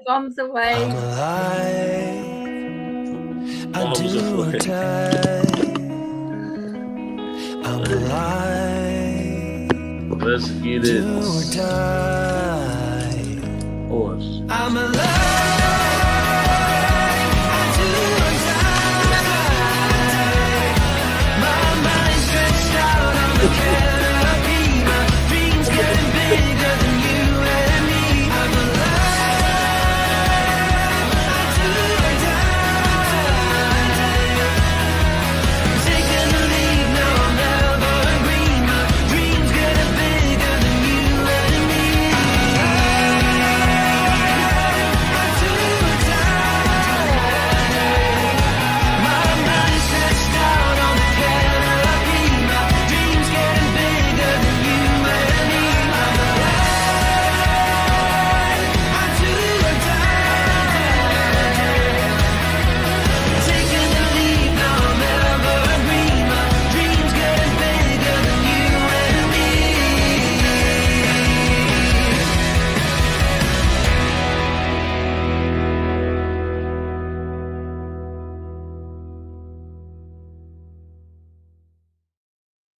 Bombs away. I'm alive. I do or die. I'm alive. Let's get Do it. or die. Horse. I'm alive. I do or die. My mind stretched out on the canopy. My dreams getting bigger than you and me. I'm alive. I do or die. Taking the lead, no, I'll never agree. My dreams getting bigger than you and me. I do or die. My mind stretched out on the canopy. My dreams getting bigger than you and me. I'm alive. I do or die. Taking the lead, no, I'll never agree. My dreams getting bigger than you and me.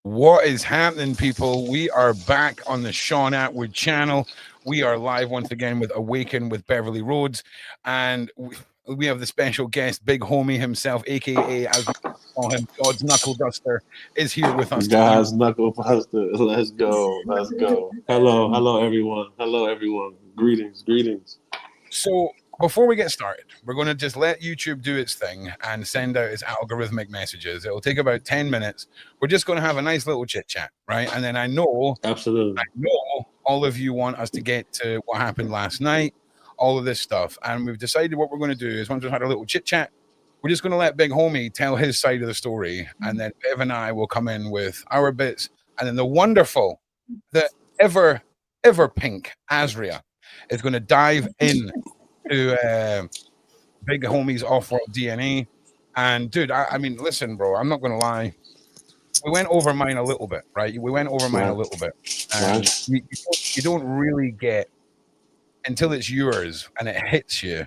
What is happening, people? We are back on the Sean Atwood channel. We are live once again with Awaken with Beverli Rhodes, and we have the special guest, Big Homie himself, aka as we call him, God's Knuckle Duster, is here with us. Guys, Knuckle Buster. Let's go. Let's go. Hello, everyone. Hello, everyone. Greetings. So before we get started, we're going to just let YouTube do its thing and send out its algorithmic messages. It'll take about 10 minutes. We're just going to have a nice little chit chat, right? And then I know Absolutely. all of you want us to get to what happened last night, all of this stuff. And we've decided what we're going to do is once we've had a little chit chat, we're just going to let Big Homie tell his side of the story. And then Bev and I will come in with our bits. And then the wonderful, the ever pink Asria is going to dive in to Big Homie's Offworld DNA. And dude, I mean, listen, bro, I'm not going to lie. We went over mine a little bit, right? We went over mine a little bit. And you don't really get until it's yours and it hits you.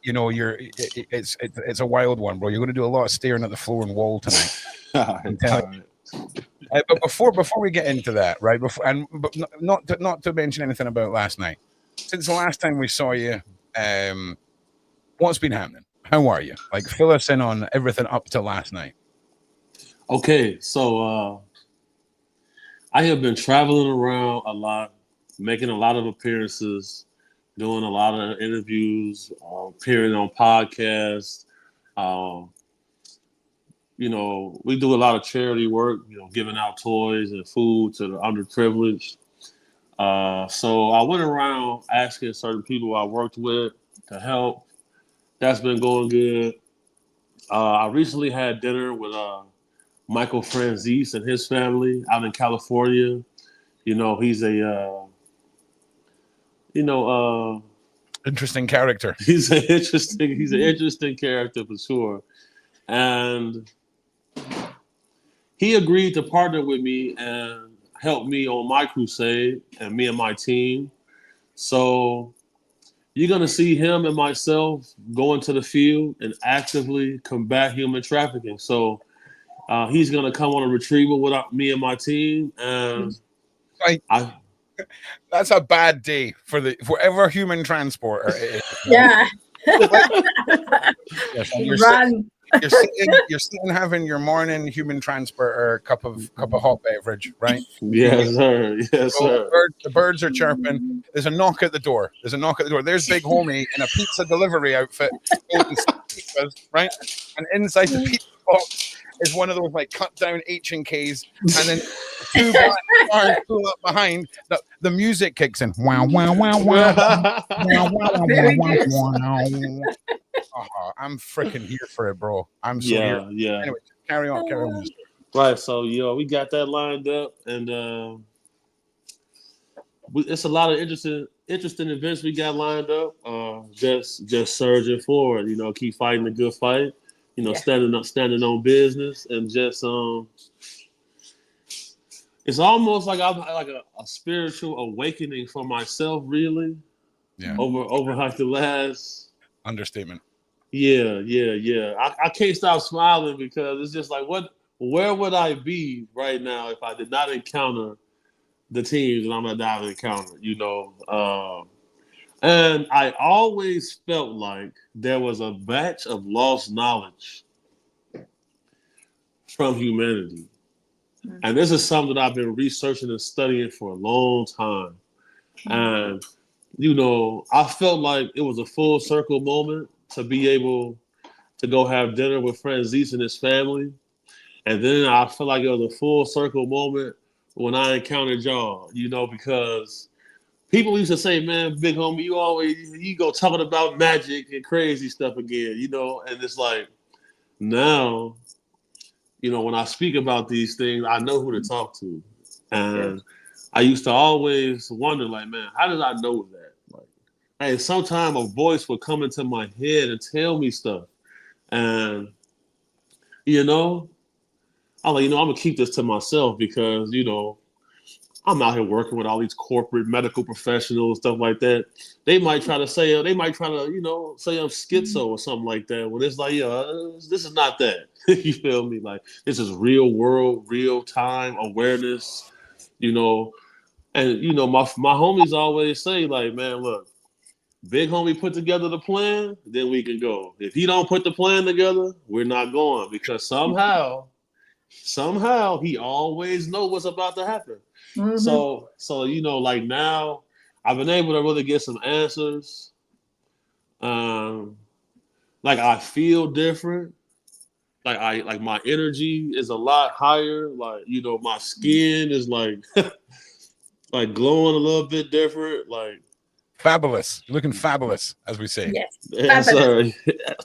You know, it's a wild one, bro. You're going to do a lot of staring at the floor and wall tonight. But before we get into that, right? But not to mention anything about last night. Since the last time we saw you, what's been happening? How are you? Like, fill us in on everything up to last night. Okay, so I have been traveling around a lot, making a lot of appearances, doing a lot of interviews, appearing on podcasts. You know, we do a lot of charity work, you know, giving out toys and food to the underprivileged. So I went around asking certain people I worked with to help. That's been going good. I recently had dinner with Michael Franzese and his family out in California. You know, he's a interesting character. He's an interesting character for sure. And he agreed to partner with me and help me on my crusade and me and my team. So you're going to see him and myself go into the field and actively combat human trafficking. So he's going to come on a retrieval with me and my team. And that's a bad day for whatever human transporter it is. Yeah. Run. You're sitting having your morning human transporter cup of hot beverage, right? Yes, sir. Yes, sir. The birds are chirping. There's a knock at the door. There's Big Homie in a pizza delivery outfit, right? And inside the pizza box is one of those like cut down H&Ks, and then two black cars pull up behind. The music kicks in. Wow, wow, wow, wow. Wow, wow, wow, wow, wow. I'm freaking here for it, bro. I'm so here. Yeah. Anyway, carry on. Right, so we got that lined up, and it's a lot of interesting events we got lined up. Just surging forward, you know, keep fighting the good fight. You know, standing on business, and just it's almost like I'm like a spiritual awakening for myself, really. Yeah. Over like the last Understatement. Yeah. I can't stop smiling because it's just like where would I be right now if I did not encounter the teams that I'm about to encounter, and I always felt like there was a batch of lost knowledge from humanity. And this is something that I've been researching and studying for a long time. And, I felt like it was a full circle moment to be able to go have dinner with friend Zeus and his family. And then I felt like it was a full circle moment when I encountered y'all, because people used to say, man, big homie, you go talking about magic and crazy stuff again, and it's like now, when I speak about these things, I know who to talk to. And I used to always wonder, like, man, how did I know that? Like, hey, sometime a voice would come into my head and tell me stuff. And, I'm like, I'm going to keep this to myself because, I'm out here working with all these corporate medical professionals, stuff like that. They might try to say I'm schizo or something like that. When it's like, this is not that. You feel me? Like, this is real world, real time awareness, And, my homies always say, like, man, look, big homie put together the plan, then we can go. If he don't put the plan together, we're not going because somehow he always know what's about to happen. So like now I've been able to really get some answers. Like I feel different. Like my energy is a lot higher. Like, my skin is like like glowing a little bit different. Like Fabulous. You're looking fabulous, as we say. Yes, sir.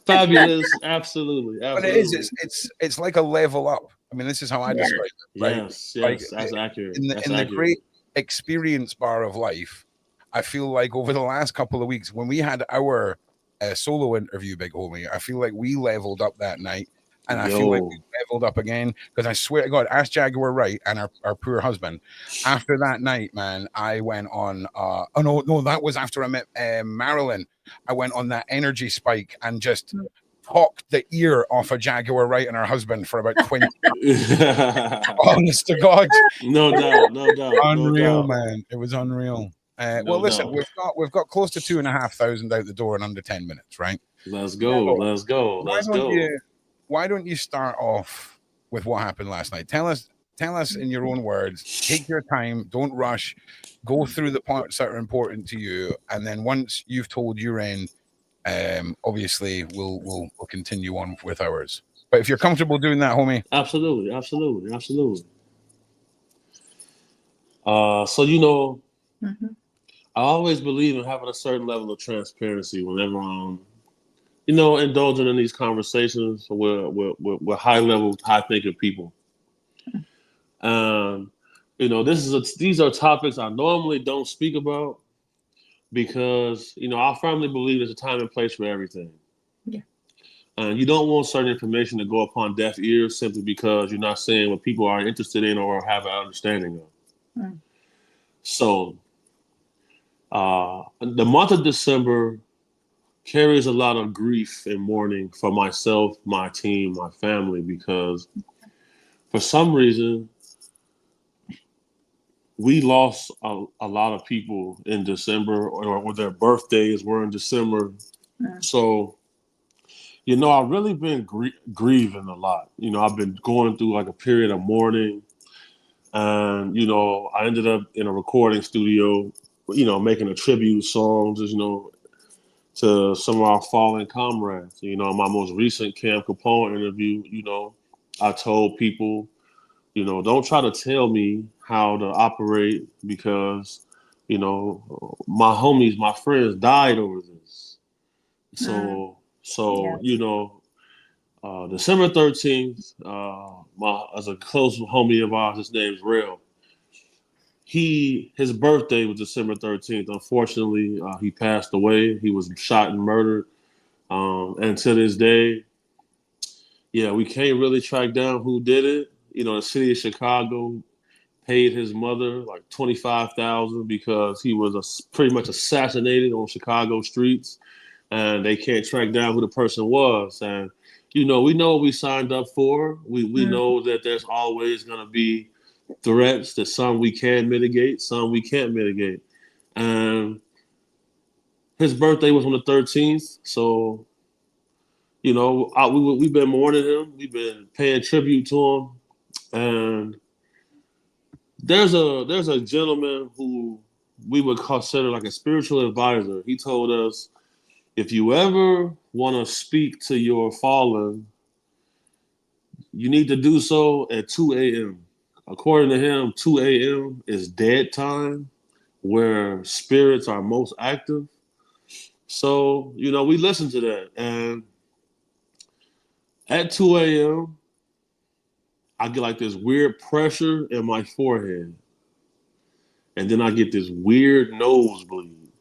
Fabulous. Absolutely. But it is. It's like a level up. I mean, this is how I describe it. Right? Yes. Like, That's accurate. In the great experience bar of life, I feel like over the last couple of weeks, when we had our solo interview, big homie, I feel like we leveled up that night. And I feel like we leveled up again because I swear to God, Ask Jaguar Right and our poor husband. After that night, man, I went on. Oh no, that was after I met Marilyn. I went on that energy spike and just talked the ear off a Jaguar Right and her husband for about 20 minutes. Honest to God, no doubt, unreal, no doubt. Man. It was unreal. No listen, doubt. we've got close to 2,500 out the door in under 10 minutes, right? Let's go. Why don't you start off with what happened last night? Tell us in your own words. Take your time. Don't rush. Go through the parts that are important to you, and then once you've told your end, obviously we'll continue on with ours. But if you're comfortable doing that, homie, absolutely. I always believe in having a certain level of transparency whenever I'm indulging in these conversations with high level, high thinking people. These are topics I normally don't speak about because, I firmly believe there's a time and place for everything. Yeah. And you don't want certain information to go upon deaf ears simply because you're not saying what people are interested in or have an understanding of. So, the month of December carries a lot of grief and mourning for myself, my team, my family, because for some reason, we lost a lot of people in December or their birthdays were in December. So, I've really been grieving a lot. I've been going through like a period of mourning. And, I ended up in a recording studio, making a tribute songs, to some of our fallen comrades. My most recent Cam Capone interview, I told people, don't try to tell me how to operate because, my homies, my friends died over this. So, December 13th, as a close homie of ours, his name's Real. His birthday was December 13th. Unfortunately, he passed away. He was shot and murdered. And to this day, we can't really track down who did it. The city of Chicago paid his mother like $25,000 because he was pretty much assassinated on Chicago streets, and they can't track down who the person was. And we know what we signed up for. We know that there's always going to be threats. That some we can mitigate, some we can't mitigate. And his birthday was on the 13th, so we've been mourning him. We've been paying tribute to him, and there's a gentleman who we would consider like a spiritual advisor. He told us, if you ever want to speak to your fallen, you need to do so at 2 a.m. According to him, 2 a.m. is dead time, where spirits are most active. So, we listen to that. And at 2 a.m., I get like this weird pressure in my forehead. And then I get this weird nosebleed.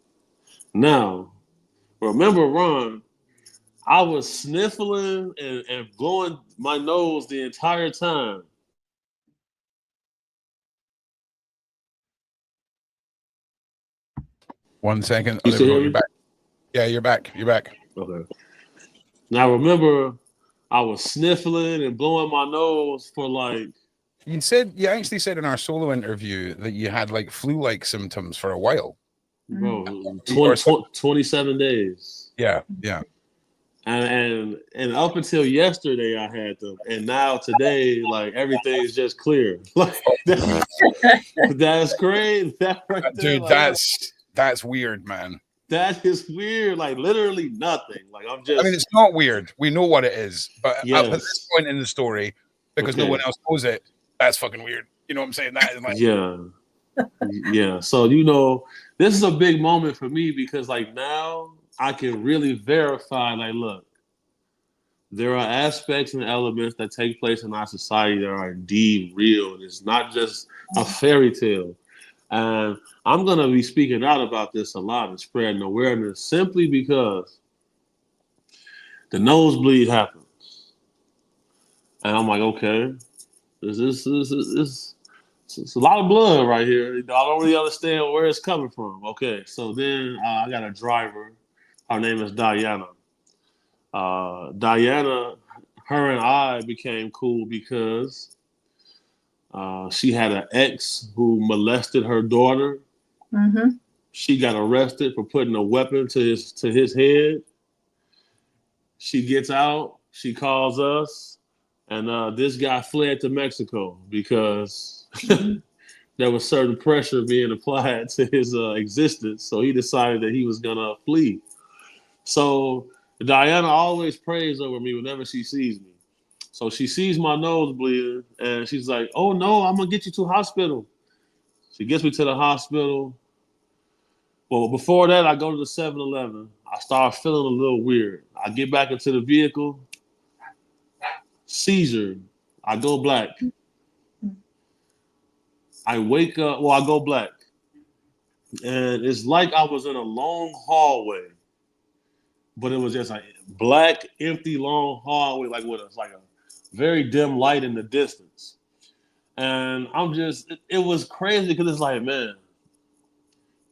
Now, remember, Ron, I was sniffling and blowing my nose the entire time. One second. You still hear me? You're back. Yeah, you're back. You're back. Okay. Now, remember, I was sniffling and blowing my nose for like... You actually said in our solo interview that you had like flu-like symptoms for a while. Bro, 27 days. Yeah. And up until yesterday, I had them, and now today, like everything's just clear. Like that's crazy. That right there, dude, like, that's weird, man. That is weird. Like literally nothing. Like I'm just. I mean, it's not weird. We know what it is, but yes. At this point in the story, because no one else knows it, that's fucking weird. You know what I'm saying? That is like yeah. So this is a big moment for me because like now I can really verify. Like, look, there are aspects and elements that take place in our society that are indeed real. And it's not just a fairy tale. And I'm going to be speaking out about this a lot and spreading awareness simply because the nosebleed happens. And I'm like, okay, it's a lot of blood right here. I don't really understand where it's coming from. Okay, so then I got a driver. Her name is Diana. Diana, her and I became cool because she had an ex who molested her daughter. Mm-hmm. She got arrested for putting a weapon to his head. She gets out. She calls us. And this guy fled to Mexico because there was certain pressure being applied to his existence. So he decided that he was going to flee. So Diana always prays over me whenever she sees me. So she sees my nose bleeding, and she's like, oh, no, I'm going to get you to the hospital. She gets me to the hospital. Well, before that, I go to the 7-Eleven. I start feeling a little weird. I get back into the vehicle. Seizure. I go black. I wake up. Well, I go black. And it's like I was in a long hallway. But it was just a black, empty, long hallway, like with a very dim light in the distance. And it was crazy because it's like, man,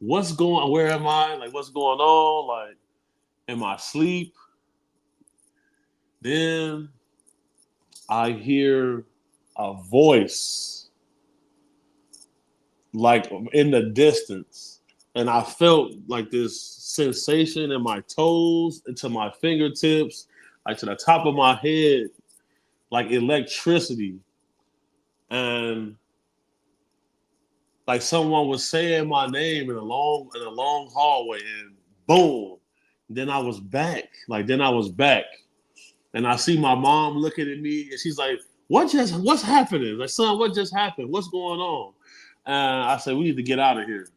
where am I? Like, what's going on? Like, am I asleep? Then I hear a voice, like in the distance. And I felt like this sensation in my toes, into my fingertips, like to the top of my head, like electricity. And like someone was saying my name in a long hallway, and boom. Then I was back. And I see my mom looking at me, and she's like, what's happening? Like, son, what just happened? What's going on? And I said, we need to get out of here.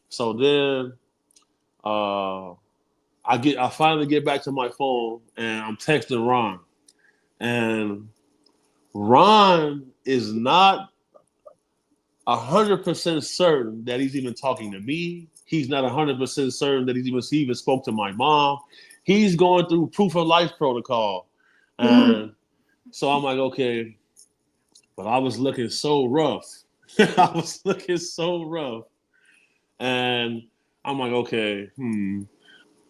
So then I finally get back to my phone, and I'm texting Ron. And Ron is not 100% certain that he's even talking to me. He's not 100% certain that he even spoke to my mom. He's going through proof of life protocol. And so I'm like, okay, but I was looking so rough. I was looking so rough. And I'm like, okay,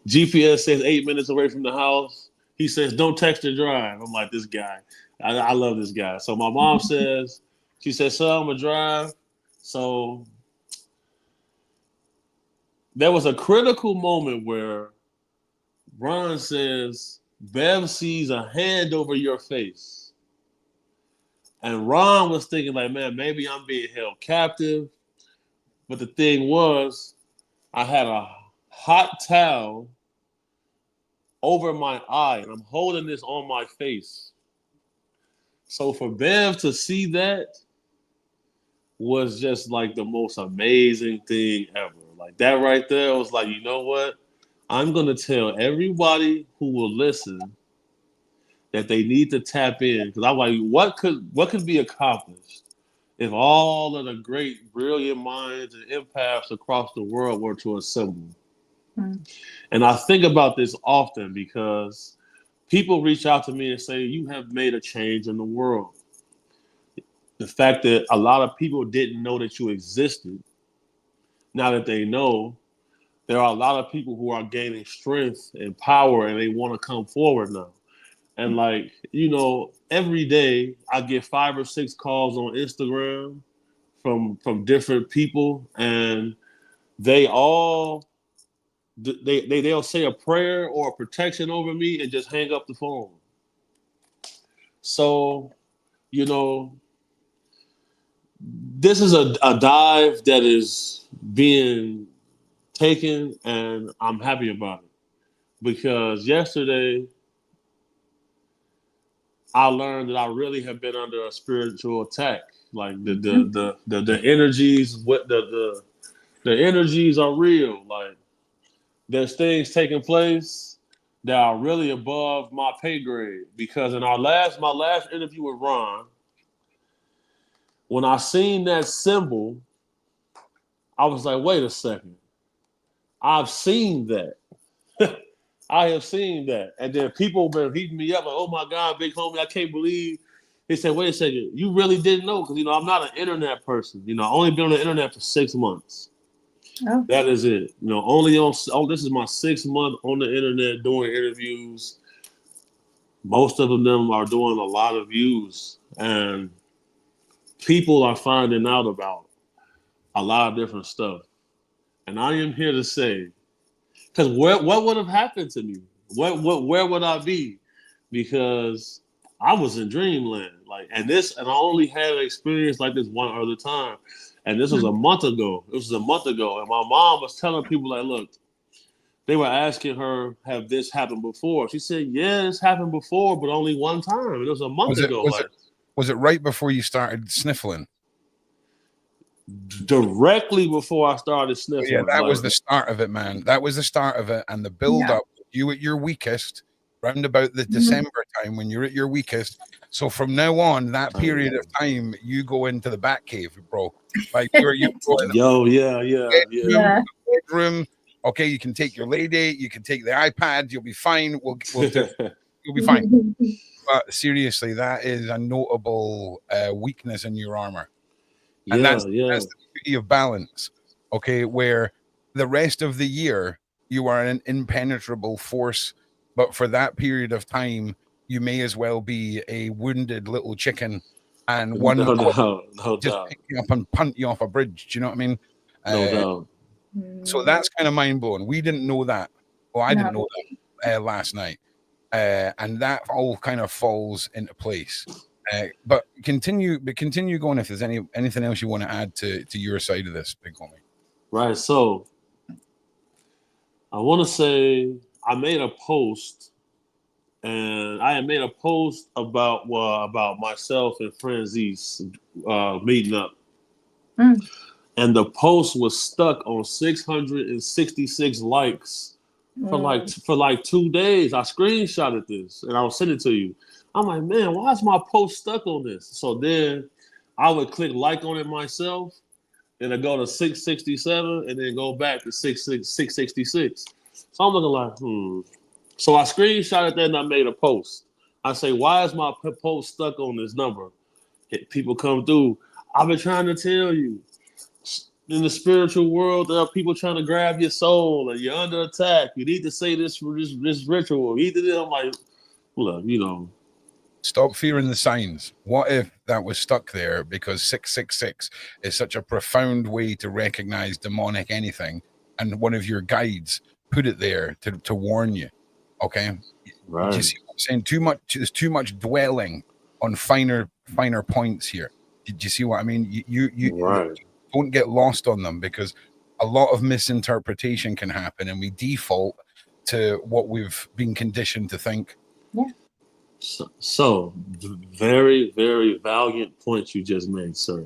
GPS says 8 minutes away from the house. He says, don't text or drive. I'm like, this guy. I love this guy. So my mom says, she says, son, I'm going to drive. So there was a critical moment where Ron says, Bev sees a hand over your face. And Ron was thinking like, man, maybe I'm being held captive. But the thing was, I had a hot towel over my eye, and I'm holding this on my face. So for Bev to see that was just like the most amazing thing ever. Like that right there was like, you know what? I'm going to tell everybody who will listen that they need to tap in. Because I'm like, what could be accomplished if all of the great, brilliant minds and empaths across the world were to assemble? And I think about this often because people reach out to me and say, you have made a change in the world. The fact that a lot of people didn't know that you existed, now that they know, there are a lot of people who are gaining strength and power and they want to come forward now. And like, you know, every day I get 5 or 6 calls on Instagram from different people, and they all they'll say a prayer or a protection over me and just hang up the phone. So, you know, this is a dive that is being taken, and I'm happy about it because yesterday I learned that I really have been under a spiritual attack. Like the energies, the energies are real. Like there's things taking place that are really above my pay grade. Because in my last interview with Ron, when I seen that symbol, I was like, wait a second. I've seen that. I have seen that. And then people been beating me up like, oh my God, big homie, I can't believe. They said, wait a second, you really didn't know? Because, you know, I'm not an internet person. You know, I only been on the internet for 6 months. Oh. That is it. You know, this is my 6th month on the internet doing interviews. Most of them are doing a lot of views. And people are finding out about a lot of different stuff. And I am here to say, because what would have happened to me? Where would I be? Because I was in dreamland. Like, and I only had an experience like this one other time. And this was a month ago. It was a month ago. And my mom was telling people, like, look, they were asking her, have this happened before? She said, yeah, it's happened before, but only one time. It was a month ago. Was it right before you started sniffling? Directly before I started sniffling. Yeah, that was the start of it, man. That was the start of it. And the build up, you at your weakest, round about the December time when you're at your weakest. So from now on, that period of time, you go into the back cave, bro. Like you go in the bedroom. Okay, you can take your lady, you can take the iPad, you'll be fine. You'll be fine. But seriously, that is a notable weakness in your armor. And that's the beauty of balance, okay, where the rest of the year you are an impenetrable force, but for that period of time, you may as well be a wounded little chicken, and one just pick you up and punt you off a bridge. Do you know what I mean? No doubt. So that's kind of mind blowing. We didn't know that. Well, I didn't know that last night, and that all kind of falls into place. But continue going if there's anything else you want to add to your side of this, big homie. Right. So I want to say I made a post, and I had made a post about myself and Franzese meeting up. And the post was stuck on 666 likes for like 2 days. I screenshotted this and I'll send it to you. I'm like, man, why is my post stuck on this? So then I would click like on it myself, and I go to 667, and then go back to 666. So I'm looking like, So I screenshotted that and I made a post. I say, why is my post stuck on this number? People come through. I've been trying to tell you. In the spiritual world, there are people trying to grab your soul, and you're under attack. You need to say this ritual. Either I'm like, look, Stop fearing the signs. What if that was stuck there because 666 is such a profound way to recognize demonic anything, and one of your guides put it there to warn you? Okay, right? Do you see what I'm saying? There's too much dwelling on finer points here. Did you see what I mean? You right. Don't get lost on them, because a lot of misinterpretation can happen, and we default to what we've been conditioned to think. Yeah. So very, very valiant points you just made, sir.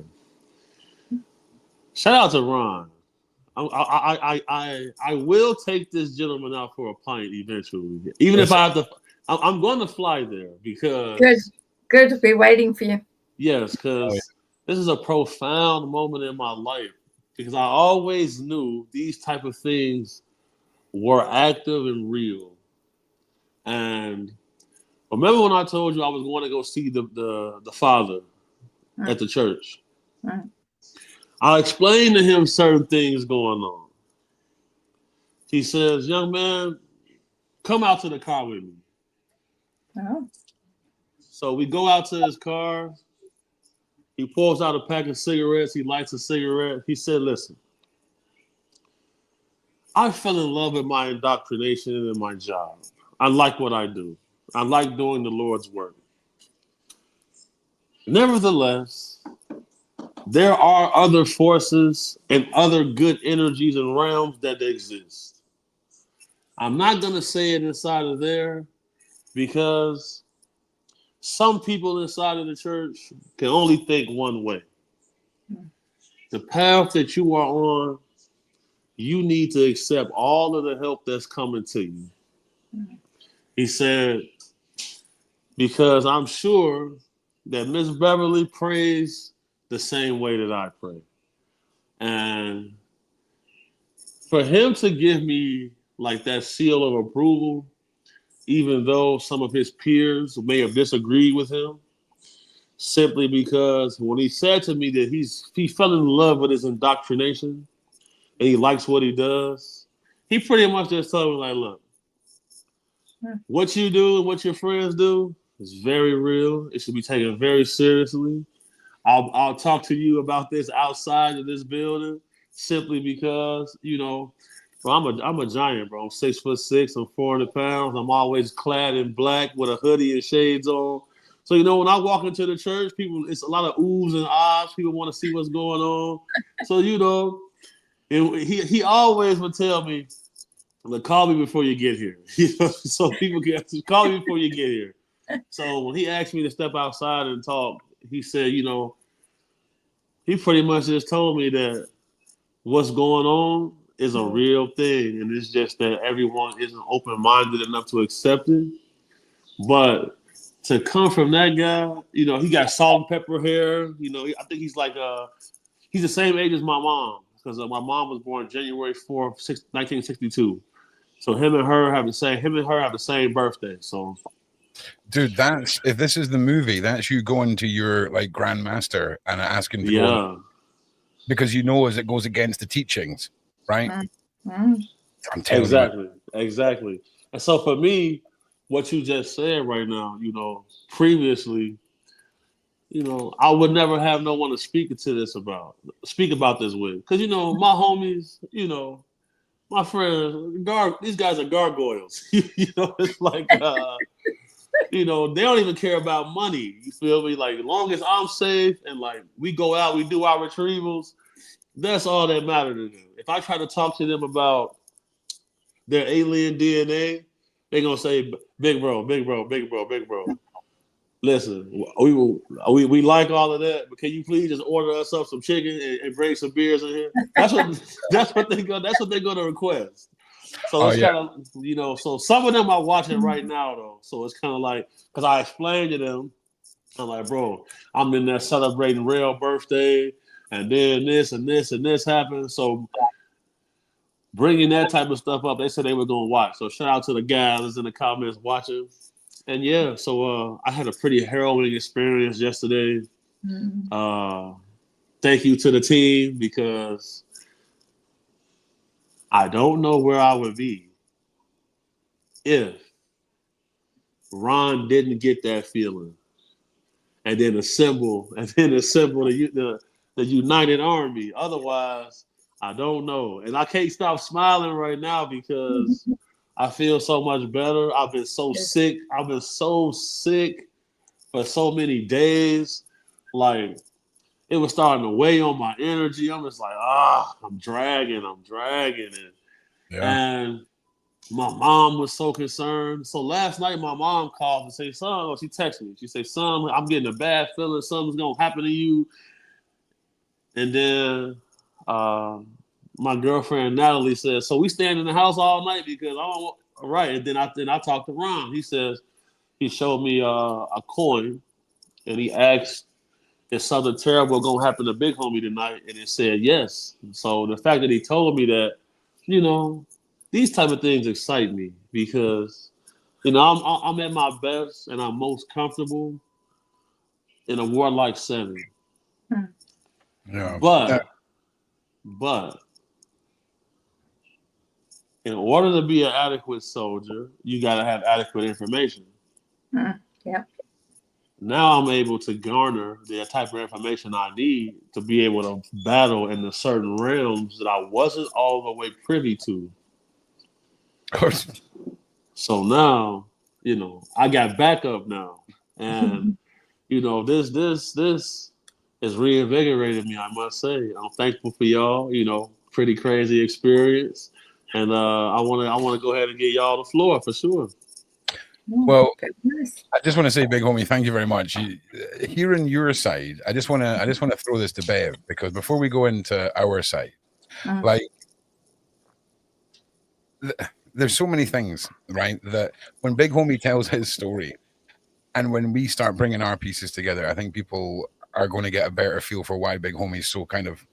Shout out to Ron. I will take this gentleman out for a pint eventually, even if I have to. I'm going to fly there because good. We're waiting for you. Yes, because this is a profound moment in my life, because I always knew these type of things were active and real. And remember when I told you I was going to go see the father at the church? Right. I explained to him certain things going on. He says, young man, come out to the car with me. Oh. So we go out to his car. He pulls out a pack of cigarettes. He lights a cigarette. He said, listen, I fell in love with my indoctrination and my job. I like what I do. I like doing the Lord's work. Nevertheless, there are other forces and other good energies and realms that exist. I'm not going to say it inside of there, because some people inside of the church can only think one way. The path that you are on, you need to accept all of the help that's coming to you. He said, because I'm sure that Miss Beverli prays the same way that I pray. And for him to give me like that seal of approval, even though some of his peers may have disagreed with him, simply because when he said to me that he fell in love with his indoctrination and he likes what he does, he pretty much just told me, like, look, what you do and what your friends do is very real. It should be taken very seriously. I'll talk to you about this outside of this building, simply because, well, I'm a giant, bro. I'm 6'6". I'm 400 pounds. I'm always clad in black with a hoodie and shades on. So, when I walk into the church, it's a lot of oohs and ahs. People want to see what's going on. So, he always would tell me, look, call me before you get here. So people can call me before you get here. So when he asked me to step outside and talk, he said, he pretty much just told me that what's going on is a real thing, and it's just that everyone isn't open-minded enough to accept it. But to come from that guy, he got salt and pepper hair. I think he's like he's the same age as my mom, because my mom was born January 4th, 1962. So him and her have the same birthday. So, dude, if this is the movie, that's you going to your like grandmaster and asking to go, because as it goes against the teachings, right? I'm telling you. Exactly. And so for me, what you just said right now, previously, I would never have no one to speak about this with, because my homies, my friends, these guys are gargoyles. It's like, they don't even care about money. You feel me? Like, as long as I'm safe and like we go out, we do our retrievals, that's all that matters to them. If I try to talk to them about their alien DNA, they're gonna say, big bro. Listen, we like all of that, but can you please just order us up some chicken and bring some beers in here? That's what they're gonna request. So it's kind of, so some of them are watching right now though. So it's kind of like, because I explained to them, I'm like, bro, I'm in there celebrating real birthday, and then this and this and this happened. So bringing that type of stuff up, they said they were gonna watch. So shout out to the guys in the comments watching. And so I had a pretty harrowing experience yesterday. thank you to the team because I don't know where I would be if Ron didn't get that feeling and then assemble the United Army. Otherwise, I don't know. And I can't stop smiling right now because I feel so much better. I've been so sick. I've been so sick for so many days. Like, it was starting to weigh on my energy. I'm just like, I'm dragging. And, Yeah. and my mom was so concerned. So last night, my mom called and said, son, or she texted me. She said, son, I'm getting a bad feeling. Something's going to happen to you. And then my girlfriend, Natalie, said, so we stand in the house all night because I don't want, right. And then I talked to Ron. He says, he showed me a coin and he asked, is something terrible going to happen to Big Homie tonight? And it said yes. So the fact that he told me that, these type of things excite me because, I'm at my best and I'm most comfortable in a warlike setting. Yeah. But in order to be an adequate soldier, you got to have adequate information. Yeah. Now I'm able to garner the type of information I need to be able to battle in the certain realms that I wasn't all the way privy to. So now, I got backup now, and this has reinvigorated me. I must say, I'm thankful for y'all. Pretty crazy experience, and I want to go ahead and get y'all the floor for sure. Well, Very nice. I just want to say, Big Homie, thank you very much. Hearing your side, I just want to throw this to Bev because before we go into our side, like, there's so many things, right? That when Big Homie tells his story, and when we start bringing our pieces together, I think people are going to get a better feel for why Big Homie's so kind of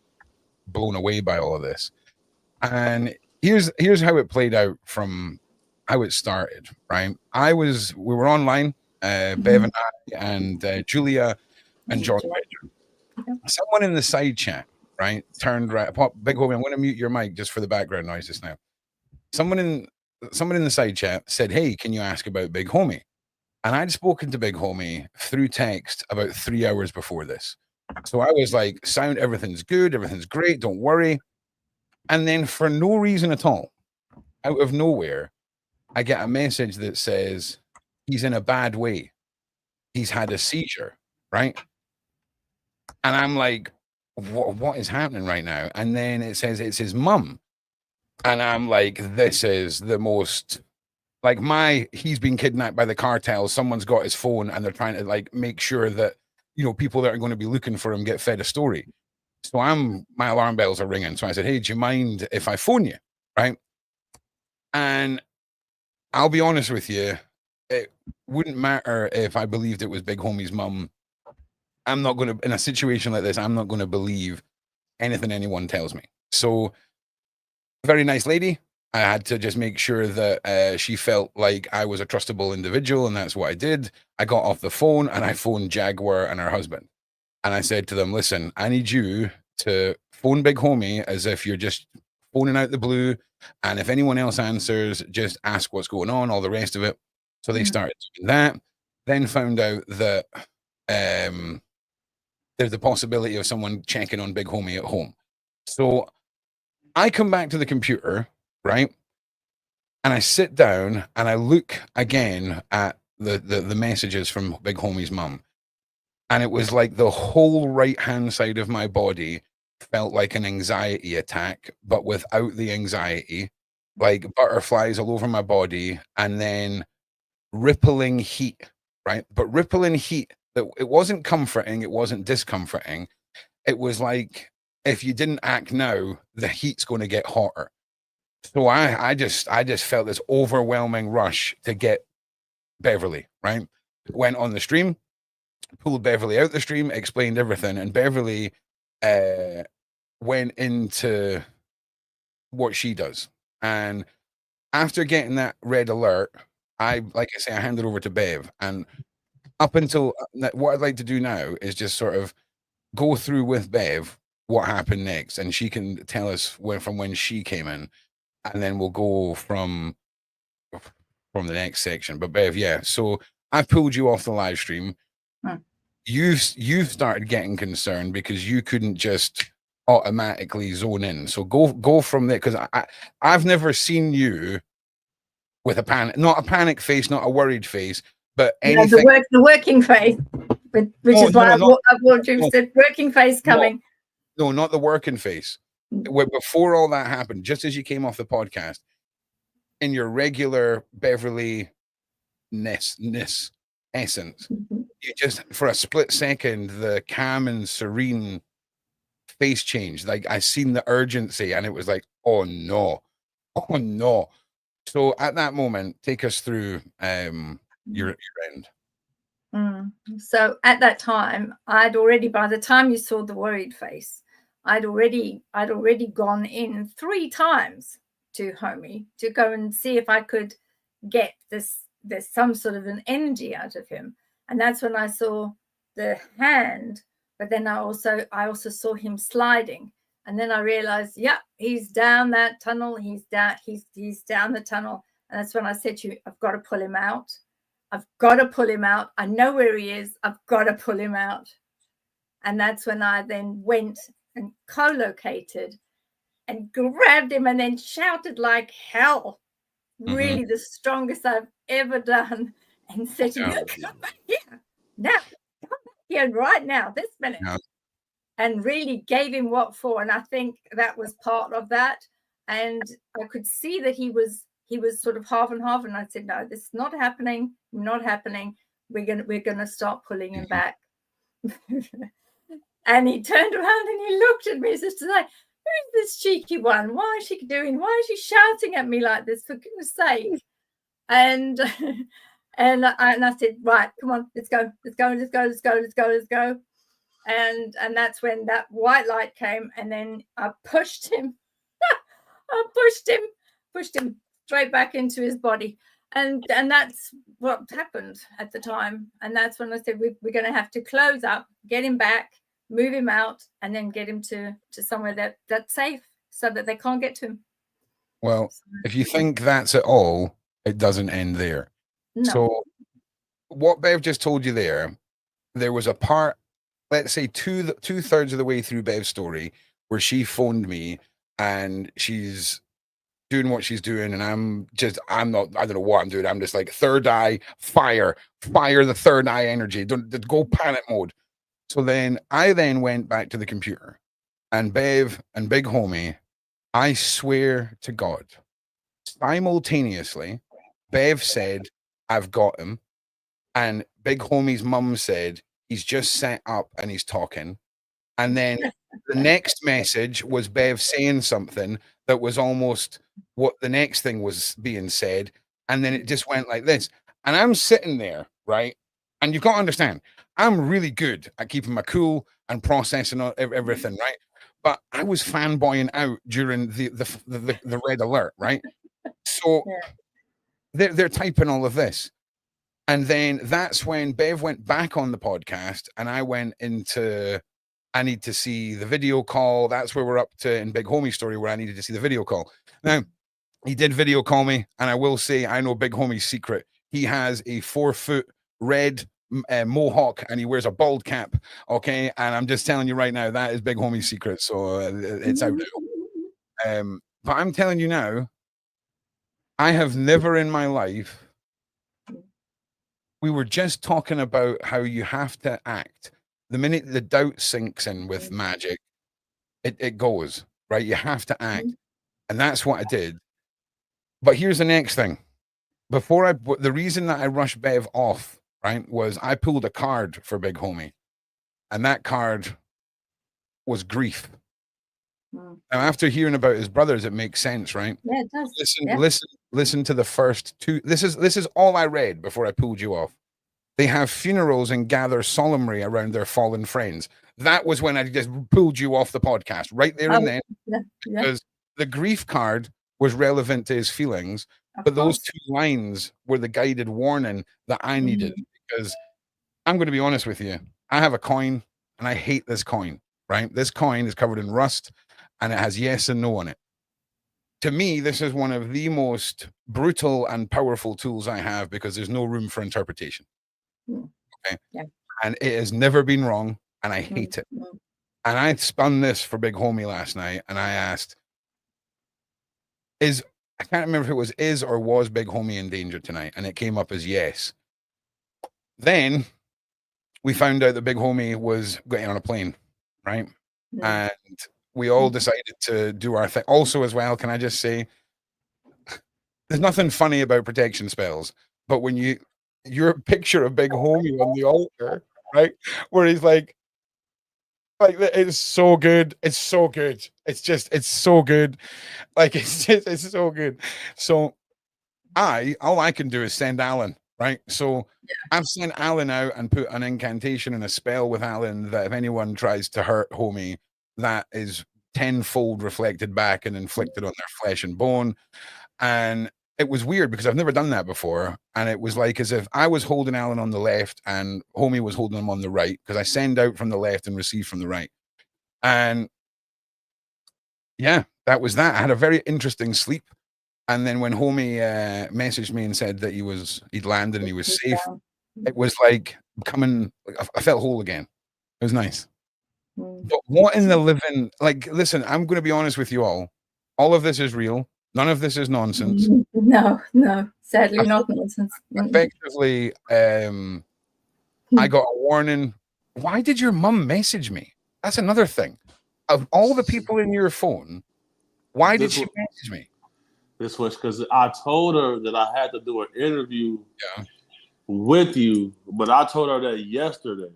blown away by all of this. And here's how it played out from how it started, right? We were online, Bev and I and Julia and John. Someone in the side chat, right, turned right. Big Homie, I'm going to mute your mic just for the background noises now. Someone in the side chat said, "Hey, can you ask about Big Homie?" And I'd spoken to Big Homie through text about 3 hours before this. So I was like, everything's good, everything's great, don't worry. And then for no reason at all, out of nowhere, I get a message that says he's in a bad way. He's had a seizure, right? And I'm like, what is happening right now? And then it says it's his mum. And I'm like, this is the most, like, he's been kidnapped by the cartel. Someone's got his phone and they're trying to like make sure that, people that are going to be looking for him get fed a story. So my alarm bells are ringing. So I said, hey, do you mind if I phone you? Right. And I'll be honest with you, it wouldn't matter if I believed it was Big Homie's mum. I'm not going to, in a situation like this, I'm not going to believe anything anyone tells me. So, very nice lady. I had to just make sure that she felt like I was a trustable individual, and that's what I did. I got off the phone and I phoned Jaguar and her husband. And I said to them, listen, I need you to phone Big Homie as if you're just phoning out the blue. And if anyone else answers, just ask what's going on, all the rest of it. So they started doing that. Then found out that there's the possibility of someone checking on Big Homie at home. So I come back to the computer, right? And I sit down and I look again at the messages from Big Homie's mum. And it was like the whole right-hand side of my body felt like an anxiety attack, but without the anxiety, like butterflies all over my body, and then rippling heat, right? But rippling heat, that it wasn't comforting, it wasn't discomforting. It was like, if you didn't act now, the heat's going to get hotter. So I just felt this overwhelming rush to get Beverli, right? Went on the stream, pulled Beverli out the stream, explained everything, and Beverli went into what she does. And after getting that red alert, I handed over to Bev. And up until what I'd like to do now is just sort of go through with Bev what happened next, and she can tell us from when she came in, and then we'll go from the next section. But Bev, yeah. So I pulled you off the live stream. Hmm. You've started getting concerned because you couldn't just automatically zone in. So go from there, because I've never seen you with not a panic face, not a worried face, but anything. The working face, which is why I've walked you said working face coming. No, not the working face. Before all that happened, just as you came off the podcast, in your regular Beverli ness essence, you just, for a split second, the calm and serene face changed. Like, I seen the urgency, and it was like, oh no. So at that moment, take us through your end. So at that time, by the time you saw the worried face, I'd already gone in 3 times to Homie to go and see if I could get there's some sort of an energy out of him. And that's when I saw the hand, but then I also saw him sliding. And then I realized, yeah, he's down that tunnel. He's down the tunnel. And that's when I said to you, I've got to pull him out. I've got to pull him out. I know where he is. I've got to pull him out. And that's when I then went and co-located and grabbed him and then shouted like hell. Really the strongest I've ever done. And said to him, come back here. Now, come back here right now, this minute. Yeah. And really gave him what for. And I think that was part of that. And I could see that he was sort of half and half. And I said, no, this is not happening. Not happening. We're gonna start pulling him back. And he turned around and he looked at me as if to say, who is this cheeky one? Why is she shouting at me like this, for goodness sake? And I said, right, come on, let's go. And that's when that white light came, and then I pushed him. I pushed him straight back into his body. And that's what happened at the time. And that's when I said, we're going to have to close up, get him back, move him out, and then get him to somewhere that's safe so that they can't get to him. Well, if you think that's it all, it doesn't end there. No. So what Bev just told you there was a part, let's say two-thirds of the way through Bev's story, where she phoned me and she's doing what she's doing, and I don't know what I'm doing. I'm just like, third eye, fire the third eye energy. Don't go panic mode. So then I went back to the computer, and Bev and Big Homie, I swear to God, simultaneously, Bev said, I've got him. And Big Homie's mum said, he's just set up and he's talking. And then the next message was Bev saying something that was almost what the next thing was being said. And then it just went like this. And I'm sitting there, right? And you've got to understand, I'm really good at keeping my cool and processing everything, right? But I was fanboying out during the red alert, right? So they're typing all of this. And then that's when Bev went back on the podcast, and I went into, I need to see the video call. That's where we're up to in Big Homie's story, where I needed to see the video call. Now, he did video call me, and I will say, I know Big Homie's secret. He has a 4-foot red mohawk, and he wears a bald cap. Okay. And I'm just telling you right now, that is Big Homie's secret. So it's out there. But I'm telling you now, I have never in my life, we were just talking about how you have to act. The minute the doubt sinks in with magic, it goes, right? You have to act. And that's what I did. But here's the next thing. The reason that I rushed Bev off, right, was I pulled a card for Big Homie. And that card was grief. Now, after hearing about his brothers, it makes sense, right? Yeah, it does. Listen to the first two. This is all I read before I pulled you off. They have funerals and gather solemnly around their fallen friends. That was when I just pulled you off the podcast right there and then, because the grief card was relevant to his feelings, but those 2 lines were the guided warning that I needed. Because I'm going to be honest with you, I have a coin and I hate this coin, right? This coin is covered in rust and it has yes and no on it. To me, this is one of the most brutal and powerful tools I have because there's no room for interpretation. Okay. Yeah. And it has never been wrong, and I hate it. And I spun this for Big Homie last night, and I asked, I can't remember if it was is or was Big Homie in danger tonight, and it came up as yes. Then we found out that Big Homie was getting on a plane, right? And we all decided to do our thing. Also, as well, can I just say, there's nothing funny about protection spells, but when your picture of Big Homie on the altar, right, where he's like it's so good. It's so good. It's so good. Like it's so good. So all I can do is send Alan, right? So I've sent Alan out and put an incantation and a spell with Alan that if anyone tries to hurt Homie, that is tenfold reflected back and inflicted on their flesh and bone. And it was weird because I've never done that before. And it was like as if I was holding Alan on the left and Homie was holding him on the right, because I send out from the left and receive from the right. And yeah, that was that. I had a very interesting sleep. And then when Homie messaged me and said that he'd landed and he was safe, it was like I felt whole again. It was nice. But what in the living, like, listen, I'm going to be honest with you all. All of this is real. None of this is nonsense. No, sadly not nonsense. Effectively, I got a warning. Why did your mum message me? That's another thing. Of all the people in your phone, why did she message me? This was because I told her that I had to do an interview with you, but I told her that yesterday.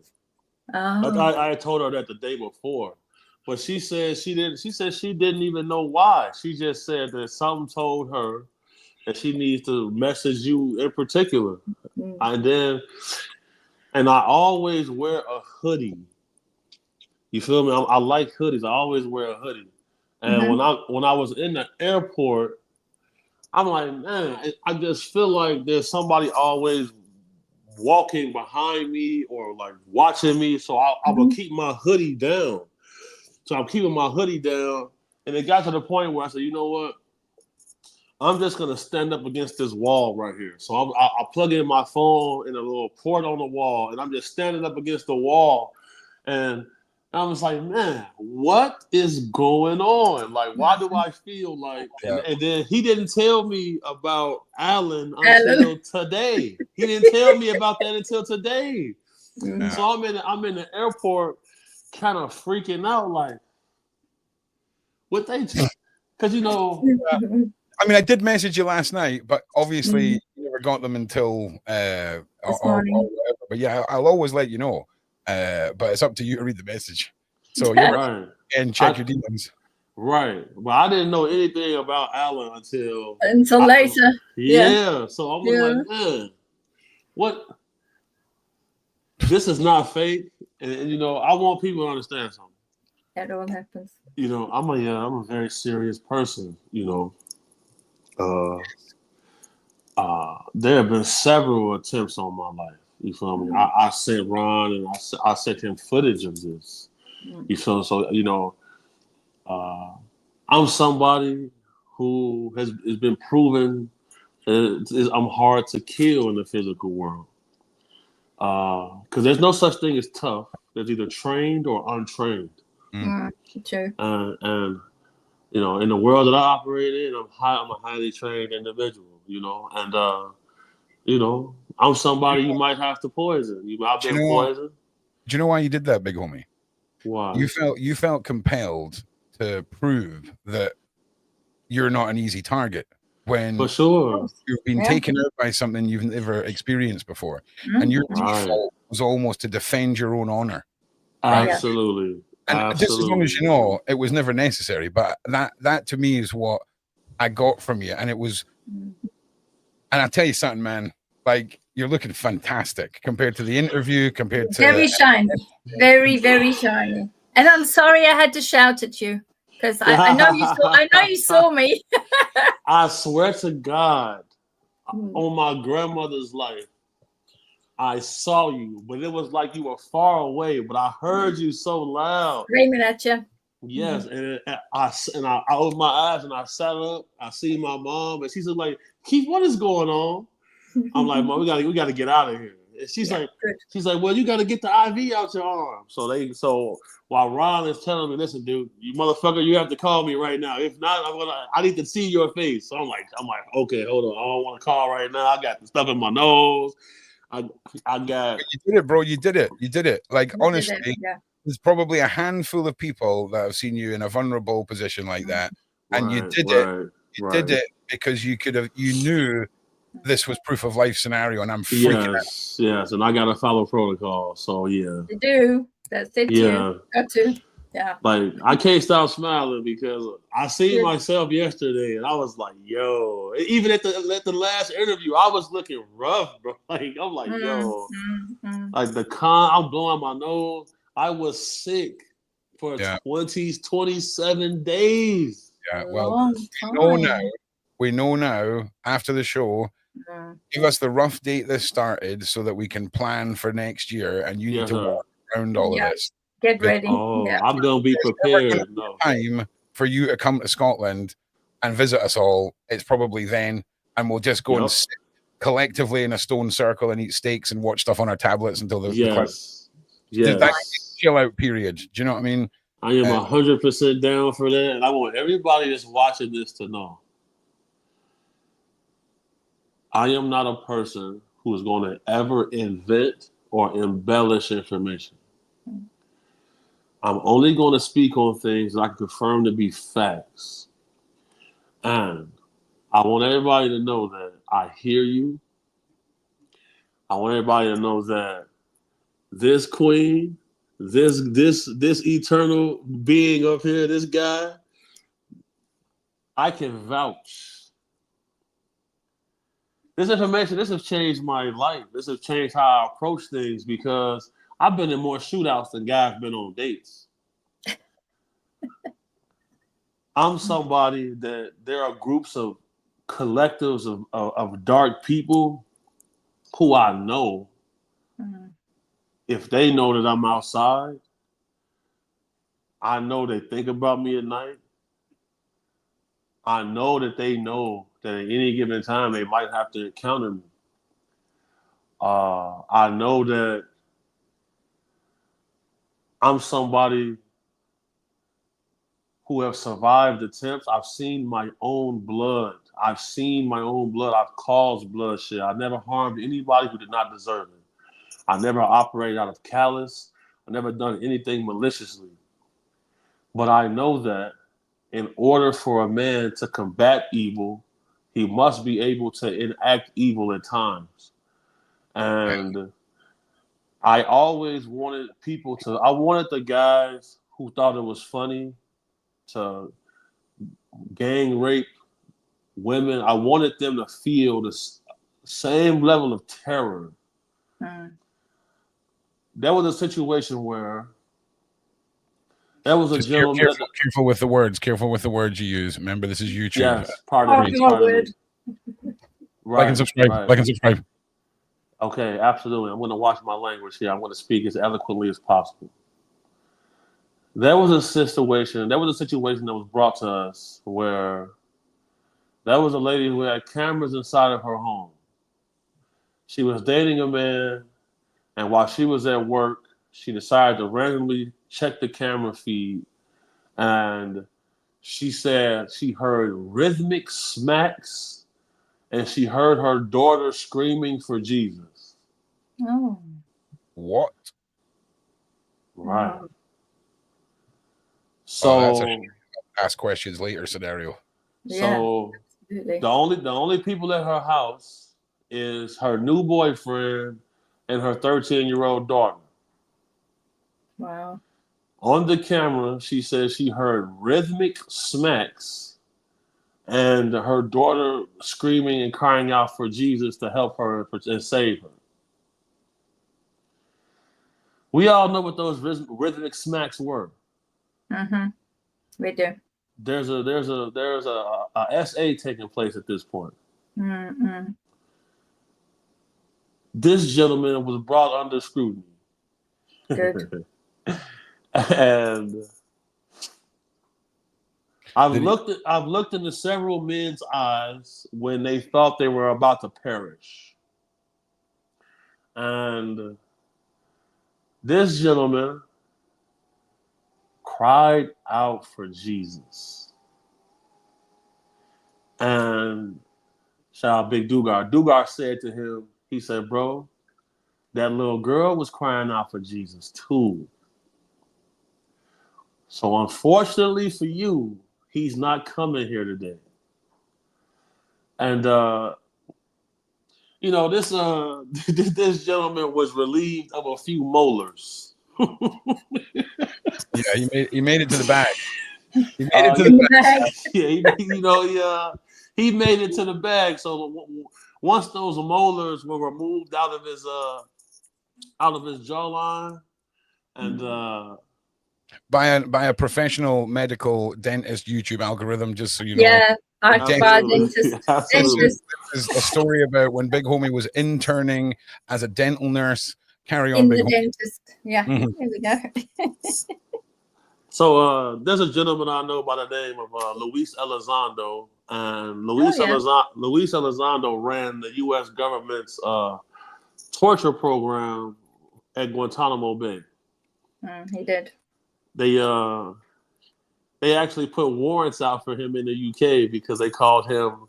I told her that the day before, but she said she didn't. She said she didn't even know why. She just said that something told her that she needs to message you in particular. And I always wear a hoodie. You feel me? I like hoodies. I always wear a hoodie. And when I was in the airport, I'm like, man, I just feel like there's somebody always walking behind me or like watching me. So I will keep my hoodie down. So I'm keeping my hoodie down. And it got to the point where I said, you know what? I'm just going to stand up against this wall right here. So I plug in my phone in a little port on the wall, and I'm just standing up against the wall. And I was like, man, what is going on? Like, why do I feel like... And then he didn't tell me about Alan until today. He didn't tell me about that until today. So I'm in the airport kind of freaking out, like, what they... Because, you know... I mean, I did message you last night, but obviously you never got them until or whatever. But yeah, I'll always let you know. But it's up to you to read the message. So you're right. And check your demons. Right. But I didn't know anything about Alan until later. Yeah. So I was like, man, what? This is not fake. And you know, I want people to understand something. That all happens. You know, I'm a very serious person, you know. There have been several attempts on my life. You feel me? I sent Ron and I sent him footage of this. You feel? So you know, I'm somebody who has been proven I'm hard to kill in the physical world. Because there's no such thing as tough. There's either trained or untrained. True. And you know, in the world that I operate in, I'm a highly trained individual. You know, and you know, I'm somebody you might have to poison. I've been poisoned. Do you know why you did that, big homie? Why? You felt compelled to prove that you're not an easy target when for sure you've been taken out by something you've never experienced before, and your default was almost to defend your own honor. Absolutely. Right? And just as long as you know, it was never necessary. But that to me is what I got from you, and it was. And I'll tell you something, man. Like, you're looking fantastic compared to the interview, compared to... Very shiny. Very, very shiny. And I'm sorry I had to shout at you. Because I know you saw me. I swear to God, on my grandmother's life, I saw you, but it was like you were far away, but I heard you so loud. Screaming at you. Yes, and I opened my eyes and I sat up. I see my mom, and she's like, "Keith, what is going on?" I'm like, "Mom, we gotta get out of here." And she's Yeah, like, good. "Well, you gotta get the IV out your arm." So while Ron is telling me, "Listen, dude, you motherfucker, you have to call me right now. If not, I need to see your face." So I'm like, okay, hold on, I don't want to call right now. I got the stuff in my nose. I got. You did it, bro. You did it. You did it. Like, You did honestly, it, yeah. there's probably a handful of people that have seen you in a vulnerable position like that. And you did it. You did it because you knew this was proof of life scenario, and I'm freaking out. Yes, and I gotta follow protocol. So yeah. You do. That's it. Yeah. You got to. Yeah. Like I can't stop smiling because I seen Yeah. myself yesterday, and I was like, "Yo!" Even at the last interview, I was looking rough, bro. Like I'm like, "Yo!" Like I'm blowing my nose. I was sick for 27 days. Yeah. Well, we know now after the show. Give us the rough date this started so that we can plan for next year, and you need to walk around all of this. Get ready. Oh, I'm gonna be prepared. Time for you to come to Scotland and visit us all. It's probably then, and we'll just go and sit collectively in a stone circle and eat steaks and watch stuff on our tablets until the clouds. That chill out period. Do you know what I mean? I am 100% down for that, and I want everybody that's watching this to know I am not a person who is going to ever invent or embellish information. I'm only going to speak on things that I can confirm to be facts. And I want everybody to know that I hear you. I want everybody to know that this queen, this eternal being up here, this guy, I can vouch. This information, this has changed my life. This has changed how I approach things because I've been in more shootouts than guys been on dates. I'm somebody that there are groups of collectives of dark people who I know. If they know that I'm outside, I know they think about me at night. I know that they know that at any given time they might have to encounter me. I know that I'm somebody who have survived attempts. I've seen my own blood. I've caused bloodshed. I never harmed anybody who did not deserve it. I never operated out of callous. I never done anything maliciously. But I know that in order for a man to combat evil, he must be able to enact evil at times. And I always wanted I wanted the guys who thought it was funny to gang rape women. I wanted them to feel the same level of terror. There was a situation where there was a gentleman. Careful with the words. Careful with the words you use. Remember, this is YouTube. Yes, pardon me. Like and subscribe. Like and subscribe. Okay, absolutely. I'm going to watch my language here. I'm going to speak as eloquently as possible. There was a situation that was brought to us where there was a lady who had cameras inside of her home. She was dating a man, and while she was at work, she decided to randomly check the camera feed, and she said she heard rhythmic smacks, and she heard her daughter screaming for Jesus. Oh. What? Right. So that's a ask questions later scenario. So the only people at her house is her new boyfriend and her 13-year-old daughter. Wow. On the camera, she says she heard rhythmic smacks and her daughter screaming and crying out for Jesus to help her and save her. We all know what those rhythmic smacks were. We do. There's a SA taking place at this point. this gentleman was brought under scrutiny. Good. And I've looked into several men's eyes when they thought they were about to perish. And this gentleman cried out for Jesus. And shout out Big Dugar. Dugar said to him, he said, bro, that little girl was crying out for Jesus too. So unfortunately for you, he's not coming here today. And you know, this this gentleman was relieved of a few molars. Yeah, he made it to the bag. He made it to the bag. Yeah, he made it to the bag. So once those molars were removed out of his jawline, and by a professional medical dentist YouTube algorithm, just so you know. Yeah, dentist. Absolutely. This is a story about when Big Homie was interning as a dental nurse. Carry on, In Big the Homie. dentist. Yeah, Mhm. here we go. So there's a gentleman I know by the name of Luis Elizondo, and Luis Elizondo ran the U.S. government's torture program at Guantanamo Bay. He did. They actually put warrants out for him in the UK because they called him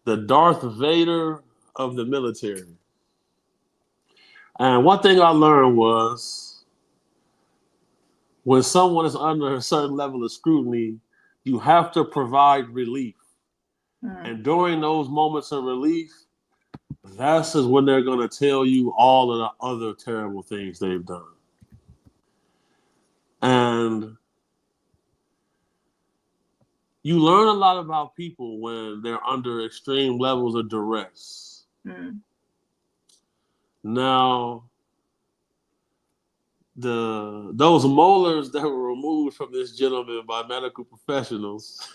the Darth Vader of the military. And one thing I learned was when someone is under a certain level of scrutiny, you have to provide relief. And during those moments of relief, that's when they're going to tell you all of the other terrible things they've done. And you learn a lot about people when they're under extreme levels of duress. Now, those molars that were removed from this gentleman by medical professionals,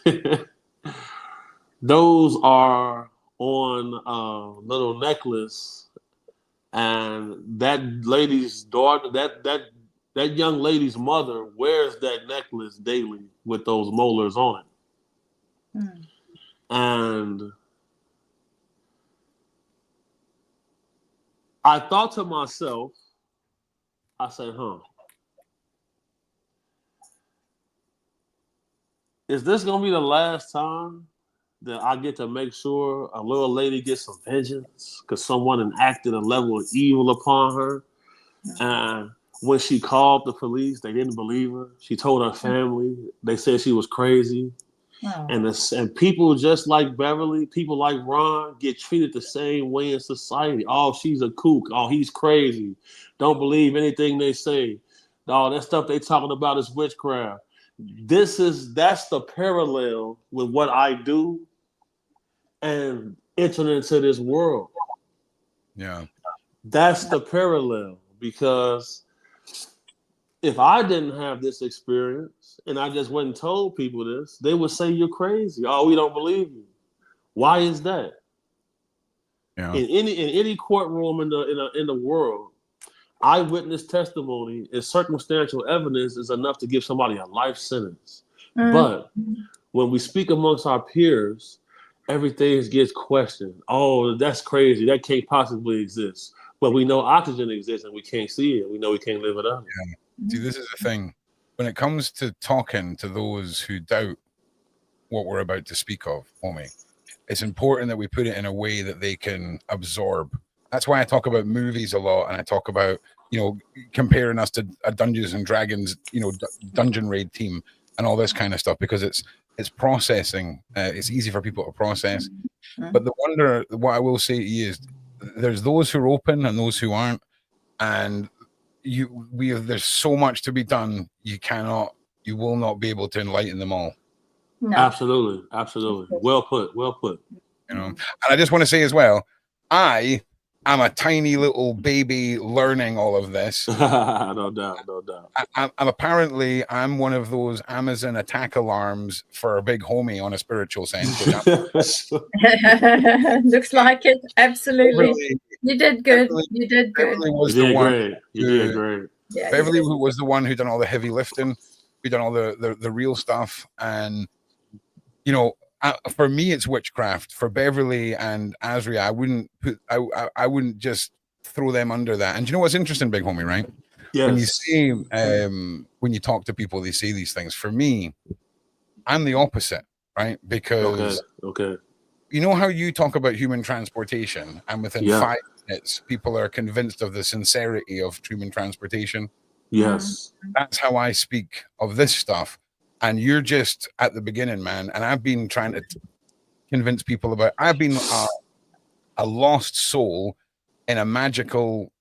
those are on a little necklace, and that lady's daughter, that young lady's mother wears that necklace daily with those molars on it. And I thought to myself, I said, is this going to be the last time that I get to make sure a little lady gets some vengeance because someone enacted a level of evil upon her? And when she called the police, they didn't believe her. She told her family. They said she was crazy. And people just like Beverli, people like Ron, get treated the same way in society. Oh, she's a kook. Oh, he's crazy. Don't believe anything they say. Oh, that stuff they talking about is witchcraft. That's the parallel with what I do and entering into this world. Yeah. That's the parallel, because if I didn't have this experience and I just went and told people this, they would say you're crazy. Oh, we don't believe you. Why is that? Yeah. In any courtroom in the world, eyewitness testimony and circumstantial evidence is enough to give somebody a life sentence. But when we speak amongst our peers, everything gets questioned. Oh, that's crazy. That can't possibly exist. But we know oxygen exists and we can't see it. We know we can't live it up. Yeah. See, this is the thing. When it comes to talking to those who doubt what we're about to speak of, homie, it's important that we put it in a way that they can absorb. That's why I talk about movies a lot, and I talk about, comparing us to a Dungeons and Dragons, dungeon raid team and all this kind of stuff, because it's processing. It's easy for people to process. But what I will say to you is, there's those who are open and those who aren't, and there's so much to be done. You will not be able to enlighten them all. No. Absolutely. Well put. And I just want to say as well, I am a tiny little baby learning all of this. No doubt. I'm one of those Amazon attack alarms for a Big Homie on a spiritual sense. Looks like it. Absolutely. You did good. Beverli- You did good. Beverli You was the did one. great. You who- did great. Yeah, you Beverli did. who was the one who done all the heavy lifting, who done all the real stuff, and for me it's witchcraft. For Beverli and Asria, I wouldn't just throw them under that. And you know what's interesting, big homie, right? When you Yes. see when you talk to people, they say these things. For me, I'm the opposite, right? Because Okay. you know how you talk about human transportation, and within Yeah. 5 minutes, people are convinced of the sincerity of human transportation. Yes. That's how I speak of this stuff. And you're just at the beginning, man. And I've been trying to convince people about. I've been a lost soul in a magical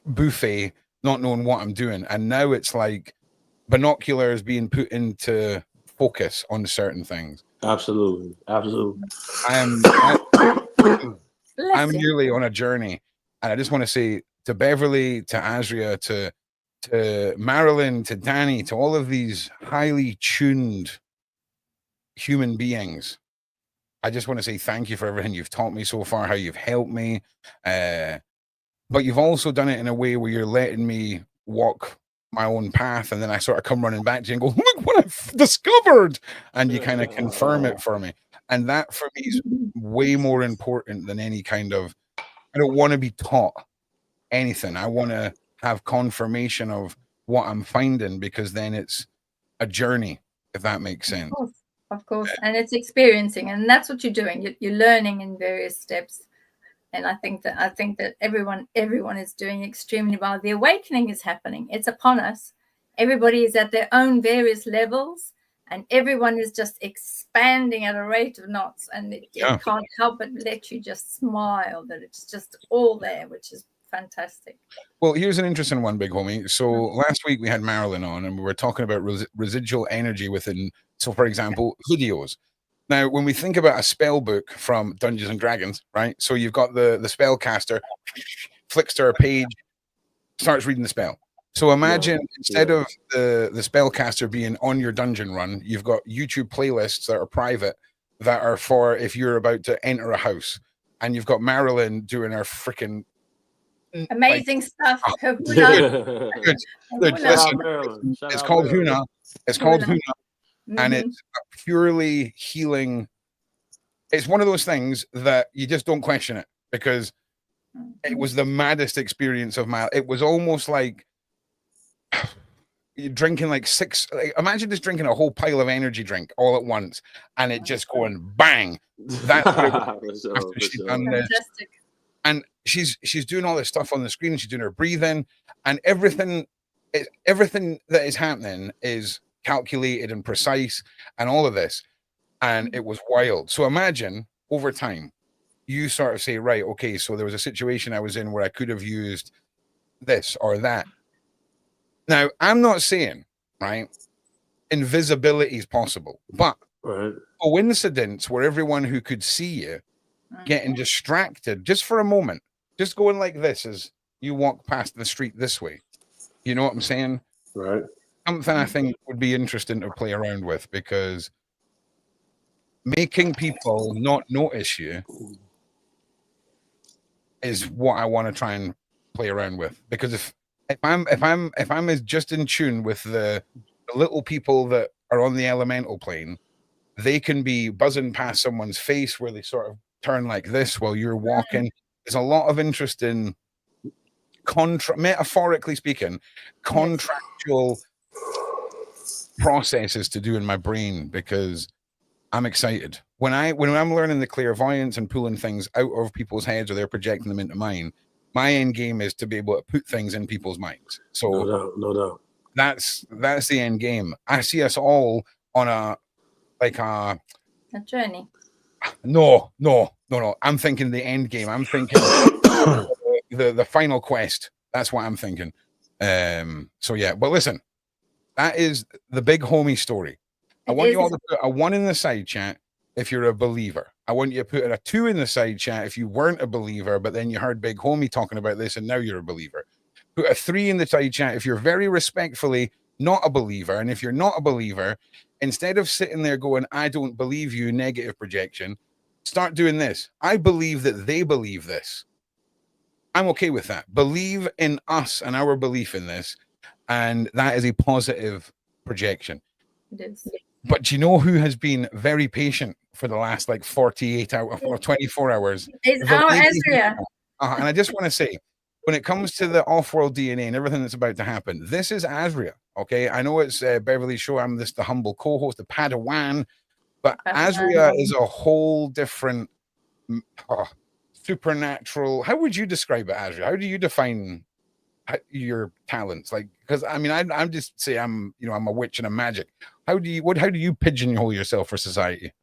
buffet, not knowing what I'm doing, and now it's like binoculars being put into focus on certain things. Absolutely. I'm Bless you. nearly on a journey, and I just want to say to Beverli, to Asria, to Marilyn, to Danny, to all of these highly tuned human beings, I just want to say thank you for everything you've taught me so far, how you've helped me, but you've also done it in a way where you're letting me walk my own path, and then I sort of come running back to you and go, look what I've discovered, and you kind of confirm it for me. And that for me is way more important than any kind of, I don't want to be taught anything. I want to have confirmation of what I'm finding, because then it's a journey, if that makes sense. Of course. And it's experiencing, and that's what you're doing. You're learning in various steps. And I think that everyone is doing extremely well. The awakening is happening. It's upon us. Everybody is at their own various levels, and everyone is just expanding at a rate of knots. And it can't help but let you just smile that it's just all there, which is fantastic. Well, here's an interesting one, big homie. So last week we had Marilyn on, and we were talking about residual energy within. So, for example, videos. Now, when we think about a spell book from Dungeons and Dragons, right? So you've got the spellcaster flicks to a page, starts reading the spell. So imagine instead of the spellcaster being on your dungeon run, you've got YouTube playlists that are private, that are for if you're about to enter a house, and you've got Marilyn doing her freaking amazing stuff. Good. Shout Listen, out Maryland. it's called Huna. It's called Huna. And Mhm. it's a purely healing. It's one of those things that you just don't question it, because it was the maddest experience of my. It was almost like you're drinking like imagine just drinking a whole pile of energy drink all at once, and it just going bang. That's what it was after she'd done this. Fantastic. And she's doing all this stuff on the screen, and she's doing her breathing, and everything that is happening is calculated and precise, and all of this, and it was wild. So imagine over time you sort of say, right, okay, so there was a situation I was in where I could have used this or that. Now, I'm not saying, right, invisibility is possible, but coincidence where everyone who could see you getting distracted just for a moment, just going like this as you walk past the street this way, you know what I'm saying? Right. Something I think would be interesting to play around with, because making people not notice you is what I want to try and play around with. Because if I'm as just in tune with the little people that are on the elemental plane, they can be buzzing past someone's face where they sort of turn like this while you're walking. There's a lot of interest in metaphorically speaking, contractual processes to do in my brain, because I'm excited. When I'm learning the clairvoyance and pulling things out of people's heads, or they're projecting them into mine, my end game is to be able to put things in people's minds. So no doubt. That's the end game. I see us all on a journey. No. I'm thinking the end game. I'm thinking the final quest. That's what I'm thinking. So yeah, but listen, that is the big homie story. I want you all to put a 1 in the side chat if you're a believer. I want you to put a 2 in the side chat if you weren't a believer, but then you heard big homie talking about this and now you're a believer. Put a 3 in the side chat if you're very respectfully not a believer. And if you're not a believer, instead of sitting there going, I don't believe you, negative projection, start doing this. I believe that they believe this. I'm okay with that. Believe in us and our belief in this, and that is a positive projection. It is. But do you know who has been very patient for the last like 48 hours or 24 hours? It's our Asria. And I just want to say, when it comes to the off-world DNA and everything that's about to happen, this is Asria. Okay, I know it's Beverly's show. I'm the humble co-host, the Padawan, but Asria is a whole different supernatural. How would you describe it, Asria? How do you define your talents? Like, because I mean, I'm just say I'm a witch and a magic. How do you pigeonhole yourself for society?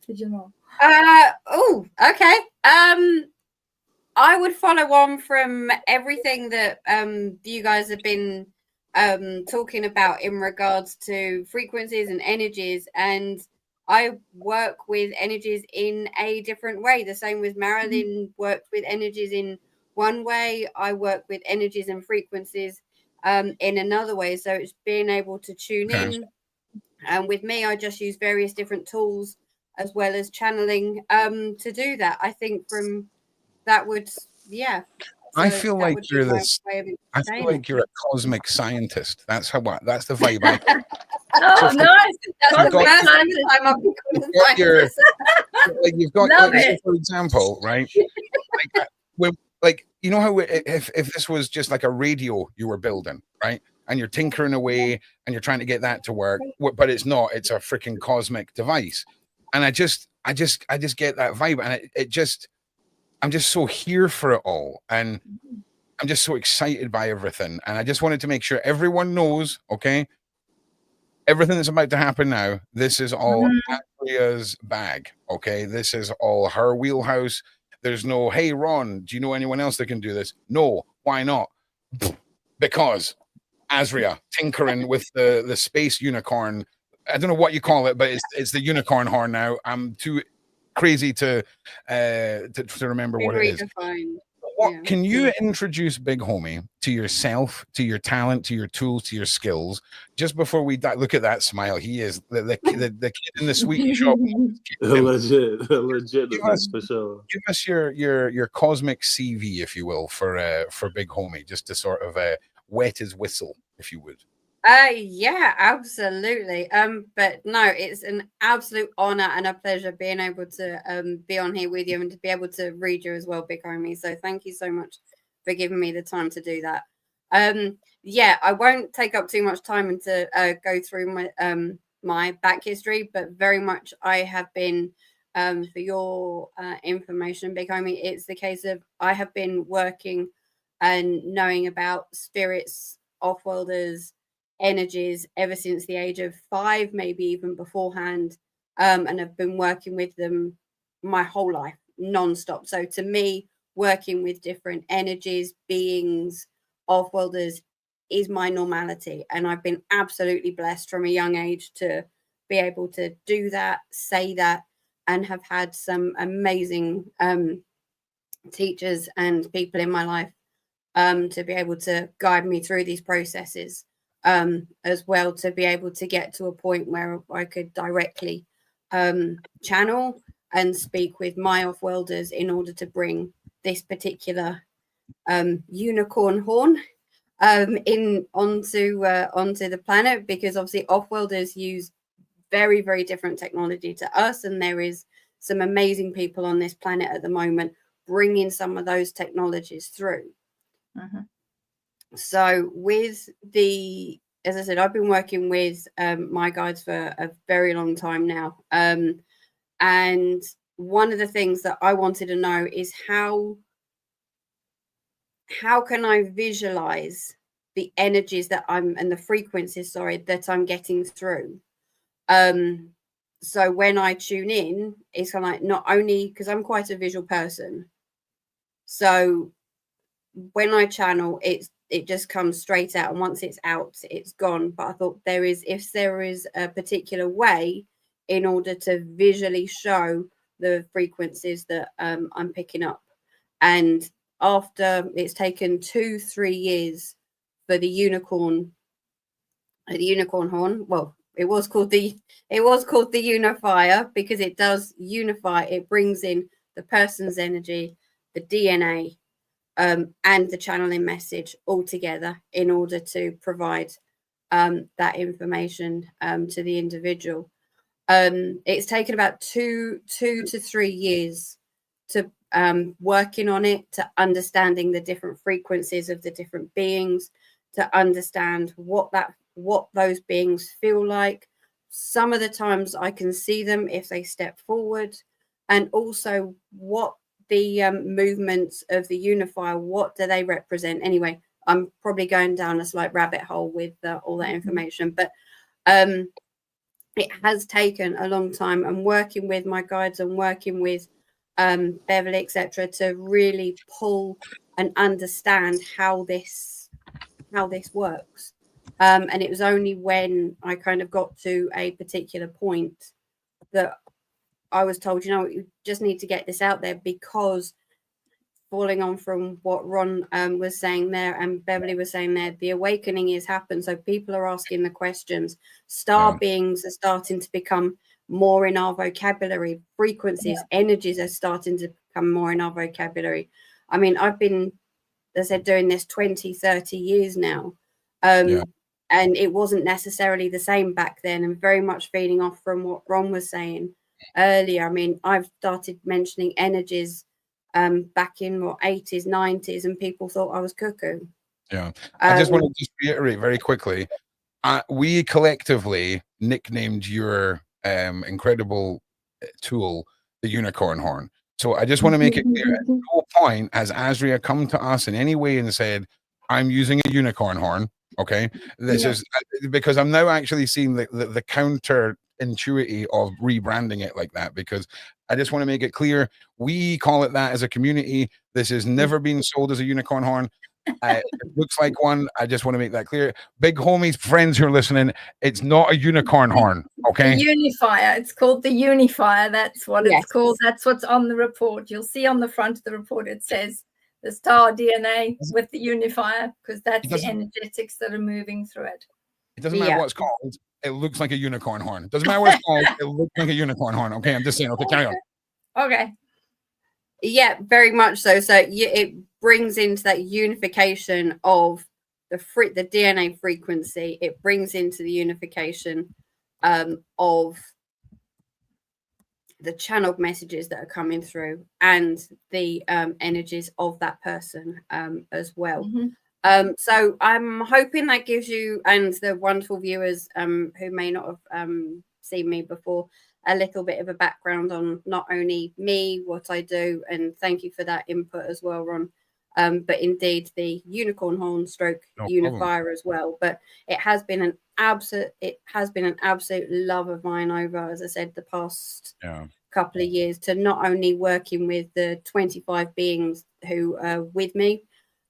Pigeonhole. Oh, okay. I would follow on from everything that you guys have been talking about in regards to frequencies and energies, and I work with energies in a different way. The same with Marilyn worked with energies in one way. I work with energies and frequencies in another way. So it's being able to tune in. And with me, I just use various different tools as well as channeling to do that. I think from that would, yeah. So I feel like you're this. I feel like you're a cosmic scientist. That's the vibe. Oh, nice! That's the first time I've you've got like, for example, right? Like you know how if this was just like a radio you were building, right? And you're tinkering away and you're trying to get that to work, but it's not. It's a freaking cosmic device, and I just get that vibe, and I'm just so here for it all, and I'm just so excited by everything, and I just wanted to make sure everyone knows, okay, everything that's about to happen now. This is all Asria's bag, okay. This is all her wheelhouse. There's no, hey Ron, do you know anyone else that can do this? No, why not? Because Asria tinkering with the space unicorn. I don't know what you call it, but it's the unicorn horn now. I'm too crazy to remember what it is. Can you introduce Big Homie to yourself, to your talent, to your tools, to your skills? Just before we look at that smile, he is the kid in the sweet shop. legit for sure. Give us your cosmic CV, if you will, for Big Homie, just to sort of wet his whistle, if you would. Yeah, absolutely. But no, it's an absolute honor and a pleasure being able to be on here with you and to be able to read you as well, Big Homie. So thank you so much for giving me the time to do that. Yeah, I won't take up too much time and to go through my my back history, but very much I have been for your information, Big Homie. It's the case of I have been working and knowing about spirits, off-worlders, energies ever since the age of 5, maybe even beforehand, and I've been working with them my whole life non-stop. So to me, working with different energies, beings, off-worlders is my normality, and I've been absolutely blessed from a young age to be able to do that, say that, and have had some amazing teachers and people in my life to be able to guide me through these processes. As well, to be able to get to a point where I could directly channel and speak with my off-worlders in order to bring this particular unicorn horn onto the planet, because obviously off-worlders use very, very different technology to us, and there is some amazing people on this planet at the moment bringing some of those technologies through. So with as I said, I've been working with my guides for a very long time now. And one of the things that I wanted to know is how can I visualize the energies that and the frequencies, that I'm getting through. So when I tune in, it's kind of like, not only because I'm quite a visual person. So when I channel, it just comes straight out, and once it's out, it's gone. But I thought if there is a particular way in order to visually show the frequencies that I'm picking up. And after it's taken 2-3 years for the unicorn horn, well, it was called the unifier, because it does unify. It brings in the person's energy, the DNA, and the channeling message all together in order to provide that information to the individual. It's taken about two to 3 years to working on it, to understanding the different frequencies of the different beings, to understand what those beings feel like. Some of the times I can see them if they step forward, and also what the movements of the unifier, what do they represent? Anyway, I'm probably going down a slight rabbit hole with all that information, but it has taken a long time, and working with my guides and working with Beverli, etc., to really pull and understand how this works. And it was only when I kind of got to a particular point that I was told, you know, you just need to get this out there, because falling on from what Ron was saying there and Beverli was saying there, the awakening has happened. So people are asking the questions. Star beings are starting to become more in our vocabulary. Frequencies, energies are starting to become more in our vocabulary. I mean, I've been, as I said, doing this 20, 30 years now. And it wasn't necessarily the same back then, and very much feeding off from what Ron was saying earlier. I mean, I've started mentioning energies back in what 80s, 90s, and people thought I was cuckoo. Yeah. I just want to just reiterate very quickly. We collectively nicknamed your incredible tool the unicorn horn. So I just want to make it clear, at no point has Asria come to us in any way and said, I'm using a unicorn horn. Okay. This is because I'm now actually seeing the counter intuity of rebranding it like that, because I just want to make it clear we call it that as a community. This has never been sold as a unicorn horn. It looks like one. I just want to make that clear. Big homies, friends who are listening, it's not a unicorn horn. Okay. The unifier. It's called the unifier. That's what it's called. That's what's on the report. You'll see on the front of the report it says the star DNA with the unifier, because that's the energetics that are moving through it. It doesn't matter what it's called. It looks like a unicorn horn. Doesn't matter what it's called. It looks like a unicorn horn. Okay, I'm just saying. Okay, carry on. Okay. Yeah, very much so. So it brings into that unification of the DNA frequency. It brings into the unification of the channeled messages that are coming through, and the energies of that person as well. So I'm hoping that gives you and the wonderful viewers who may not have seen me before a little bit of a background on not only me, what I do, and thank you for that input as well, Ron, but indeed the unicorn horn stroke unifier as well. But it has been an absolute love of mine over, as I said, the past couple of years, to not only working with the 25 beings who are with me,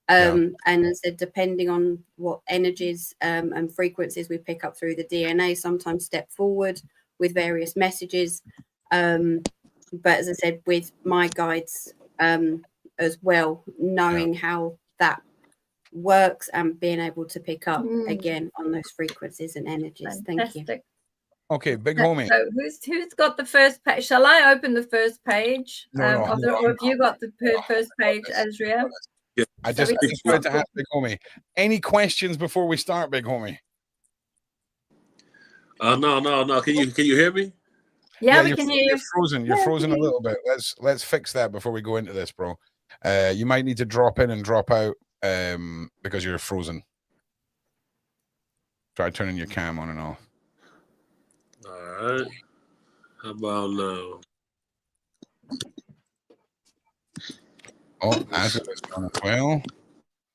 and as I said, depending on what energies and frequencies we pick up through the DNA, sometimes step forward with various messages, but as I said, with my guides as well, knowing how that works and being able to pick up again on those frequencies and energies. Fantastic. Thank you. Okay, big homie. So who's got the first page? Shall I open the first page? Or have you got the first page, Asria? I just wanted to ask big homie, any questions before we start, big homie? No. Can you hear me? Yeah, we can hear you. You're frozen. You're frozen a little bit. Let's fix that before we go into this, bro. You might need to drop in and drop out because you're frozen. Try turning your cam on and off. All right. How about now? Oh, as it is done as well.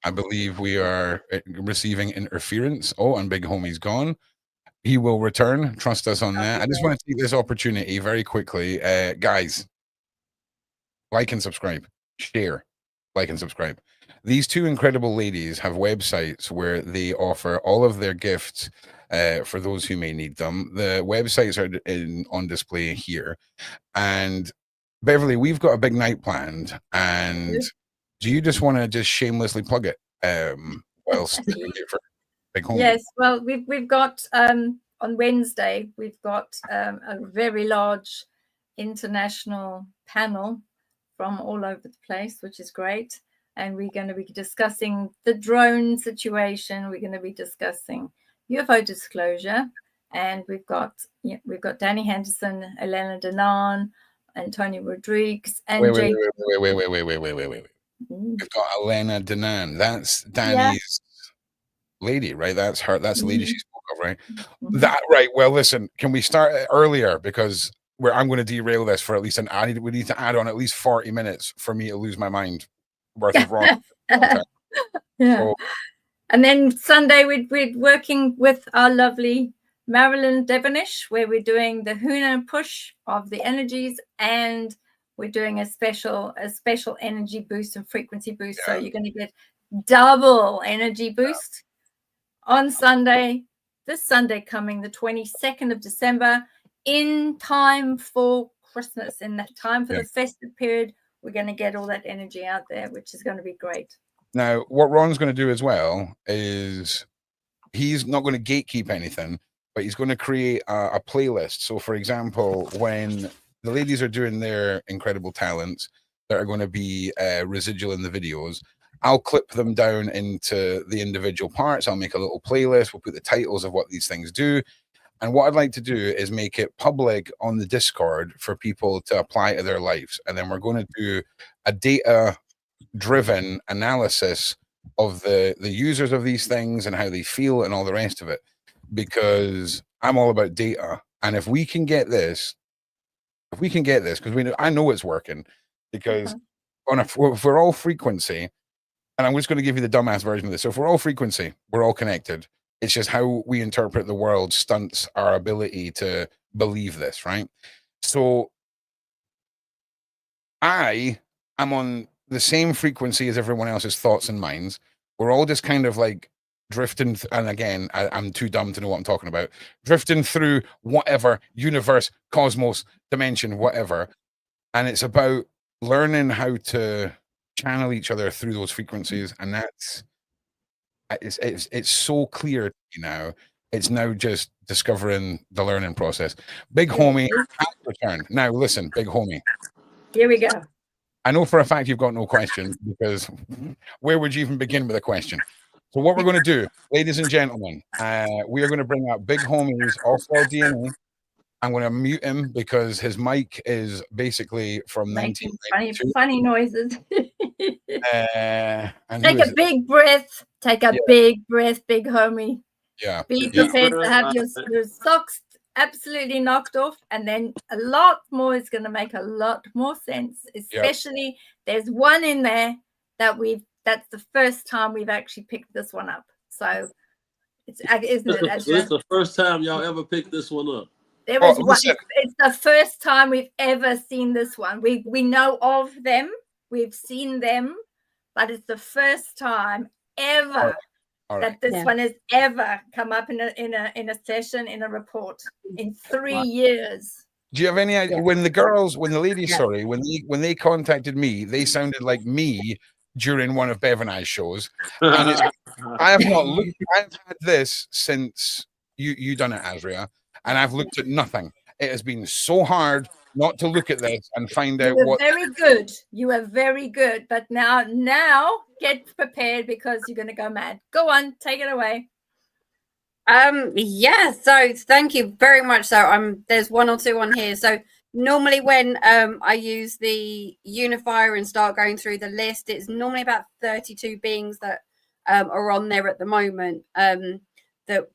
I believe we are receiving interference. Oh, and big homie's gone. He will return. Trust us on that. I just want to take this opportunity very quickly. Guys, like and subscribe. Share. Like and subscribe. These two incredible ladies have websites where they offer all of their gifts for those who may need them. The websites are on display here. And Beverli, we've got a big night planned. And do you just want to just shamelessly plug it whilst we're here for big homie? Yes, well, we've got on Wednesday, we've got a very large international panel from all over the place, which is great. and we're going to be discussing the drone situation. We're going to be discussing UFO disclosure, and we've got Danny Henderson, Elena Denan, Antonio Rodriguez, and Wait. Jake. We've got Elena Denan. That's Danny's lady, right? That's her. That's the lady she spoke of, right? That right. Well, listen. Can we start earlier, because I'm going to derail this for at least we need to add on at least 40 minutes for me to lose my mind worth of wrong content. Yeah. So, and then Sunday we're working with our lovely Marilyn Devonish, where we're doing the Huna push of the energies, and we're doing a special energy boost and frequency boost. So you're going to get double energy boost on Sunday, this Sunday coming, the 22nd of December, in time for Christmas, in that time for the festive period. We're going to get all that energy out there, which is going to be great. Now, what Ron's going to do as well is he's not going to gatekeep anything, but he's going to create a playlist. So, for example, when the ladies are doing their incredible talents that are going to be residual in the videos, I'll clip them down into the individual parts. I'll make a little playlist. We'll put the titles of what these things do. And what I'd like to do is make it public on the Discord for people to apply to their lives. And then we're going to do a data-driven analysis of the users of these things and how they feel and all the rest of it. Because I'm all about data. And if we can get this, because I know it's working, because if we're all frequency, and I'm just going to give you the dumbass version of this. So if we're all frequency, we're all connected. It's just how we interpret the world stunts our ability to believe this, right? So I am on the same frequency as everyone else's thoughts and minds. We're all just kind of like drifting, and again, I'm too dumb to know what I'm talking about, drifting through whatever universe, cosmos, dimension, whatever. And it's about learning how to channel each other through those frequencies, and it's so clear to me now. It's now just discovering the learning process. Big Homie has returned. Now listen, Big Homie, here we go. I know for a fact you've got no question, because where would you even begin with a question? So what we're going to do, ladies and gentlemen, we are going to bring out Big Homie's Offworld DNA. I'm going to mute him because his mic is basically from Making 1992. funny noises. And Take a big breath. Take a big breath, Big Homie. Yeah. Be prepared to have your socks absolutely knocked off, and then a lot more is going to make a lot more sense. Especially there's one in there that's the first time we've actually picked this one up. So isn't it? This is the first time y'all ever picked this one up. There was one. It's the first time we've ever seen this one. We know of them. We've seen them, but it's the first time ever that this one has ever come up in a session, in a report in 3 years. Do you have any idea when the ladies, when they contacted me, they sounded like me during one of Bev and I's shows. And I have not looked. I've had this since you done it, Asria, and I've looked at nothing. It has been so hard not to look at this and find out what. Very good. You are very good. But now get prepared, because you're going to go mad. Go on, take it away. So thank you very much. So there's one or two on here. So normally when I use the unifier and start going through the list, it's normally about 32 beings that are on there at the moment that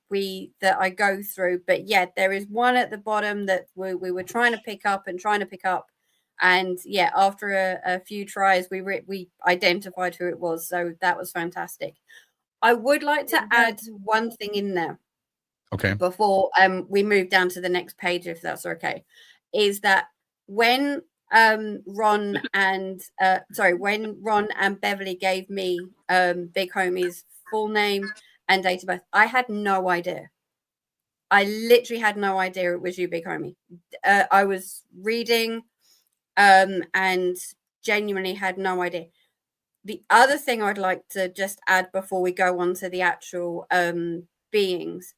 I go through. But yeah, there is one at the bottom that we were trying to pick up, and yeah, after a few tries we identified who it was. So that was fantastic. I would like to add one thing in there. Okay. Before we move down to the next page, if that's okay, is that when Ron and Beverli gave me Big Homie's full name and date of birth, I had no idea. I literally had no idea it was you, Big Homie. I was reading and genuinely had no idea. The other thing I'd like to just add before we go on to the actual beings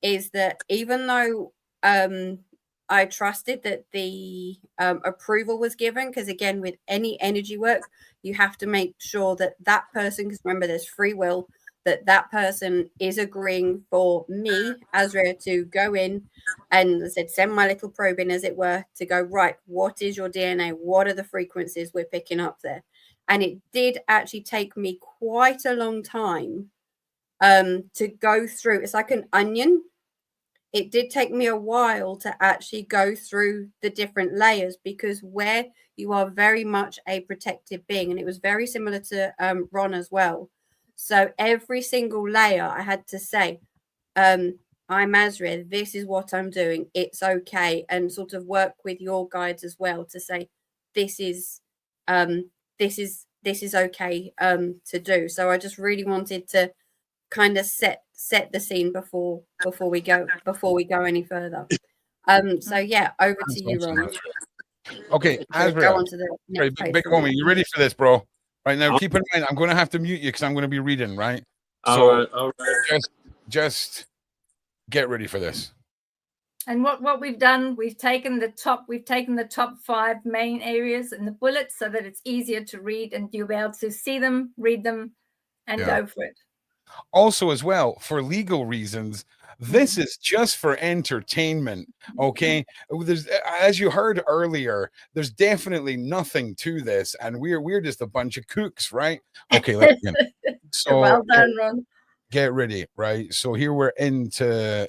is that even though I trusted that the approval was given, because again, with any energy work, you have to make sure that that person, because remember, there's free will, that person is agreeing for me, Asria, to go in and, as I said, send my little probe in, as it were, to go, right, what is your DNA? What are the frequencies we're picking up there? And it did actually take me quite a long time to go through. It's like an onion. It did take me a while to actually go through the different layers, because where you are very much a protective being, and it was very similar to Ron as well. So every single layer I had to say, I'm Asria, this is what I'm doing, it's okay, and sort of work with your guides as well to say this is okay to do. So I just really wanted to kind of set the scene before we go any further. So yeah, over to you, Ron. Okay, Go Asria, on to the right, next page. big homie, you ready for this, bro? Right now, keep in mind, I'm going to have to mute you because I'm going to be reading, right? So all right. just get ready for this. And what we've done, we've taken the top 5 main areas in the bullets so that it's easier to read, and you'll be able to see them, read them, and go for it. Also, as well, for legal reasons, this is just for entertainment. Okay, there's, as you heard earlier, there's definitely nothing to this, and we're just a bunch of kooks, right? Okay, let's begin. So well done, Ron. Get ready, right? So here we're into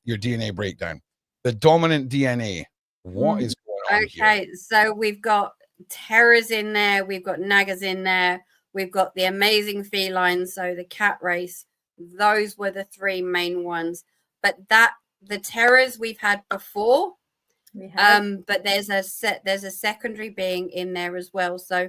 your DNA breakdown. The dominant DNA. What is going on here? Okay, so we've got terrors in there, we've got naggers in there, we've got the amazing felines, so the cat race. Those were the 3 main ones. But the terrors we've had before. But there's a secondary being in there as well. So,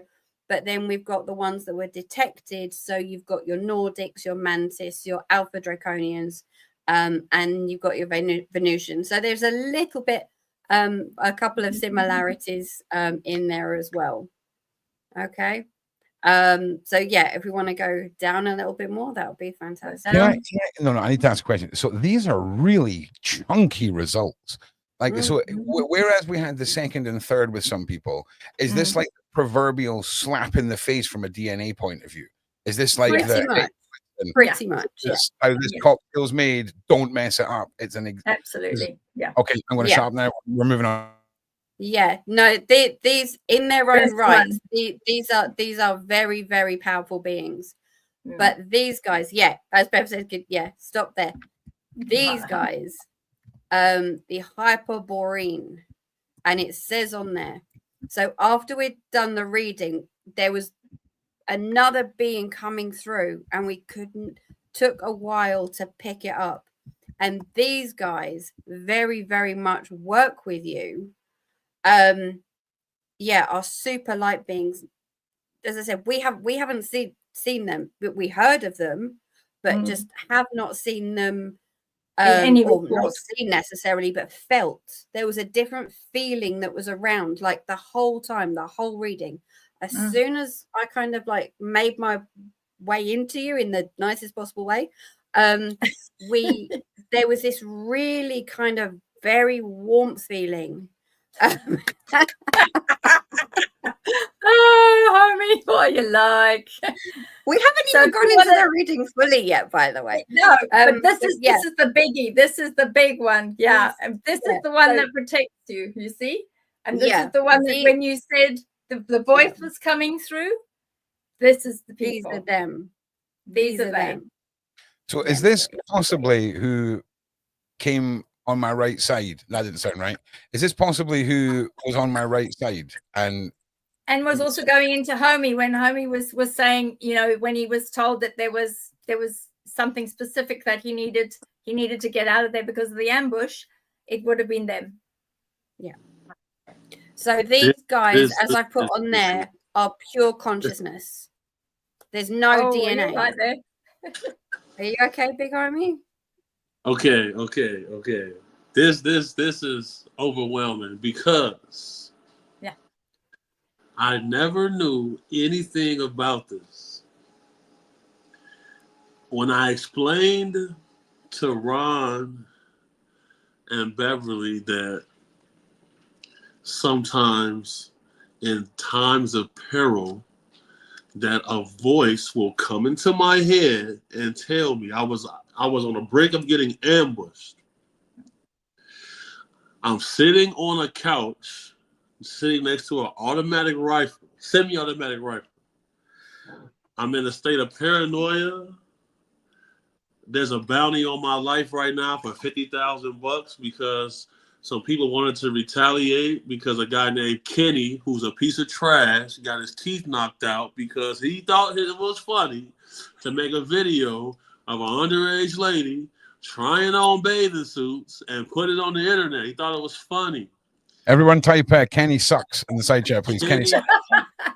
but then we've got the ones that were detected. So you've got your Nordics, your Mantis, your Alpha Draconians, and you've got your Venusians. So there's a little bit, a couple of similarities in there as well. Okay. So yeah, if we want to go down a little bit more, that would be fantastic. No, I need to ask a question. So these are really chunky results. Like, so whereas we had the second and third with some people, is this like proverbial slap in the face from a DNA point of view? Is this like pretty much how this cocktail's made? Don't mess it up. It's an absolutely, yeah. Okay, I'm going to shut up now. We're moving on. Yeah, no, these in their own right, these are very, very powerful beings. But these guys, as Bev said, stop there. These guys, the Hyperborean, and it says on there. So after we'd done the reading, there was another being coming through, and we took a while to pick it up. And these guys very, very much work with you. Are super light beings. As I said, we haven't seen them, but we heard of them, but just have not seen them, or not seen necessarily, but felt. There was a different feeling that was around, like the whole time, the whole reading. As soon as I kind of like made my way into you in the nicest possible way, there was this really kind of very warmth feeling. Oh, homie, what you like? We haven't even gone into the reading fully yet, by the way. No, but this is the biggie. This is the big one. Yeah, and this is the one that protects you. You see, and this is the one that when you said the voice was coming through, this is the people. These are them. These are them. So, is this possibly who came on my right side? That didn't sound right. Is this possibly who was on my right side and was also going into Homie when Homie was saying, you know, when he was told that there was something specific that he needed to get out of there because of the ambush, it would have been them. Yeah. So these guys, as I put on there, are pure consciousness. There's no DNA. Right there. Are you okay, Big Army? Okay. This is overwhelming because I never knew anything about this. When I explained to Ron and Beverli that sometimes in times of peril, that a voice will come into my head and tell me I was on the brink of getting ambushed. I'm sitting on a couch, sitting next to an automatic rifle, semi-automatic rifle. I'm in a state of paranoia. There's a bounty on my life right now for $50,000 because some people wanted to retaliate because a guy named Kenny, who's a piece of trash, got his teeth knocked out because he thought it was funny to make a video of an underage lady trying on bathing suits and put it on the internet. He thought it was funny. Everyone type Kenny sucks in the side chat, please. Kenny sucks.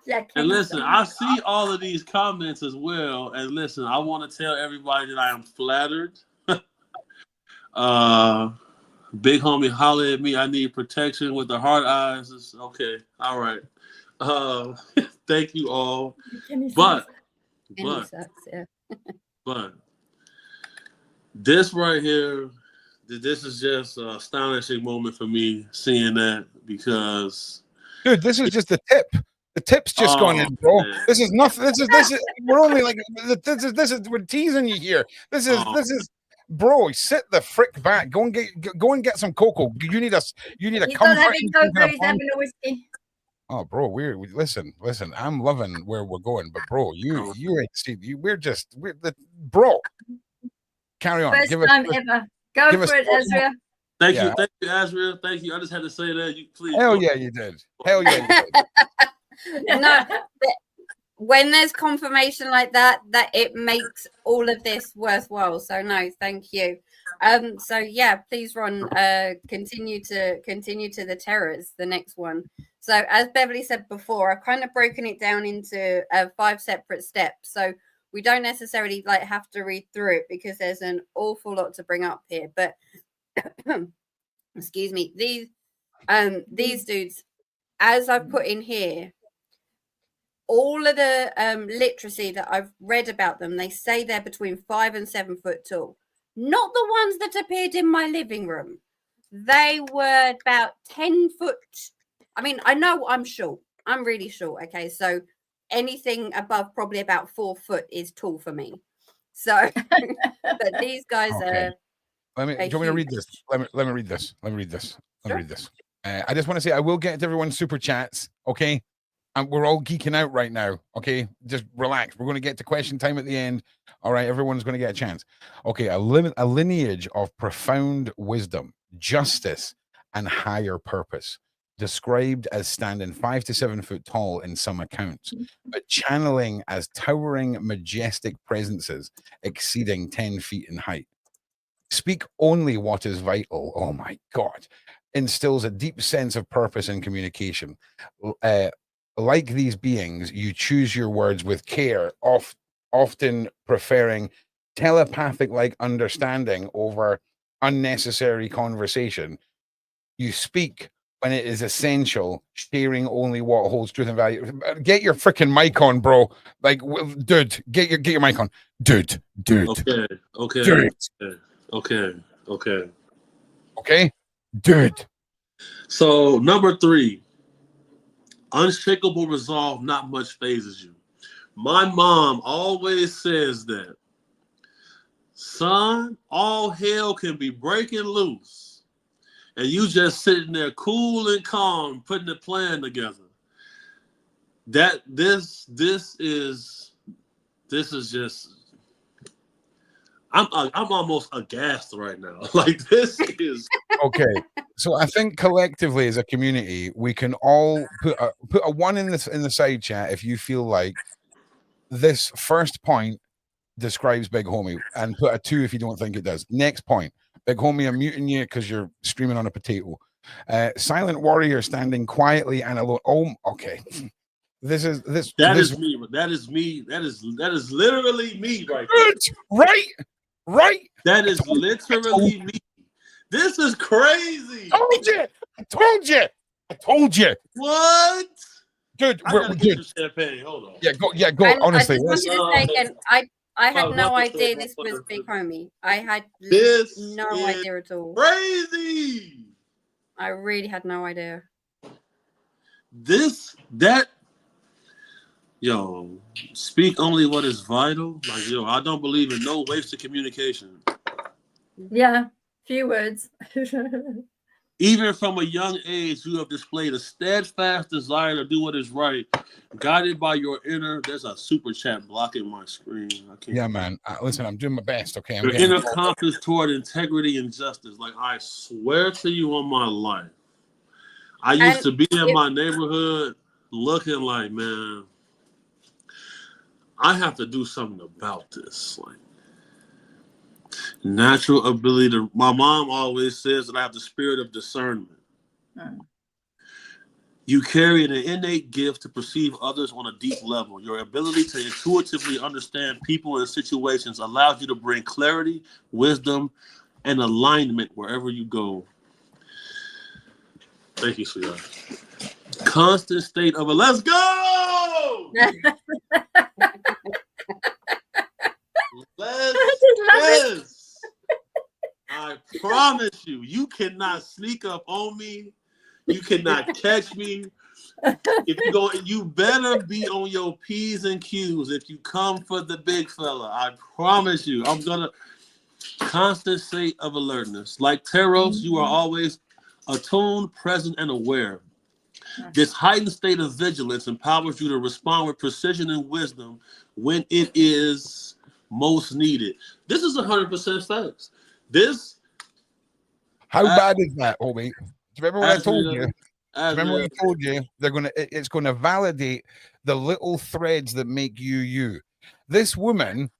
Yeah, And listen, I see all of these comments as well. And listen, I want to tell everybody that I am flattered. Big homie holler at me. I need protection with the hard eyes. It's okay. All right. Thank you all. But this right here, this is just an astonishing moment for me seeing that because dude, this is just the tip. The tip's just going in, bro. Man. This is nothing. This is we're only like this is we're teasing you here. This is bro, sit the frick back. Go and get some cocoa. You need a He's comfort. not having cocoa, he's having a whiskey. Oh, bro, listen. I'm loving where we're going, but bro, you ain't see. We're the bro. Carry on. First time ever. Go for it, Asria. Thank you, Asria. Thank you. I just had to say that. You please. Hell yeah, you did. Hell yeah, you did. No, when there's confirmation like that it makes all of this worthwhile. So no, thank you. So yeah, please Ron, continue to the terrors, the next one. So as Beverly said before, I've kind of broken it down into 5 separate steps. So we don't necessarily like have to read through it because there's an awful lot to bring up here. But excuse me, these dudes, as I've put in here, all of the literacy that I've read about them, they say they're between 5 and 7 foot tall. Not the ones that appeared in my living room. They were about 10 foot. I mean, I know I'm short. I'm really short. Okay, so anything above probably about 4 foot is tall for me. So, but these guys are. Do you want me to read this? Let me read this. I just want to say I will get to everyone's super chats. Okay. And we're all geeking out right now. Okay, just relax. We're going to get to question time at the end. All right, everyone's going to get a chance. Okay, a lineage of profound wisdom, justice, and higher purpose, described as standing 5 to 7 foot tall in some accounts, but channeling as towering, majestic presences exceeding 10 feet in height. Speak only what is vital. Oh my God. Instills a deep sense of purpose and communication. Like these beings, you choose your words with care, often preferring telepathic-like understanding over unnecessary conversation. You speak when it is essential, sharing only what holds truth and value. Get your freaking mic on, bro. Like, dude, get your mic on. Dude. Okay. Dude. Okay. Dude. So, number 3. Unshakable resolve, not much phases you. My mom always says that, son, all hell can be breaking loose, and you just sitting there cool and calm, putting the plan together. That this is just. I'm almost aghast right now. Like, this is okay. So I think collectively as a community, we can all put a 1 in the side chat if you feel like this first point describes Big Homie, and put a 2 if you don't think it does. Next point, Big Homie, I'm muting you because you're streaming on a potato. Silent warrior standing quietly and alone. Oh, okay. That is me. That is literally me right there. Right. That is literally me. This is crazy. I told you. What? Dude, we're good. Champagne. Hold on. Yeah, go. And honestly, I just wanted to say again, I had no idea this was Big Homie. I had no idea at all. Crazy. I really had no idea. Yo, speak only what is vital. Like, yo, I don't believe in no wasted communication. Yeah, few words. Even from a young age, you have displayed a steadfast desire to do what is right, guided by your inner. There's a super chat blocking my screen. I can't. Yeah, man. Listen, I'm doing my best. Okay, I'm Your getting inner compass toward integrity and justice. Like, I swear to you on my life, I used to be in my neighborhood looking like, man, I have to do something about this. Like, natural ability to. My mom always says that I have the spirit of discernment. You carry an innate gift to perceive others on a deep level. Your ability to intuitively understand people and situations allows you to bring clarity, wisdom, and alignment wherever you go. Thank you, sweetheart. Constant state of a let's go! Let's I promise you, you cannot sneak up on me. You cannot catch me. If you go, you better be on your P's and Q's if you come for the big fella. I promise you, I'm gonna constant state of alertness. Like Teros, you are always attuned, present, and aware. This heightened state of vigilance empowers you to respond with precision and wisdom when it is most needed. This is 100% facts. This. How bad is that, homie? Do you remember what I told you? Remember what I Asria, told you? It's gonna validate the little threads that make you you. This woman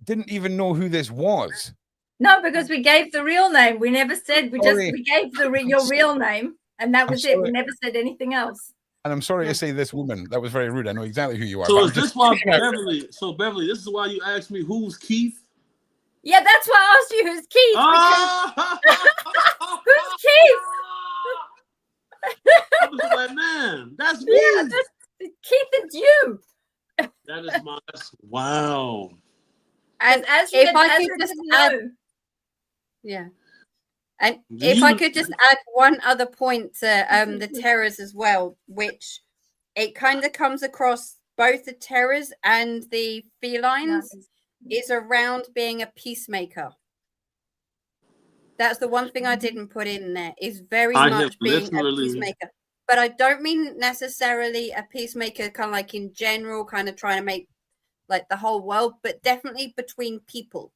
didn't even know who this was. No, because we gave the real name. We never said. We Sorry. gave your real name, and that was it. We never said anything else. And I'm sorry to say this woman. That was very rude. I know exactly who you are. So but is I'm this just why Beverli? So Beverli, this is why you asked me who's Keith? Yeah, that's why I asked you who's Keith. Who's Keith? I was like, man, that's me. Yeah, that's Keith and you. That is my wow. And As if I could just add, yeah. And if I could just add one other point to the terrors as well, which it kind of comes across both the terrors and the felines, is around being a peacemaker. That's the one thing I didn't put in there, is very much being a peacemaker. But I don't mean necessarily a peacemaker kind of like in general, kind of trying to make like the whole world, but definitely between people.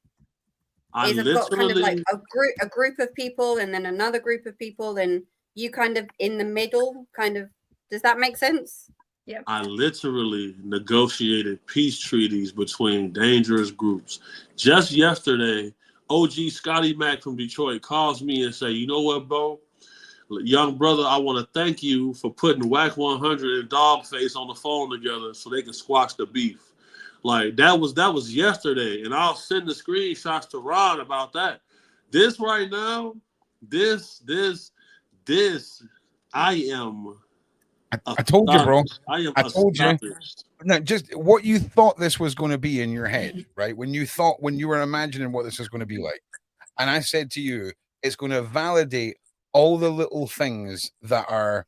I've got kind of like a group of people and then another group of people, and you kind of in the middle, kind of. Does that make sense? Yeah. I literally negotiated peace treaties between dangerous groups. Just yesterday, OG Scotty Mac from Detroit calls me and say, you know what, bro? Young brother, I want to thank you for putting Whack 100 and Dogface on the phone together so they can squash the beef. Like that was yesterday, and I'll send the screenshots to Ron about that. This right now, this, I am. I told you, bro. I told you. No, just what you thought this was going to be in your head, right? When you were imagining what this is going to be like, and I said to you, it's going to validate all the little things that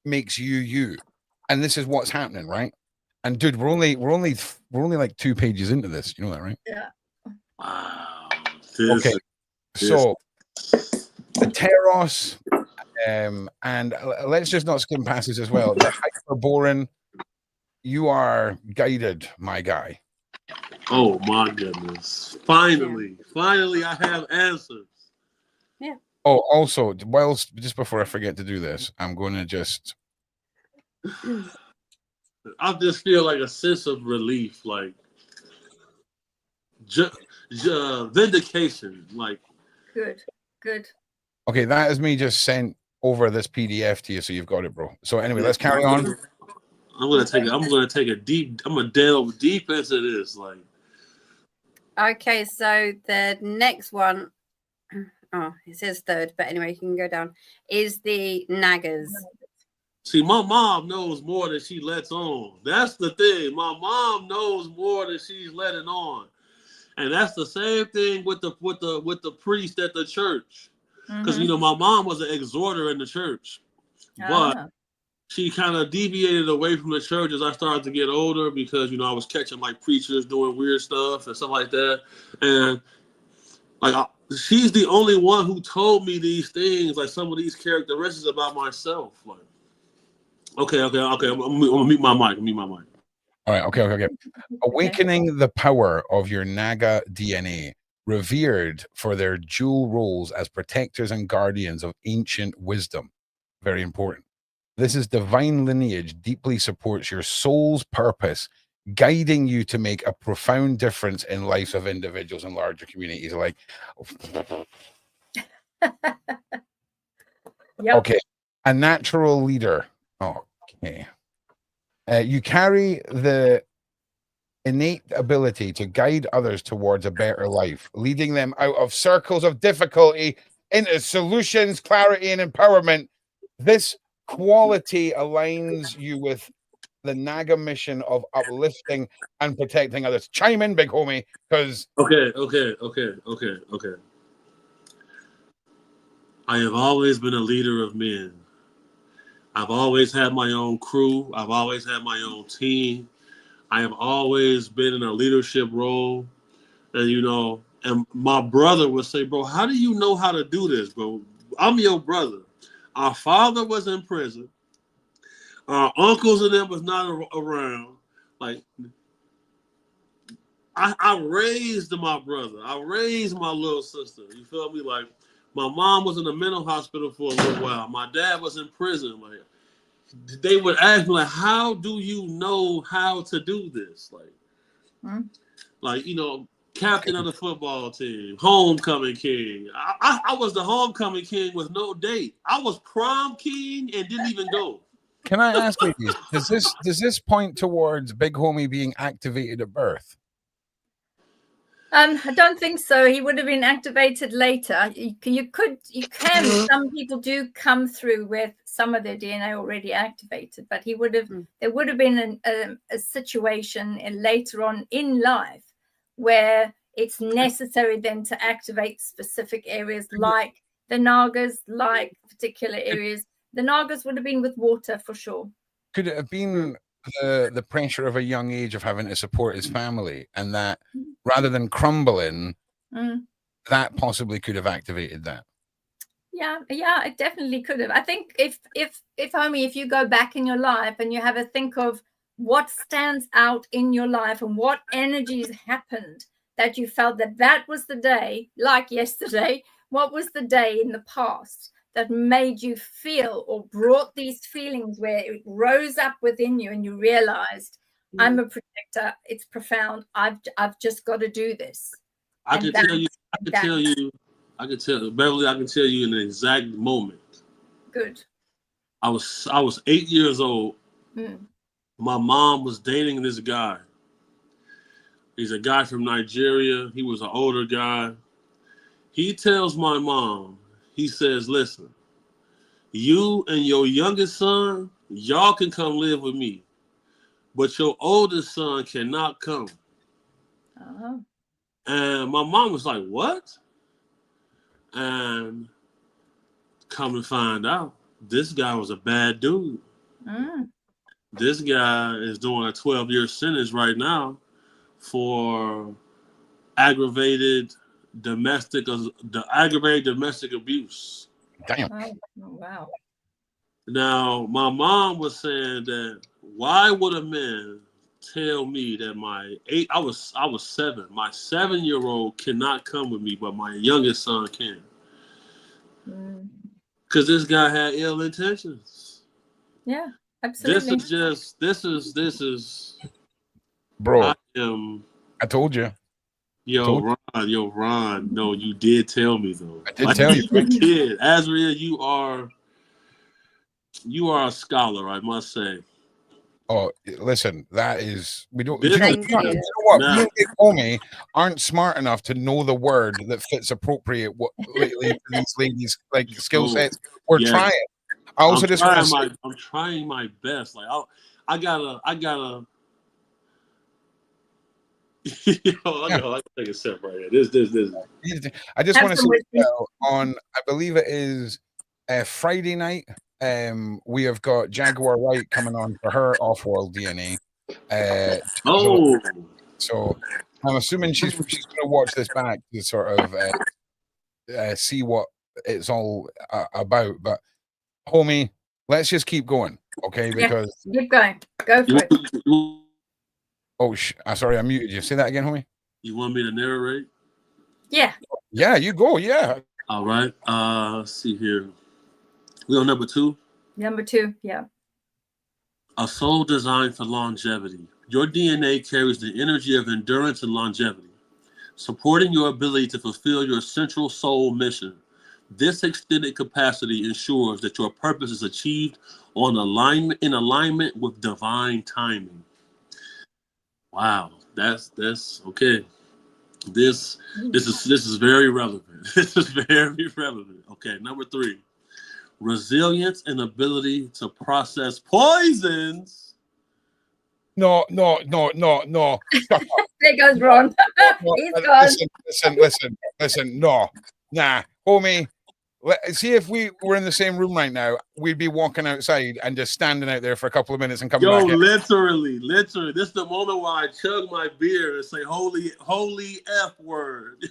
makes you you, and this is what's happening, right? And dude, we're only like 2 pages into this. You know that, right? Yeah. Wow. Okay. So the Teros, and let's just not skim past this as well. The Hyperborean, you are guided, my guy. Oh my goodness! Finally, I have answers. Yeah. Oh, also, whilst just before I forget to do this, I'm going to just. I just feel like a sense of relief, like vindication. Like Good. Okay, that is me just sent over this PDF to you, so you've got it, bro. So anyway, let's carry on. I'm gonna take a deep. I'm gonna delve deep into this. Like, okay, so the next one, oh, it says third, but anyway, you can go down. Is the Nagas. see, my mom knows more than she lets on. That's the thing. My mom knows more than she's letting on, and that's the same thing with the priest at the church. Because my mom was an exhorter in the church, but she kind of deviated away from the church as I started to get older because, you know, I was catching like preachers doing weird stuff and stuff like that. And like, she's the only one who told me these things, like some of these characteristics about myself. Like, okay. I'm gonna mute my mic. All right. Okay. Awakening the power of your Naga DNA, revered for their dual roles as protectors and guardians of ancient wisdom. Very important. This is divine lineage deeply supports your soul's purpose, guiding you to make a profound difference in lives of individuals and larger communities. Like, Yep. okay, a natural leader. Okay. You carry the innate ability to guide others towards a better life, leading them out of circles of difficulty into solutions, clarity, and empowerment. This quality aligns you with the Naga mission of uplifting and protecting others. Chime in, big homie, because Okay. I have always been a leader of men. I've always had my own crew. I've always had my own team. I have always been in a leadership role. And, you know, and my brother would say, bro, how do you know how to do this, bro? I'm your brother. Our father was in prison. Our uncles and them was not around. Like, I raised my brother. I raised my little sister. You feel me? Like, my mom was in a mental hospital for a little while. My dad was in prison. Like, they would ask me, like, how do you know how to do this? Like, you know, captain of the football team, homecoming king. I was the homecoming king with no date. I was prom king and didn't even go. can I ask you, does this point towards big homie being activated at birth? I don't think so. He would have been activated later. You can. Some people do come through with some of their DNA already activated, but he would have. There would have been a situation later on in life where it's necessary then to activate specific areas, like the Nagas, like particular areas. The Nagas would have been with water for sure. Could it have been the pressure of a young age of having to support his family, and that rather than crumbling, that possibly could have activated that? Yeah, it definitely could have. I think if homie, if you go back in your life and you have a think of what stands out in your life and what energies happened that you felt that was the day, like yesterday, what was the day in the past that made you feel or brought these feelings where it rose up within you and you realized, I'm a protector, it's profound, I've just got to do this. I can tell Beverli, I can tell you in an exact moment. Good. I was 8 years old. My mom was dating this guy. He's a guy from Nigeria. He was an older guy. He tells my mom, he says, listen, you and your youngest son, y'all can come live with me, but your oldest son cannot come. And my mom was like, what? And come to find out, this guy was a bad dude. This guy is doing a 12-year sentence right now for aggravated domestic abuse. Damn. Oh, wow. Now, my mom was saying that why would a man tell me that I was 7, my 7-year-old cannot come with me, but my youngest son can? Because this guy had ill intentions. Yeah, absolutely. This is Bro, I told you. Ron, no, you did tell me though. I did tell you. You did. Asria, you are a scholar, I must say. Oh, listen, that is we don't. Thank you. You know what? Me and Big Homie aren't smart enough to know the word that fits appropriate lately for these ladies' like skill sets. We're trying. I also just want to say, I'm trying my best. Like I gotta. I gotta take a sip right here. This. I just want to say on. I believe it is Friday night. we have got Jaguar Wright coming on for her Offworld DNA. Oh, So I'm assuming she's going to watch this back to sort of see what it's all about. But homie, let's just keep going, okay? Because keep going. Go for it. Sorry, I muted you. Say that again, homie. You want me to narrate? Yeah. Yeah, you go. Yeah. All right. Let's see here. We on number 2. Number 2. Yeah. A soul designed for longevity. Your DNA carries the energy of endurance and longevity, supporting your ability to fulfill your central soul mission. This extended capacity ensures that your purpose is achieved in alignment with divine timing. Wow, that's okay. This is very relevant. This is very relevant. Okay, number 3. Resilience and ability to process poisons. No. There goes Ron. He's gone. Listen. No, nah, homie. See, if we were in the same room right now, we'd be walking outside and just standing out there for a couple of minutes and coming back. Literally. This is the moment where I chug my beer and say, "Holy F word."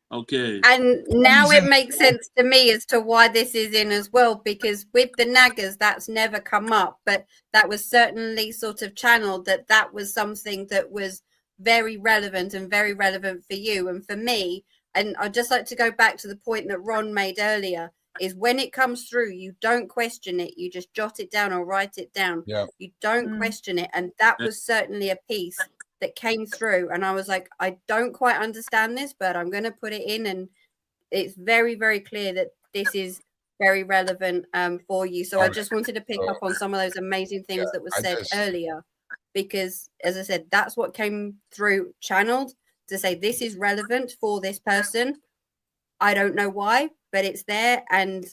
Okay. And now it makes sense to me as to why this is in as well, because with the naggers, that's never come up, but that was certainly sort of channeled that was something that was very relevant for you and for me. And I'd just like to go back to the point that Ron made earlier, is when it comes through, you don't question it. You just jot it down or write it down. Yeah. You don't question it. And that was certainly a piece that came through, and I was like, I don't quite understand this, but I'm going to put it in, and it's very, very clear that this is very relevant for you. So I just wanted to pick up on some of those amazing things that were said earlier, because as I said, that's what came through channeled to say this is relevant for this person. I don't know why, but it's there, and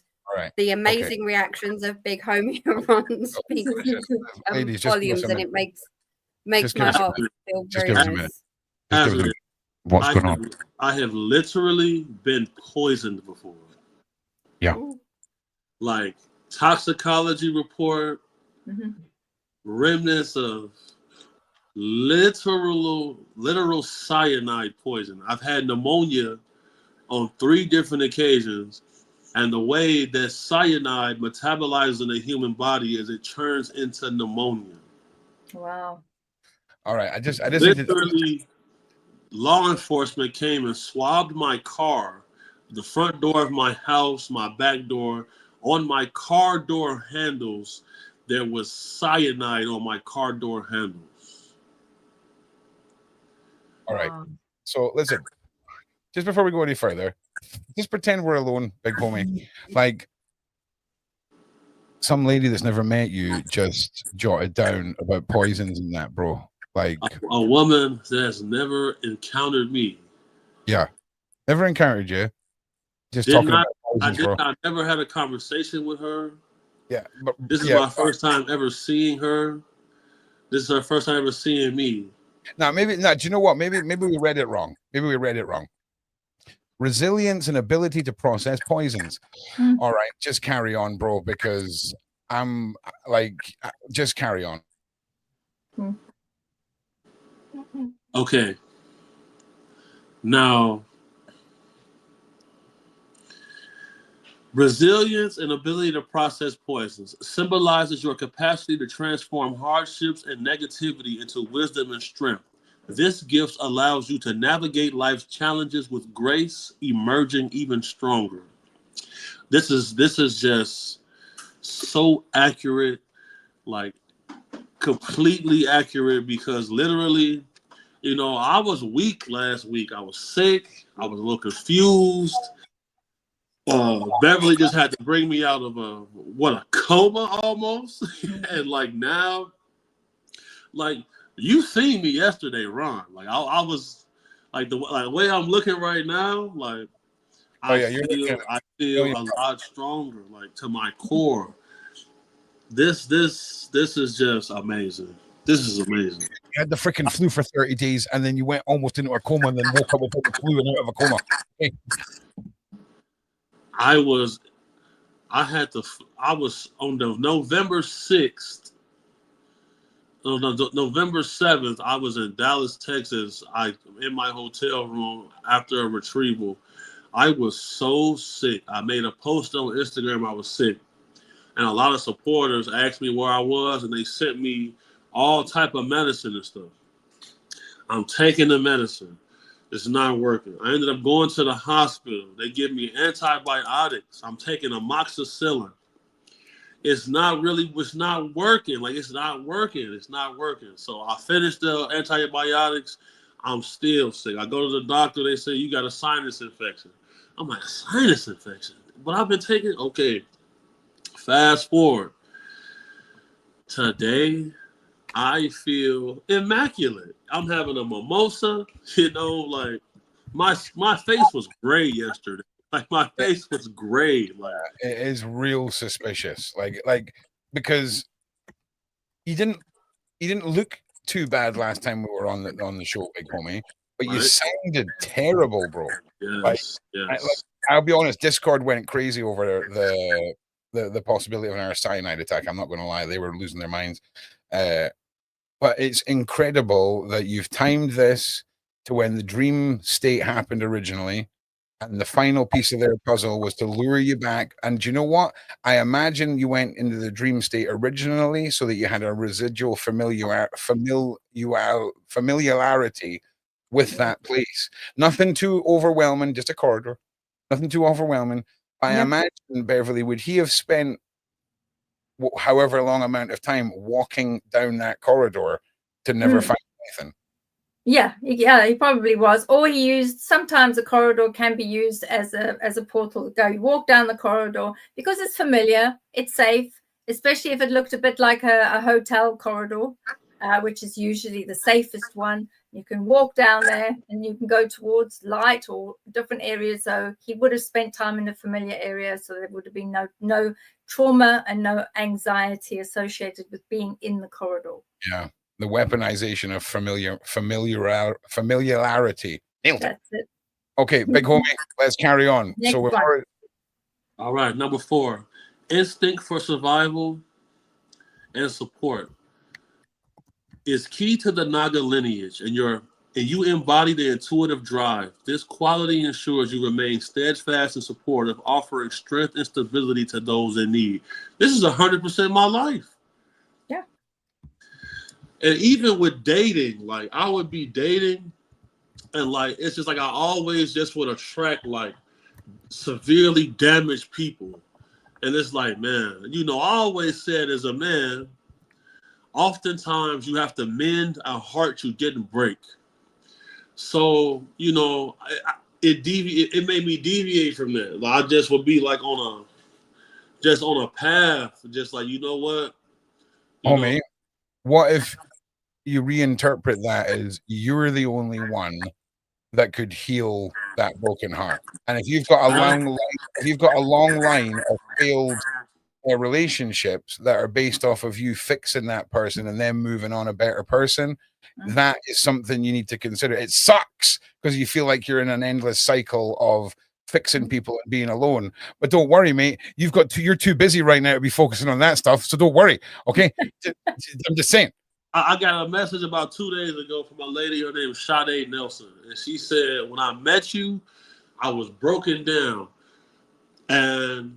the amazing reactions of Big Homie and Ron speak volumes, and it makes my heart feel very nice. What's going on? I have literally been poisoned before. Yeah. Like toxicology report, remnants of literal cyanide poison. I've had pneumonia on 3 different occasions, and the way that cyanide metabolizes in the human body is it turns into pneumonia. Wow. All right, I just literally, law enforcement came and swabbed my car, the front door of my house, my back door. On my car door handles, there was cyanide on my car door handles. All right. So listen, just before we go any further, just pretend we're alone, Big Homie. Like some lady that's never met you just jotted down about poisons and that, bro. Like a woman that's never encountered me. Yeah. Never encountered you. Just talking about poisons, bro. I never had a conversation with her. Yeah. But this is my first time ever seeing her. This is her first time ever seeing me. Do you know what? Maybe we read it wrong. Resilience and ability to process poisons. All right, just carry on, bro, because I'm like, just carry on. Okay. Now, resilience and ability to process poisons symbolizes your capacity to transform hardships and negativity into wisdom and strength. This gift allows you to navigate life's challenges with grace, emerging even stronger. This is just so accurate, like completely accurate, because literally, you know, I was weak last week. I was sick. I was a little confused. Beverli just had to bring me out of a coma almost. And like now, like you seen me yesterday, Ron. Like I was like the way I'm looking right now, like I feel a lot stronger, like to my core. This is just amazing. This is amazing. You had the freaking flu for 30 days, and then you went almost into a coma, and then woke up with the flu and out of a coma. Hey. I was I was on the November 6th. No, November 7th, I was in Dallas, Texas. In my hotel room after a retrieval. I was so sick. I made a post on Instagram. I was sick, and a lot of supporters asked me where I was, and they sent me all type of medicine and stuff. I'm taking the medicine. It's not working. I ended up going to the hospital. They give me antibiotics. I'm taking amoxicillin. It's not working. Like, it's not working. So I finished the antibiotics. I'm still sick. I go to the doctor. They say, you got a sinus infection. I'm like, sinus infection? But I've been taking, okay. Fast forward. Today, I feel immaculate. I'm having a mimosa. Like my face was gray yesterday. Like, my face was gray. Like, it is real suspicious. Like because you didn't look too bad last time we were on the show, Big Homie, but you right? sounded terrible, bro. Yes, yes. I'll be honest, Discord went crazy over the possibility of another cyanide attack. I'm not going to lie, they were losing their minds. But it's incredible that you've timed this to when the dream state happened originally, and the final piece of their puzzle was to lure you back. And do you know what? I imagine you went into the dream state originally so that you had a residual familiarity with that place. Nothing too overwhelming, just a corridor. Nothing too overwhelming. I imagine, Beverli, would he have spent however long amount of time walking down that corridor to never find anything? Yeah, he probably was. Or he used, sometimes a corridor can be used as a portal to go. You walk down the corridor because it's familiar, it's safe, especially if it looked a bit like a hotel corridor, which is usually the safest one. You can walk down there and you can go towards light or different areas. So he would have spent time in the familiar area, so there would have been no trauma and no anxiety associated with being in the corridor. Yeah. The weaponization of familiarity. That's it. Okay, Big Homie, let's carry on. Next So we've one. already, All right, number 4, instinct for survival and support is key to the Naga lineage, and you embody the intuitive drive. This quality ensures you remain steadfast and supportive, offering strength and stability to those in need. This is 100% my life. Yeah. And even with dating, like, I would be dating, and like, it's just like I always just would attract like severely damaged people. And it's like, man, I always said as a man, oftentimes you have to mend a heart you didn't break. So, it made me deviate from that. Like, I just would be like on a path, just like, you know what? Homie, what if you reinterpret that as you're the only one that could heal that broken heart? And if you've got a long line of failed relationships that are based off of you fixing that person and then moving on a better person, that is something you need to consider. It sucks because you feel like you're in an endless cycle of fixing people and being alone. But don't worry, mate. You're too busy right now to be focusing on that stuff. So don't worry. Okay. I'm just saying. I got a message about 2 days ago from a lady. Her name is Sade Nelson. And she said, when I met you, I was broken down. And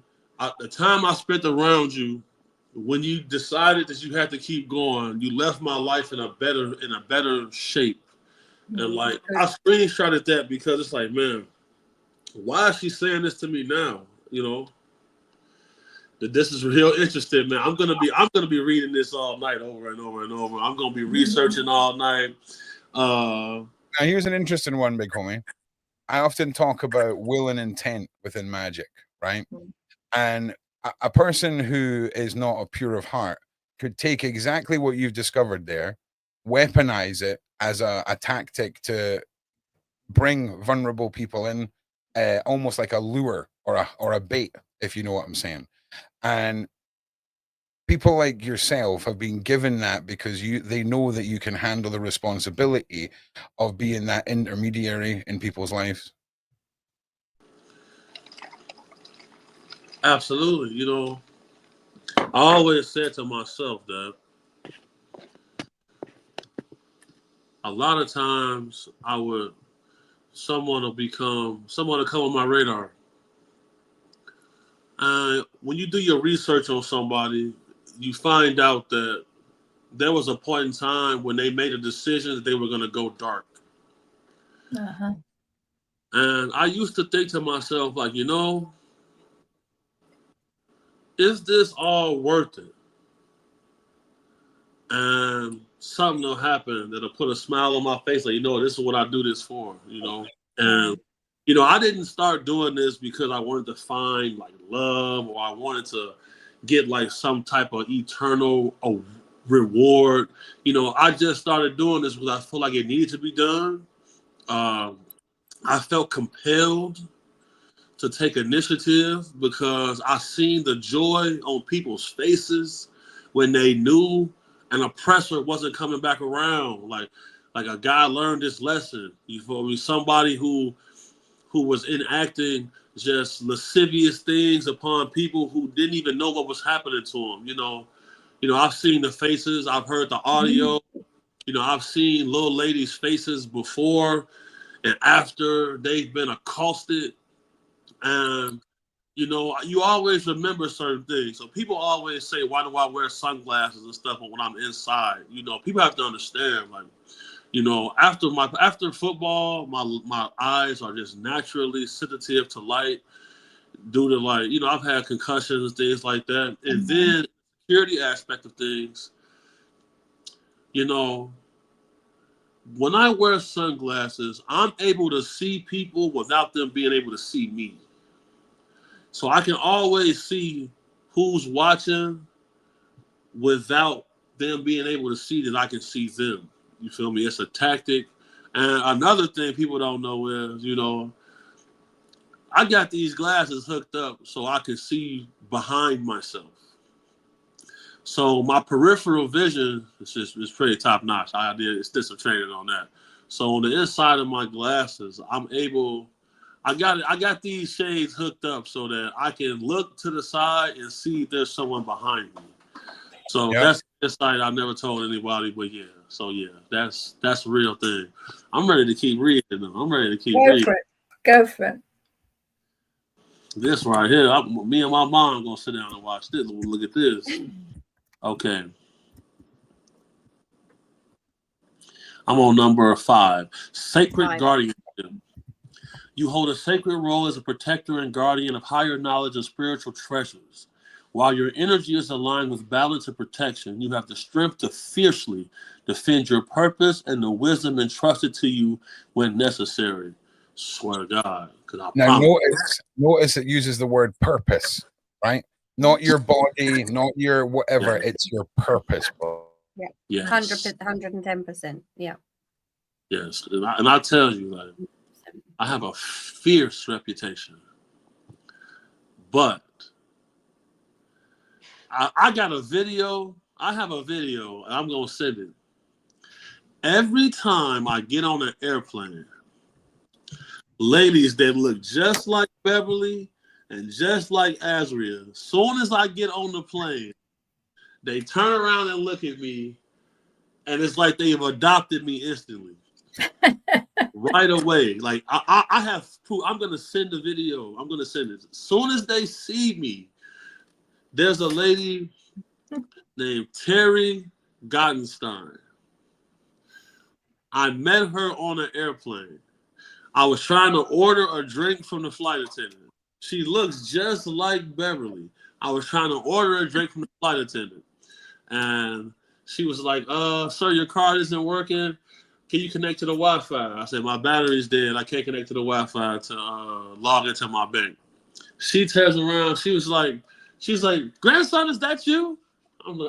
the time I spent around you, when you decided that you had to keep going, you left my life in a better shape. And like, I screenshotted that because it's like, man, why is she saying this to me now? That this is real interesting, man. I'm gonna be reading this all night over and over and over. I'm gonna be researching all night. Now here's an interesting one, Big Homie. I often talk about will and intent within magic, right? And a person who is not a pure of heart could take exactly what you've discovered there, weaponize it as a tactic to bring vulnerable people in, almost like a lure or a bait, if you know what I'm saying. And people like yourself have been given that because they know that you can handle the responsibility of being that intermediary in people's lives. Absolutely. You know, I always said to myself that a lot of times someone will come on my radar. And when you do your research on somebody, you find out that there was a point in time when they made a decision that they were going to go dark. Uh-huh. And I used to think to myself, like, you know, is this all worth it? And something will happen that'll put a smile on my face, like, you know, this is what I do this for, you know. And you know, I didn't start doing this because I wanted to find like love or I wanted to get like some type of eternal reward. You know, I just started doing this because I felt like it needed to be done. I felt compelled to take initiative because I seen the joy on people's faces when they knew an oppressor wasn't coming back around. Like a guy learned this lesson. You feel me? Somebody who was enacting just lascivious things upon people who didn't even know what was happening to them. You know, I've seen the faces, I've heard the audio. You know, I've seen little ladies' faces before and after they've been accosted. And, you know, you always remember certain things. So people always say, why do I wear sunglasses and stuff when I'm inside? You know, people have to understand, like, you know, after football, my eyes are just naturally sensitive to light due to, like, you know, I've had concussions, things like that. And then the security aspect of things, you know, when I wear sunglasses, I'm able to see people without them being able to see me. So I can always see who's watching without them being able to see that I can see them. You feel me? It's a tactic. And another thing people don't know is, you know, I got these glasses hooked up so I can see behind myself. So my peripheral vision is pretty top notch. I did extensive training on that. So on the inside of my glasses, I got these shades hooked up so that I can look to the side and see if there's someone behind me. So that's the insight I never told anybody, but yeah. So yeah, that's a real thing. I'm ready to keep reading them. I'm ready to keep reading. Go for it. This right here, me and my mom gonna sit down and watch this. Look at this. Okay. I'm on number 5. Sacred Guardianship. You hold a sacred role as a protector and guardian of higher knowledge and spiritual treasures. While your energy is aligned with balance and protection, you have the strength to fiercely defend your purpose and the wisdom entrusted to you when necessary. Swear to God. Now, notice it uses the word purpose, right? Not your body, not your whatever. Yeah. It's your purpose, bro. Yeah. Yes. 110%. Yeah. Yes. And I tell you, like, I have a fierce reputation. But I got a video. I have a video, and I'm going to send it. Every time I get on an airplane, ladies that look just like Beverli and just like Asria, as soon as I get on the plane, they turn around and look at me, and it's like they've adopted me instantly. Right away. Like, I have proof. I'm going to send the video. I'm going to send it. As soon as they see me, there's a lady named Terry Gottenstein. I met her on an airplane. I was trying to order a drink from the flight attendant. She looks just like Beverli. I was trying to order a drink from the flight attendant. And she was like, sir, your card isn't working. Can you connect to the Wi-Fi? I said, my battery's dead. I can't connect to the Wi-Fi to log into my bank. She turns around. She's like, grandson, is that you?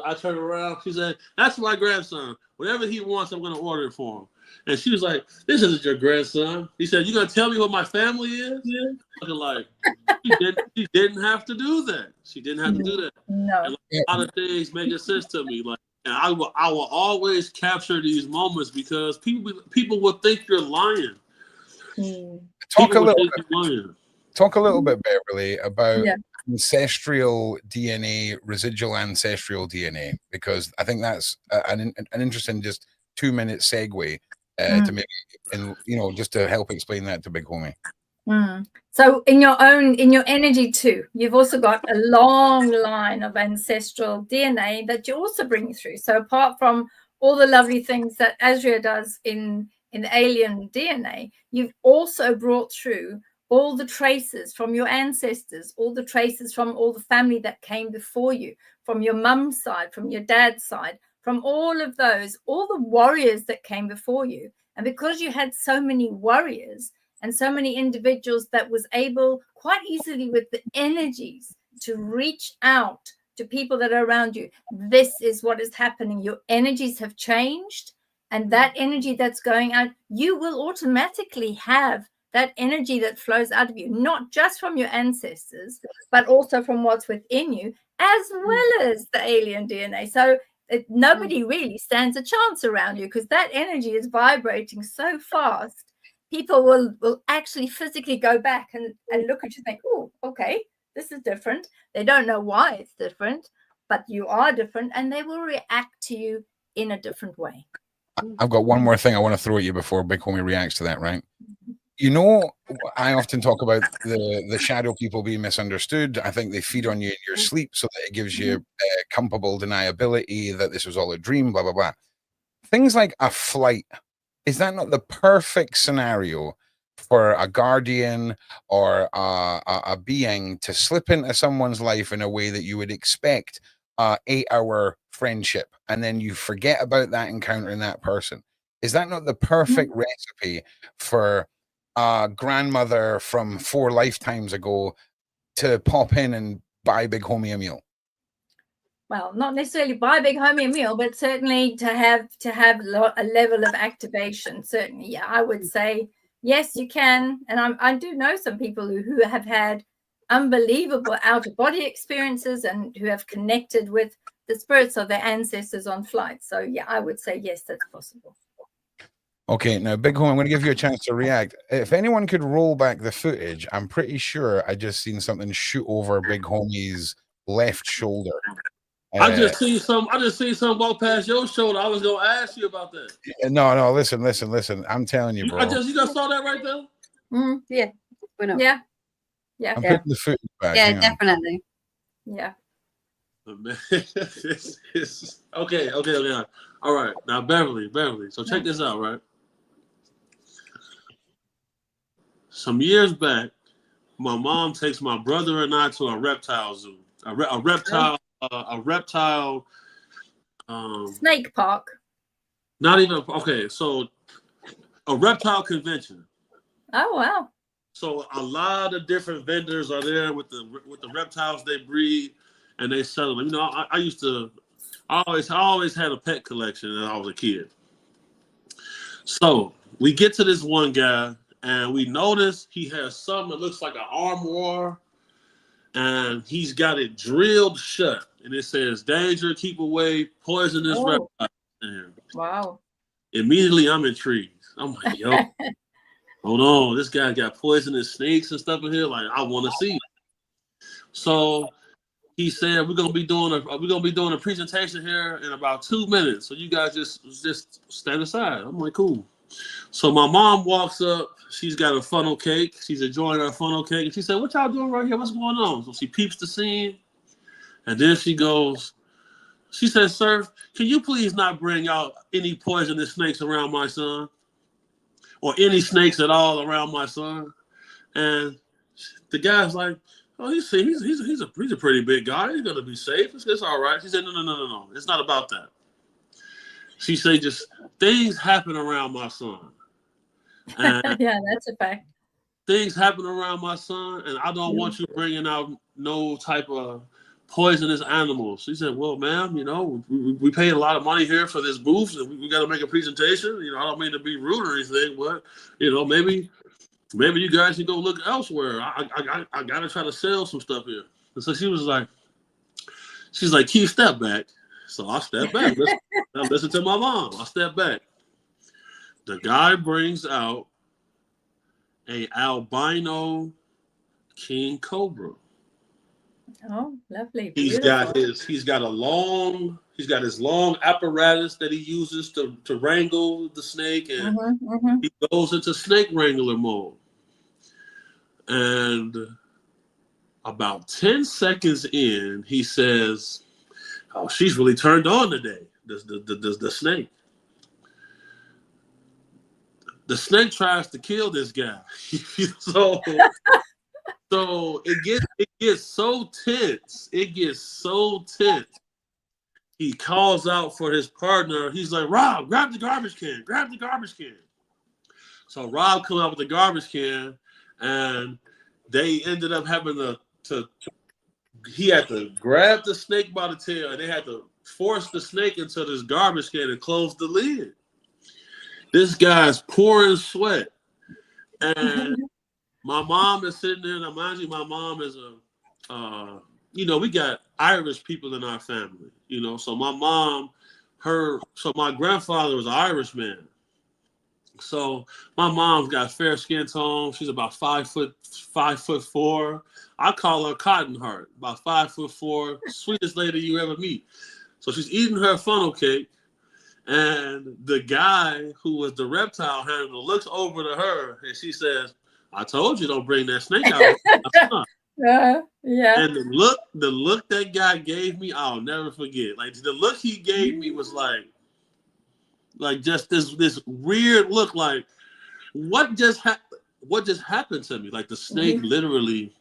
I turn around. She said, that's my grandson. Whatever he wants, I'm going to order it for him. And she was like, this isn't your grandson. He said, you going to tell me what my family is? Yeah. Like, she didn't have to do that. She didn't have to do that. No. And like, a lot of things making sense to me. Like, and I will always capture these moments because people will think you're lying. Talk a little bit, Beverli, about ancestral DNA, residual ancestral DNA, because I think that's an interesting just 2-minute segue to maybe, and just to help explain that to Big Homie. So in your energy too, you've also got a long line of ancestral DNA that you also bring through. So apart from all the lovely things that Asria does in alien DNA, you've also brought through all the traces from your ancestors, all the traces from all the family that came before you, from your mum's side, from your dad's side, from all of those, all the warriors that came before you. And because you had so many warriors and so many individuals that was able quite easily with the energies to reach out to people that are around you, this is what is happening. Your energies have changed, and that energy that's going out, you will automatically have that energy that flows out of you, not just from your ancestors, but also from what's within you, as well as the alien DNA. So nobody really stands a chance around you, because that energy is vibrating so fast. People will actually physically go back and look at you and think, oh, okay, this is different. They don't know why it's different, but you are different, and they will react to you in a different way. I've got one more thing I want to throw at you before Big Homie reacts to that, right? I often talk about the shadow people being misunderstood. I think they feed on you in your sleep so that it gives you comfortable deniability that this was all a dream, blah, blah, blah. Things like a flight, is that not the perfect scenario for a guardian or a being to slip into someone's life in a way that you would expect 8-hour friendship, and then you forget about that encounter in that person? Is that not the perfect recipe for a grandmother from 4 lifetimes ago to pop in and buy Big Homie a meal? Well, not necessarily buy Big Homie a meal, but certainly to have a level of activation. Certainly, yeah, I would say yes, you can. And I do know some people who have had unbelievable out-of-body experiences and who have connected with the spirits of their ancestors on flight. So yeah, I would say yes, that's possible. Okay, now Big Homie, I'm going to give you a chance to react. If anyone could roll back the footage, I'm pretty sure I just seen something shoot over Big Homie's left shoulder. I just see some walk past your shoulder. I was gonna ask you about that. No, listen. I'm telling you, bro. You just saw that right there? Yeah. We're not. Yeah. I'm putting the footage back. Yeah, definitely. Yeah. Okay. All right. Now, Beverli. So check this out, right? Some years back, my mom takes my brother and I to a reptile zoo. A reptile. Snake park. Not even okay. So, a reptile convention. Oh wow. So a lot of different vendors are there with the reptiles they breed, and they sell them. I always had a pet collection when I was a kid. So we get to this one guy, and we notice he has something that looks like an armoire, and he's got it drilled shut, and it says "Danger, keep away, poisonous reptiles." Wow. Immediately, I'm intrigued. I'm like, yo. Hold on, this guy got poisonous snakes and stuff in here. Like, I want to see it. So he said, we're gonna be doing a presentation here in about 2 minutes. So you guys just stand aside. I'm like, cool. So my mom walks up. She's got a funnel cake. She's enjoying her funnel cake. And she said, what y'all doing right here? What's going on? So she peeps the scene. And then she says, sir, can you please not bring out any poisonous snakes around my son? Or any snakes at all around my son? And the guy's like, oh, he's a pretty big guy. He's gonna be safe. It's all right. She said, no. It's not about that. She said, just things happen around my son. And yeah, that's a fact. Things happen around my son, and I don't want you bringing out no type of poisonous animals. She said, well, ma'am, we paid a lot of money here for this booth, and we got to make a presentation. I don't mean to be rude or anything, but, maybe you guys should go look elsewhere. I got to try to sell some stuff here. And so she's like, Keith, step back. So I step back. Listen to my mom. I step back. The guy brings out a albino king cobra. Oh, lovely. He's Beautiful. got his long apparatus that he uses to wrangle the snake, and he goes into snake wrangler mode. And about 10 seconds in, he says, "Oh, she's really turned on today." The snake. The snake tries to kill this guy. so it gets so tense. It gets so tense. He calls out for his partner. He's like, "Rob, grab the garbage can. Grab the garbage can." So Rob comes out with the garbage can, and they ended up having to he had to grab the snake by the tail, and they had to force the snake into this garbage can and close the lid. This guy's pouring sweat, and my mom is sitting there. Now, mind you, my mom is we got Irish people in our family, So my mom, so my grandfather was an Irishman. So my mom's got fair skin tone. She's about 5'4". I call her Cotton Heart, about 5'4", sweetest lady you ever meet. So she's eating her funnel cake, and the guy who was the reptile handler looks over to her, and she says, "I told you don't bring that snake out." Yeah. And the look that guy gave me, I'll never forget. Like the look he gave me was like just this weird look, like what just happened to me? Like the snake literally,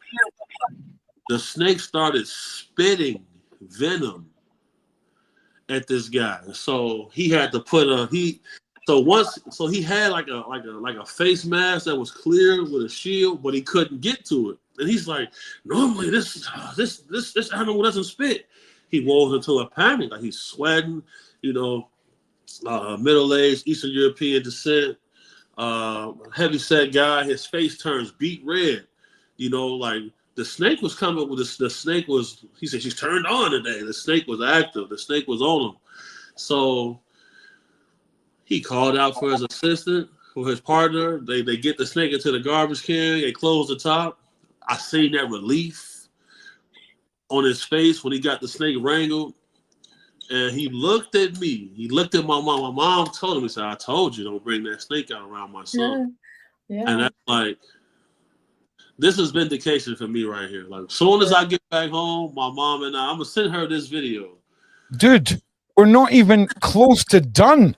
the snake started spitting venom at this guy. So he had to put he had like a face mask that was clear with a shield, but he couldn't get to it. And he's like, normally this animal doesn't spit. He rolls into a panic, like he's sweating, middle-aged Eastern European descent, heavy-set guy. His face turns beet red. Like the snake was coming with this. The snake was. He said she's turned on today. The snake was active. The snake was on him. So he called out for his assistant, for his partner. They get the snake into the garbage can. They close the top. I seen that relief on his face when he got the snake wrangled. And he looked at me. He looked at my mom. My mom told him, he said, "I told you don't bring that snake out around my son." Yeah. And that's like, this is vindication for me right here. Like, as soon as I get back home, my mom and I'm going to send her this video. Dude, we're not even close to done.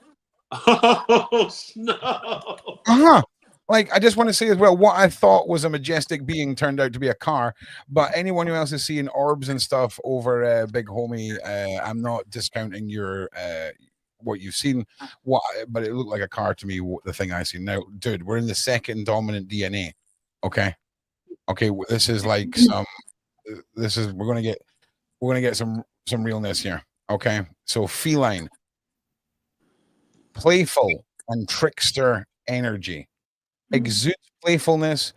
Oh, no. Like, I just want to say as well, what I thought was a majestic being turned out to be a car. But anyone who else is seeing orbs and stuff over Big Homie, I'm not discounting your what you've seen. But it looked like a car to me. The thing I seen now, dude, we're in the second dominant DNA. Okay, this is like some. We're gonna get some realness here. Okay, so feline, playful, and trickster energy. Exudes playfulness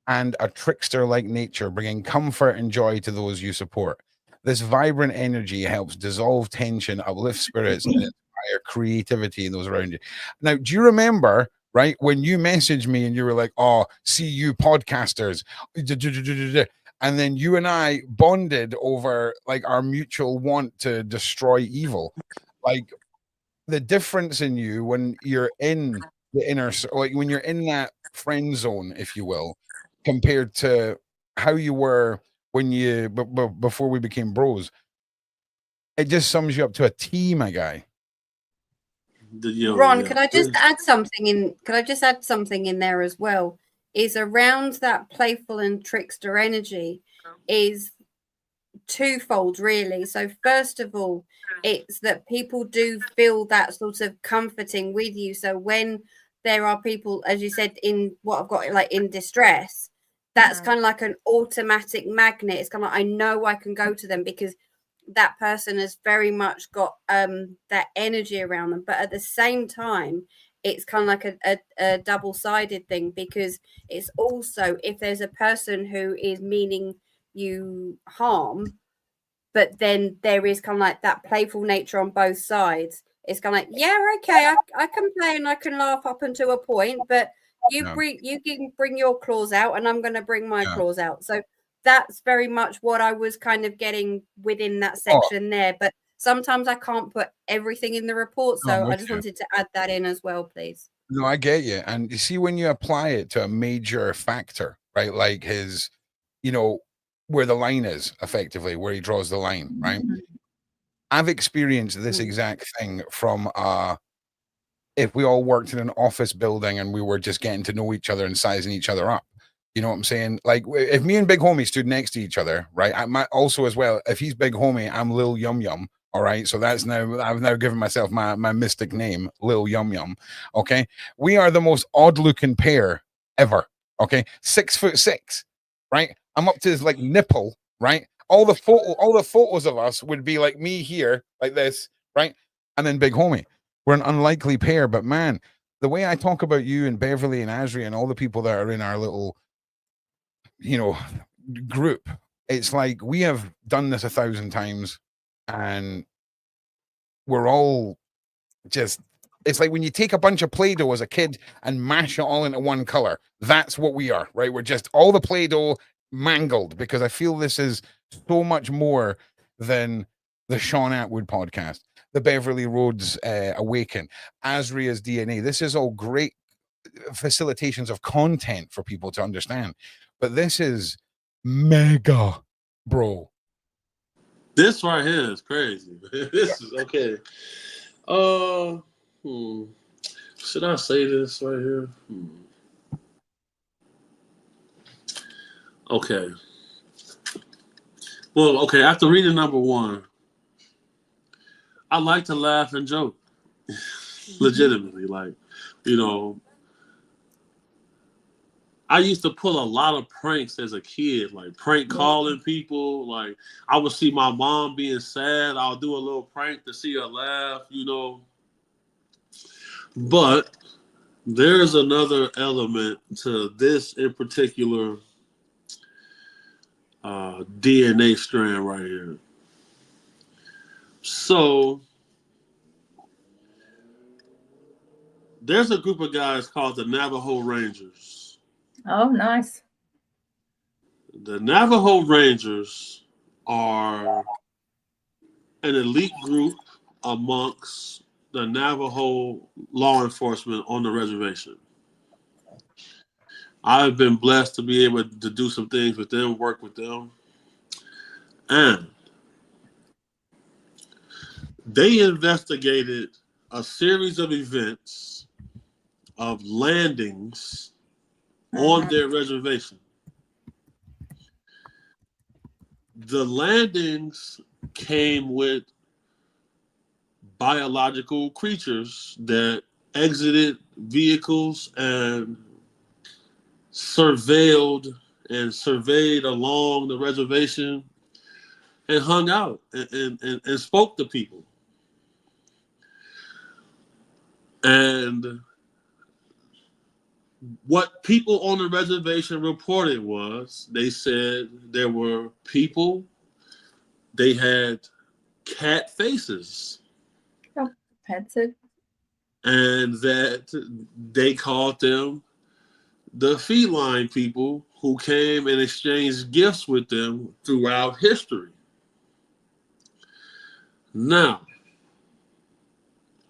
and a trickster-like nature, bringing comfort and joy to those you support. This vibrant energy helps dissolve tension, uplift spirits, and inspire creativity in those around you. Now, do you remember, right, when you messaged me and you were like, "Oh, see you podcasters," and then you and I bonded over like our mutual want to destroy evil? Like the difference in you when you're in the inner, like when you're in that friend zone, if you will, compared to how you were when before we became bros, it just sums you up to a T, my guy. Ron, could I just add something in? Could I just add something in there as well? Is around that playful and trickster energy is twofold, really. So first of all, it's that people do feel that sort of comforting with you. So when there are people, as you said, in what I've got, like in distress, that's kind of like an automatic magnet. It's kind of like, I know I can go to them because that person has very much got that energy around them. But at the same time, it's kind of like a double-sided thing, because it's also, if there's a person who is meaning you harm, but then there is kind of like that playful nature on both sides. It's kind of like, yeah, okay, I can play and I can laugh up until a point, but you can bring your claws out and I'm going to bring my claws out. So that's very much what I was kind of getting within that Oh. section there. But sometimes I can't put everything in the report, No, I'm so I with just you. wanted to add that in as well, please. No, I get you. And you see, when you apply it to a major factor, right, like his, you know, where the line is, effectively, where he draws the line, right? I've experienced this exact thing from if we all worked in an office building and we were just getting to know each other and sizing each other up. You know what I'm saying? Like, if me and Big Homie stood next to each other, right? I might also as well, if he's Big Homie, I'm Lil Yum Yum. All right. So that's now, I've now given myself my mystic name, Lil Yum Yum. Okay. We are the most odd looking pair ever. Okay. 6'6", right? I'm up to his like nipple, right? All the photos of us would be like me here, like this, right? And then Big Homie. We're an unlikely pair, but man, the way I talk about you and Beverli and Asria and all the people that are in our little, you know, group, it's like we have done this 1,000 times, and we're all just, it's like when you take a bunch of Play-Doh as a kid and mash it all into one color. That's what we are, right? We're just all the Play-Doh mangled, because I feel this is so much more than the Sean Atwood podcast, the Beverli Rhodes Awaken, Asria's DNA. This is all great facilitations of content for people to understand, but this is mega, bro. This right here is crazy. This is okay. Should I say this right here? Okay. Well, okay. After reading number one, I like to laugh and joke. Legitimately, like, you know, I used to pull a lot of pranks as a kid, like prank calling people. Like, I would see my mom being sad. I'll do a little prank to see her laugh, you know. But there's another element to this in particular DNA strand right here. So there's a group of guys called the Navajo Rangers. Oh, nice. The Navajo Rangers are an elite group amongst the Navajo law enforcement on the reservation. I've been blessed to be able to do some things with them, work with them. And they investigated a series of events of landings on their reservation. The landings came with biological creatures that exited vehicles and surveyed along the reservation and hung out and spoke to people. And what people on the reservation reported was, they said there were people, they had cat faces. Oh, that's it. And that they called them the feline people who came and exchanged gifts with them throughout history. Now,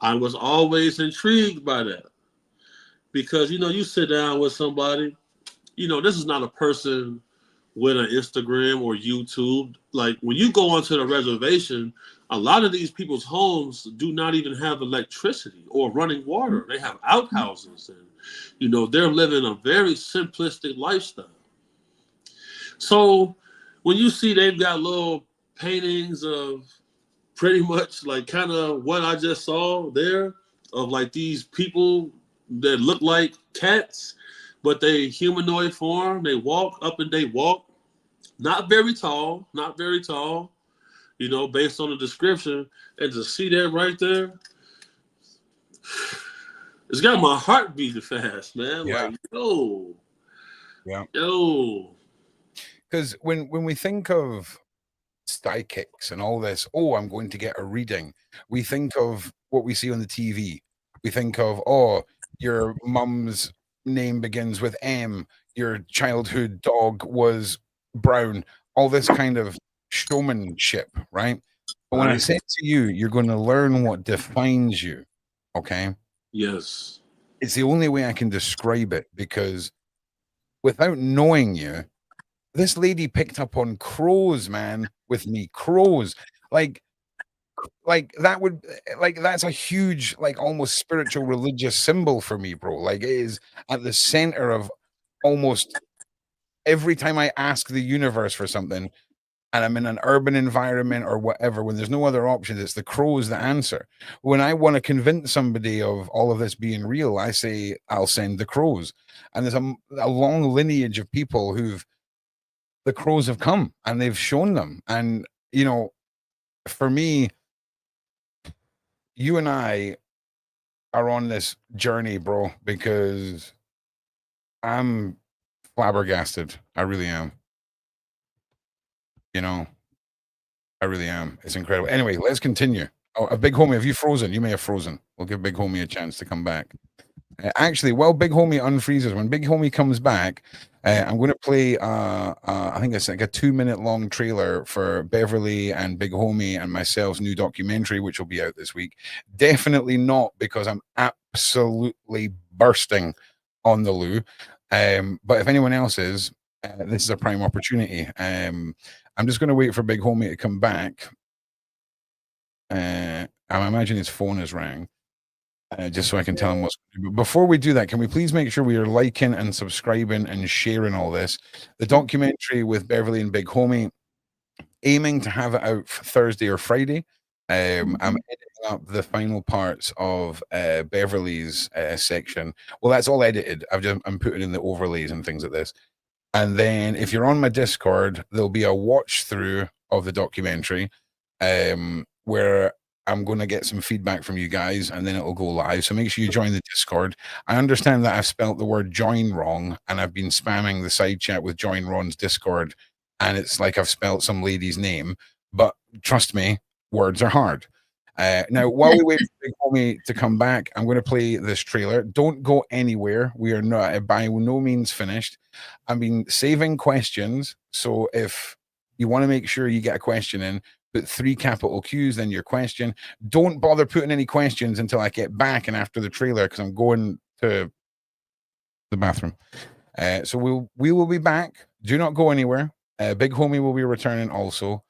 I was always intrigued by that because, you know, you sit down with somebody, you know, this is not a person with an Instagram or YouTube. Like, when you go onto the reservation, a lot of these people's homes do not even have electricity or running water. They have outhouses, and, you know, they're living a very simplistic lifestyle. So when you see they've got little paintings of pretty much like kind of what I just saw there, of like these people that look like cats, but they humanoid form, they walk up and they walk. Not very tall, you know, based on the description. And to see that right there, it's got my heart beating fast, man. Yeah. Like, yo. Because when we think of psychics and all this, oh, I'm going to get a reading, we think of what we see on the TV. We think of, oh, your mum's name begins with M, your childhood dog was Brown, all this kind of showmanship, right? But when I Right. say to you, you're going to learn what defines you, okay? Yes. It's the only way I can describe it, because without knowing you, this lady picked up on crows, man, with me. Crows. Like that would, like, that's a huge, like, almost spiritual religious symbol for me, bro. Like, it is at the center of almost every time I ask the universe for something, and I'm in an urban environment or whatever, when there's no other options, it's the crows that answer. When I want to convince somebody of all of this being real, I say, I'll send the crows. And there's a long lineage of people the crows have come and they've shown them. And, you know, for me, you and I are on this journey, bro, because I'm flabbergasted. I really am. You know, I really am. It's incredible. Anyway, let's continue. Oh, a Big Homie, have you frozen? You may have frozen. We'll give Big Homie a chance to come back. Actually, while Big Homie unfreezes, when Big Homie comes back, I'm going to play, I think it's like a 2-minute long trailer for Beverli and Big Homie and myself's new documentary, which will be out this week. Definitely not because I'm absolutely bursting on the loo. But if anyone else is, this is a prime opportunity. I'm just going to wait for Big Homie to come back. I imagine his phone has rang. Just so I can tell him what's. Before we do that, can we please make sure we are liking and subscribing and sharing all this? The documentary with Beverli and Big Homie, aiming to have it out Thursday or Friday. I'm editing up the final parts of Beverli's section. Well, that's all edited. I'm putting in the overlays and things like this. And then if you're on my Discord, there'll be a watch through of the documentary, where I'm going to get some feedback from you guys, and then it'll go live. So make sure you join the Discord. I understand that I've spelt the word join wrong, and I've been spamming the side chat with Join Ron's Discord, and it's like I've spelt some lady's name. But trust me, words are hard. Now, while we wait for Big Homie to come back, I'm going to play this trailer. Don't go anywhere. We are not by no means finished. I've been saving questions, so if you want to make sure you get a question in, put 3 capital Qs, then your question. Don't bother putting any questions until I get back and after the trailer, because I'm going to the bathroom. So we will be back. Do not go anywhere. Big Homie will be returning also.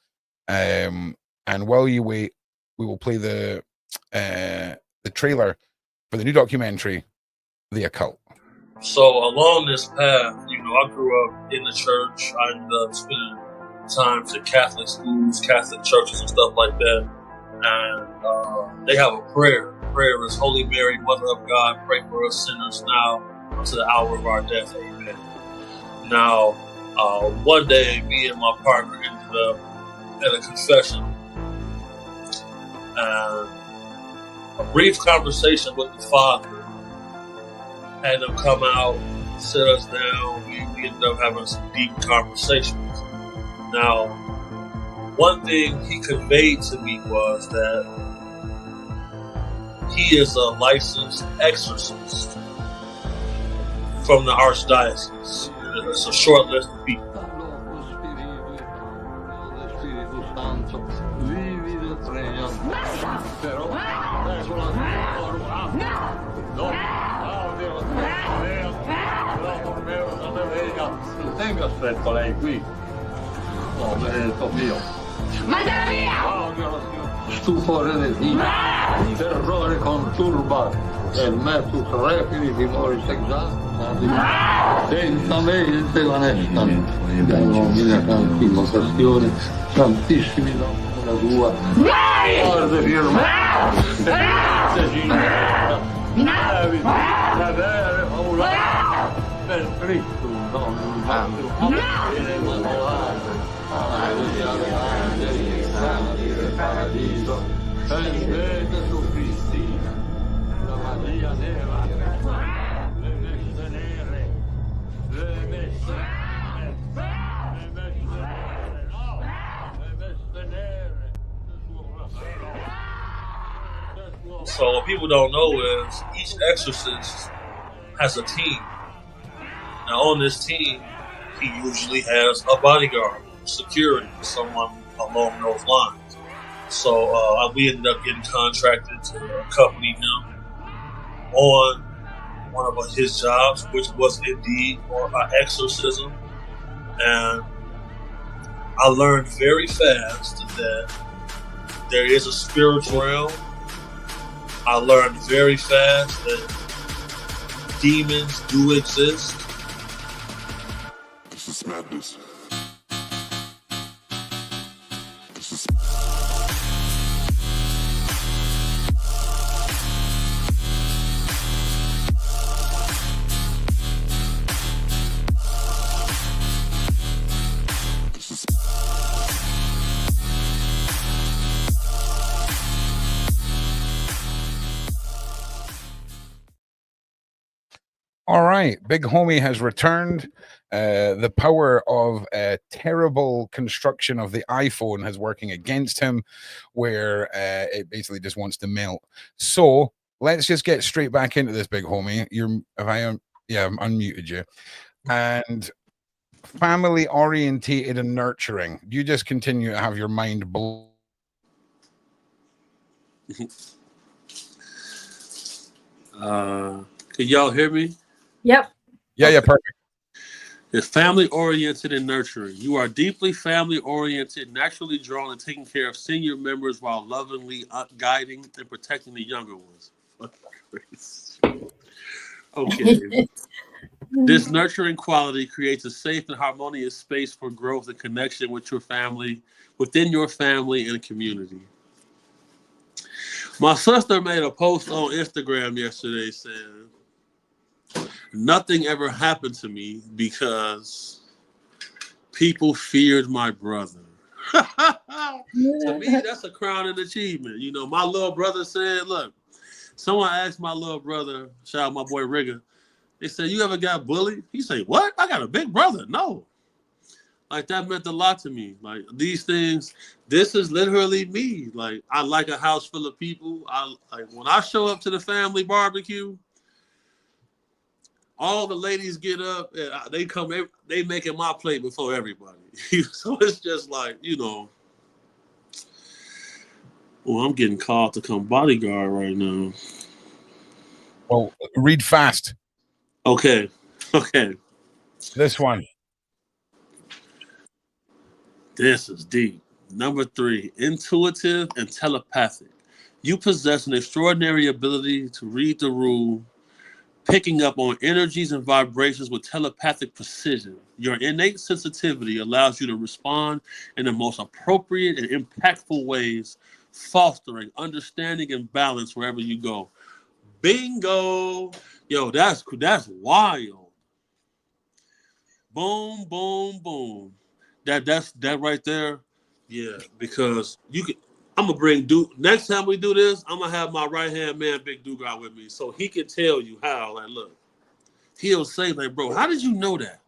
And while you wait, we will play the trailer for the new documentary, The Occult. So along this path, I grew up in the church. I ended up spending times at Catholic schools, Catholic churches, and stuff like that. And they have a prayer. The prayer is, Holy Mary, Mother of God, pray for us sinners now unto the hour of our death. Amen. Now, one day, me and my partner ended up at a confession. And a brief conversation with the Father had them come out, sit us down. We ended up having some deep conversations. Now, one thing he conveyed to me was that he is a licensed exorcist from the Archdiocese. It's a short list of people. Tenga stretto lei qui. No, benedetto Dio. Mandala via! Stupore retina, terrore conturba, e metus repili timori sexati, lentamente vanestano, nomine santi invocazione, santissimi nomina tua, guarda firme, navi, cadere, faulare, per Cristo, non alleluia, angeli, santi del paradiso, benedetta su Cristi, la Maria nera, le messe nere, le messe nere. So what people don't know is each exorcist has a team. Now on this team, he usually has a bodyguard, security, someone along those lines. So we ended up getting contracted to accompany him on one of his jobs, which was indeed an exorcism. And I learned very fast that there is a spiritual realm. I learned very fast that demons do exist. This is madness. This is All right, Big Homie has returned. The power of terrible construction of the iPhone has working against him, where it basically just wants to melt. So let's just get straight back into this, Big Homie. I've unmuted you. And family orientated and nurturing. You just continue to have your mind blown. Can y'all hear me? Yep. Yeah, perfect. It's family oriented and nurturing. You are deeply family oriented, naturally drawn to taking care of senior members while lovingly guiding and protecting the younger ones. Okay. This nurturing quality creates a safe and harmonious space for growth and connection with your family, within your family and community. My sister made a post on Instagram yesterday saying, nothing ever happened to me because people feared my brother. To me, that's a crowning achievement. You know, my little brother said, look, someone asked my little brother, shout out my boy Rigger, they said, you ever got bullied? He said, what? I got a big brother. No. Like, that meant a lot to me. Like, these things, this is literally me. Like, I like a house full of people. When I show up to the family barbecue, all the ladies get up and they making my plate before everybody. So it's just like, you know, well, I'm getting called to come bodyguard right now. Well, read fast. Okay. This one. This is deep. Number 3, intuitive and telepathic. You possess an extraordinary ability to read the room, picking up on energies and vibrations with telepathic precision. Your innate sensitivity allows you to respond in the most appropriate and impactful ways, fostering understanding and balance wherever you go. Bingo! Yo, that's wild. Boom, boom, boom. That right there. Yeah, because I'm gonna bring Duke. Next time we do this, I'm gonna have my right hand man, Big Duke, out with me, so he can tell you how. Like, look, he'll say, like, bro, how did you know that?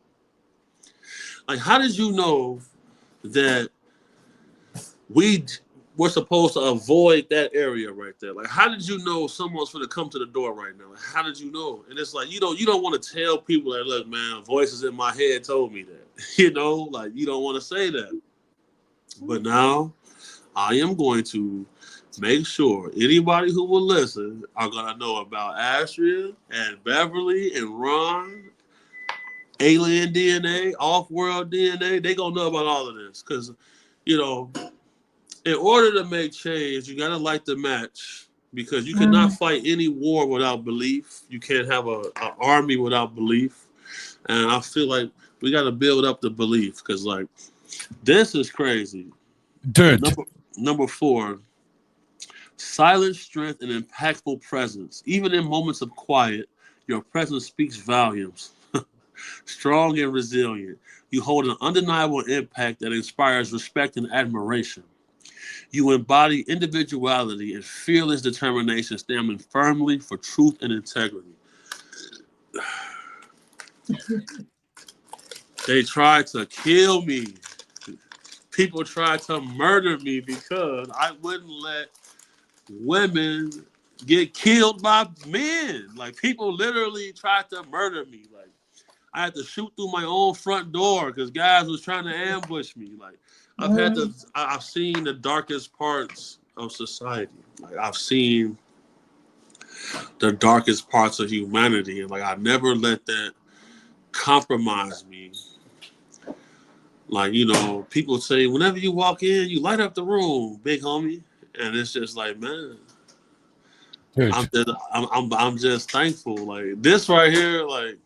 Like, how did you know that we're supposed to avoid that area right there? Like, how did you know someone's gonna come to the door right now? Like, how did you know? And it's like, you don't want to tell people that, look, man, voices in my head told me that. You know, like, you don't want to say that. But now I am going to make sure anybody who will listen are going to know about Asria and Beverli and Ron, Alien DNA, Offworld DNA. They going to know about all of this because, you know, in order to make change, you got to light the match because you cannot fight any war without belief. You can't have an army without belief. And I feel like we got to build up the belief because, like, this is crazy. Dude. Number 4, silent strength and impactful presence. Even in moments of quiet, your presence speaks volumes. Strong and resilient. You hold an undeniable impact that inspires respect and admiration. You embody individuality and fearless determination, standing firmly for truth and integrity. They tried to kill me. People tried to murder me because I wouldn't let women get killed by men. Like, people literally tried to murder me. Like, I had to shoot through my own front door because guys was trying to ambush me. Like I've seen the darkest parts of society. Like I've seen the darkest parts of humanity, and like I never let that compromise me. Like, you know, people say whenever you walk in, you light up the room, big homie, and it's just like, man, Dude. I'm just thankful. Like this right here, like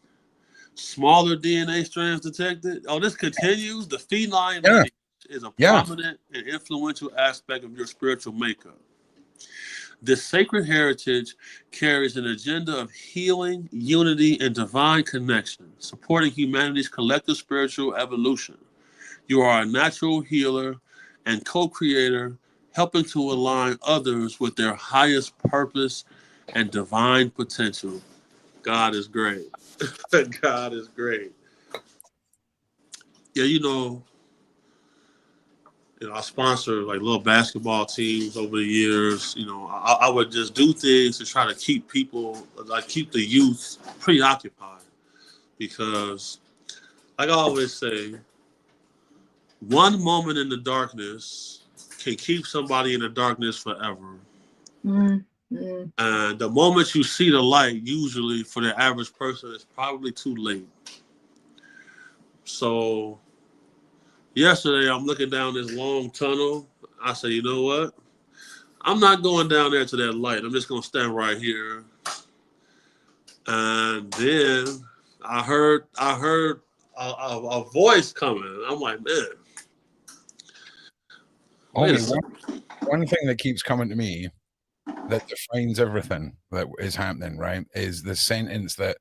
smaller DNA strands detected. Oh, this continues. The feline lineage is a prominent and influential aspect of your spiritual makeup. This sacred heritage carries an agenda of healing, unity, and divine connection, supporting humanity's collective spiritual evolution. You are a natural healer and co-creator, helping to align others with their highest purpose and divine potential. God is great. God is great. Yeah, I sponsor like little basketball teams over the years. I would just do things to try to keep people, like keep the youth preoccupied, because, like I always say, one moment in the darkness can keep somebody in the darkness forever. Mm-hmm. And the moment you see the light, usually for the average person, it's probably too late. So yesterday, I'm looking down this long tunnel. I say, you know what? I'm not going down there to that light. I'm just going to stand right here. And then I heard a voice coming. I'm like, man. One thing that keeps coming to me that defines everything that is happening, right, is the sentence that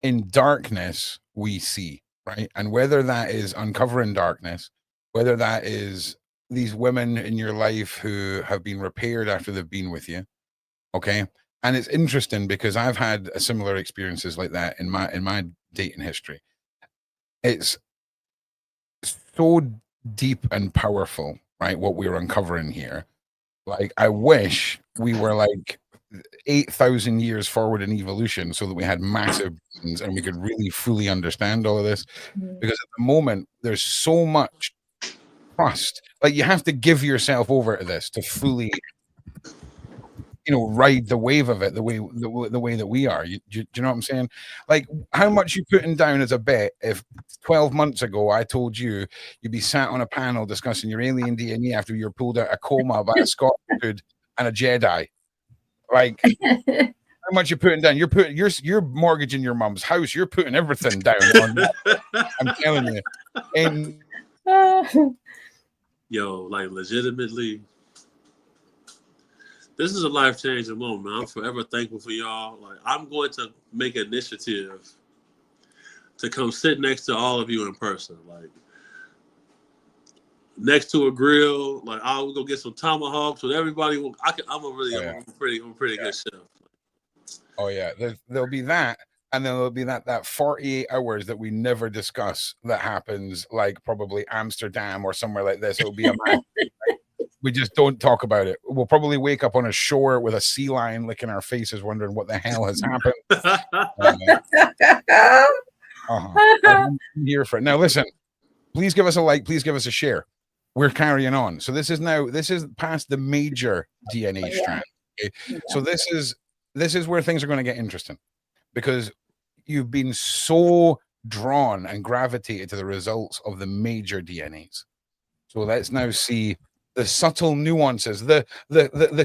in darkness we see, right? And whether that is uncovering darkness, whether that is these women in your life who have been repaired after they've been with you, okay? And it's interesting because I've had similar experiences like that in my dating history. It's so deep and powerful, right? What we're uncovering here. Like, I wish we were like 8,000 years forward in evolution so that we had massive brains and we could really fully understand all of this. Because at the moment, there's so much trust. Like, you have to give yourself over to this to fully, ride the wave of it the way that we are. Do you know what I'm saying? Like, how much you putting down as a bet if 12 months ago I told you you'd be sat on a panel discussing your alien DNA after you're pulled out of a coma by a Scottish dude and a Jedi? Like, how much you putting down? You're mortgaging your mom's house. You're putting everything down on that. I'm telling you. And yo, like legitimately, this is a life-changing moment. I'm forever thankful for y'all. Like, I'm going to make an initiative to come sit next to all of you in person. Like, next to a grill. Like, I'll go get some tomahawks with everybody. I'm a pretty good chef. Oh yeah, there'll be that, and then there'll be that 48 hours that we never discuss that happens, like probably Amsterdam or somewhere like this. It'll be a man. We just don't talk about it. We'll probably wake up on a shore with a sea lion licking our faces, wondering what the hell has happened. I'm here for it. Now, listen, please give us a like. Please give us a share. We're carrying on. So this is past the major DNA strand. Okay? Yeah. So this is where things are going to get interesting, because you've been so drawn and gravitated to the results of the major DNAs. So let's now see the subtle nuances, the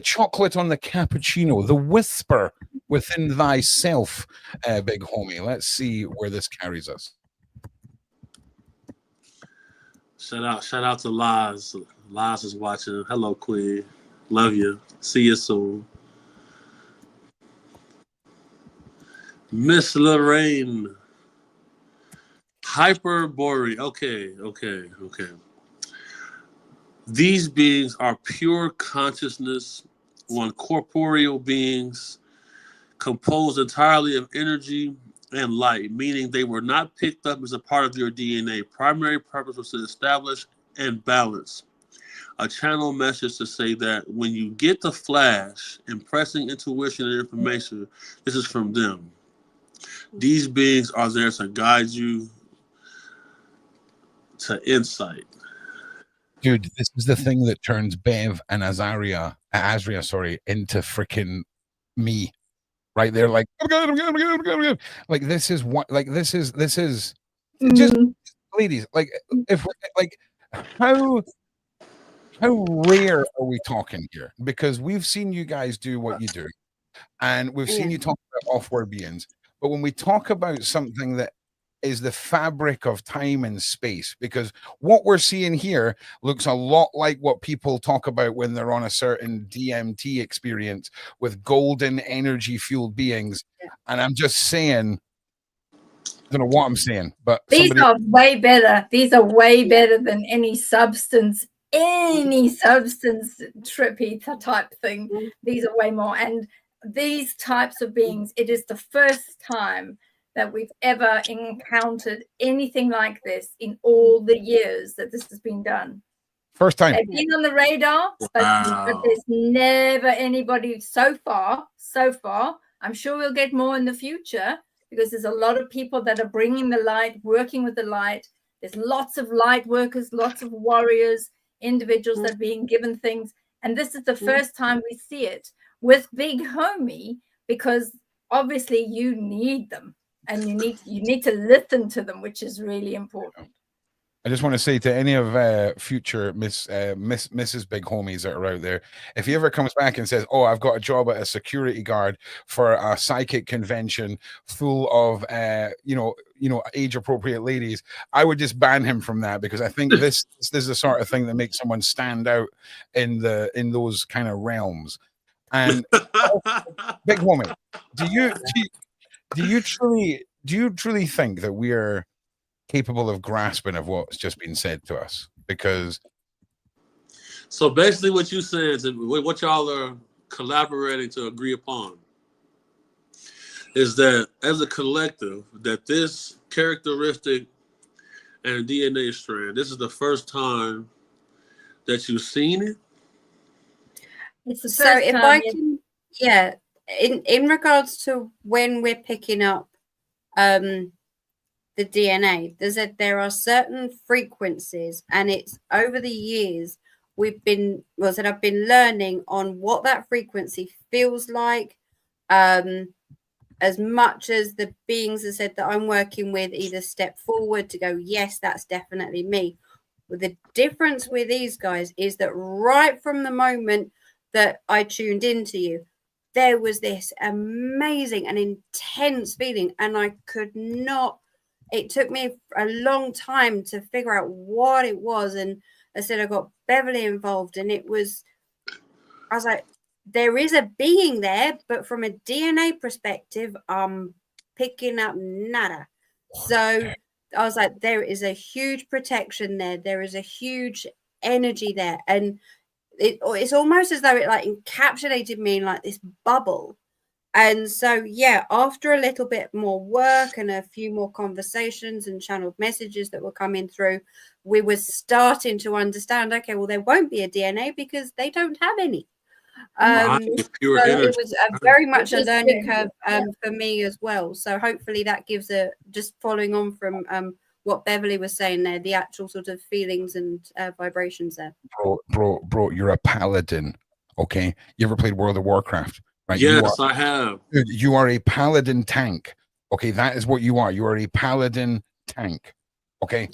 chocolate on the cappuccino, the whisper within thyself, big homie. Let's see where this carries us. Shout out to Laz. Laz is watching. Hello, Queen. Love you. See you soon. Miss Lorraine. Hyperborean. Okay. These beings are pure consciousness, corporeal beings, composed entirely of energy and light, meaning they were not picked up as a part of your DNA. Primary purpose was to establish and balance a channel message to say that when you get the flash, impressing intuition and information, this is from them. These beings are there to guide you to insight. Dude, this is the thing that turns Bev and Asria, into freaking me. Right? They're like, oh my God, oh my God, oh my God, oh my God. Like this is what, like this is just ladies. Like if like how rare are we talking here? Because we've seen you guys do what you do, and we've seen you talk about off-world beings. But when we talk about something that is the fabric of time and space, because what we're seeing here looks a lot like what people talk about when they're on a certain DMT experience with golden energy fueled beings. And I'm just saying, I don't know what I'm saying, but these are way better. These are way better than any substance trippy type thing. These are way more. And these types of beings, it is the first time that we've ever encountered anything like this in all the years that this has been done. First time. They've been on the radar, but there's never anybody so far. I'm sure we'll get more in the future, because there's a lot of people that are bringing the light, working with the light. There's lots of light workers, lots of warriors, individuals that are being given things. And this is the first time we see it with Big Homie, because obviously you need them. And you need to listen to them, which is really important. I just want to say to any of future Mrs. Big Homies that are out there, if he ever comes back and says, "Oh, I've got a job at a security guard for a psychic convention full of age appropriate ladies," I would just ban him from that, because I think this is the sort of thing that makes someone stand out in those kind of realms. And Big Homie, do you truly think that we are capable of grasping of what's just been said to us? Because so basically what you said is what y'all are collaborating to agree upon is that as a collective, that this characteristic and DNA strand, this is the first time that you've seen it. It's the first So if time I can, in regards to when we're picking up the DNA, there are certain frequencies, and it's over the years I've been learning on what that frequency feels like, as much as the beings have said that I'm working with either step forward to go, yes, that's definitely me. But the difference with these guys is that right from the moment that I tuned into you, there was this amazing and intense feeling, and I could not, it took me a long time to figure out what it was. And I said, I got Beverli involved, and I was like, there is a being there, but from a DNA perspective, I'm picking up nada. So I was like, there is a huge protection there. There is a huge energy there. And it's almost as though it like encapsulated me in like this bubble. And so, yeah, after a little bit more work and a few more conversations and channeled messages that were coming through, we were starting to understand, okay, well, there won't be a DNA because they don't have any. So it was very much a learning curve for me as well. So hopefully that gives just following on from what Beverli was saying there, the actual sort of feelings and vibrations there. Bro, you're a paladin, okay? You ever played World of Warcraft? Right? Yes, I have. You are a paladin tank. Okay, that is what you are. You are a paladin tank. Okay.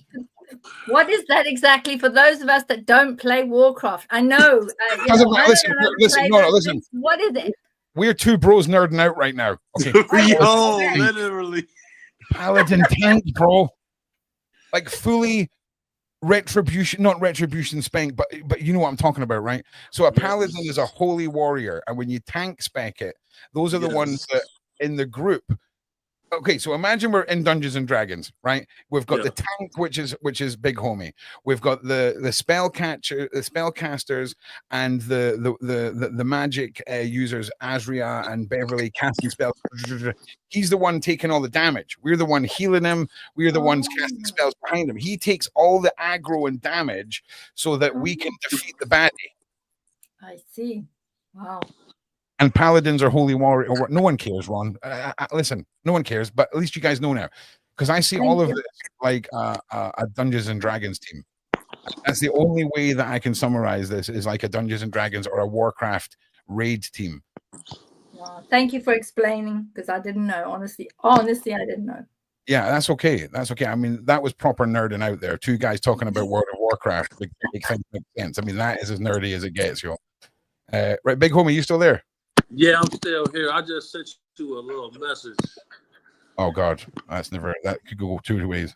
What is that exactly for those of us that don't play Warcraft? I know. Listen. What is it? We're two bros nerding out right now. Okay. Literally. Paladin tank, bro. Like fully retribution, not retribution spank, but you know what I'm talking about, right? So a paladin is a holy warrior, and when you tank spec it, those are the ones that in the group. Okay, so imagine we're in Dungeons and Dragons, right? We've got the tank, which is Big Homie. We've got the spellcasters, and the magic users, Asria and Beverli, casting spells. He's the one taking all the damage. We're the one healing him. We're the ones casting spells behind him. He takes all the aggro and damage so that we can defeat the baddie. I see. Wow. And paladins are holy warrior. No one cares, Ron. Listen, no one cares, but at least you guys know now. Because I see all of this like a Dungeons and Dragons team. That's the only way that I can summarize this is like a Dungeons and Dragons or a Warcraft raid team. Wow. Thank you for explaining, because I didn't know. Honestly, I didn't know. Yeah, that's okay. That's okay. I mean, that was proper nerding out there. Two guys talking about World of Warcraft. Big thing makes sense. I mean, that is as nerdy as it gets, y'all. Right, Big Homie, you still there? Yeah, I'm still here. I just sent you a little message. Oh God, that could go two ways.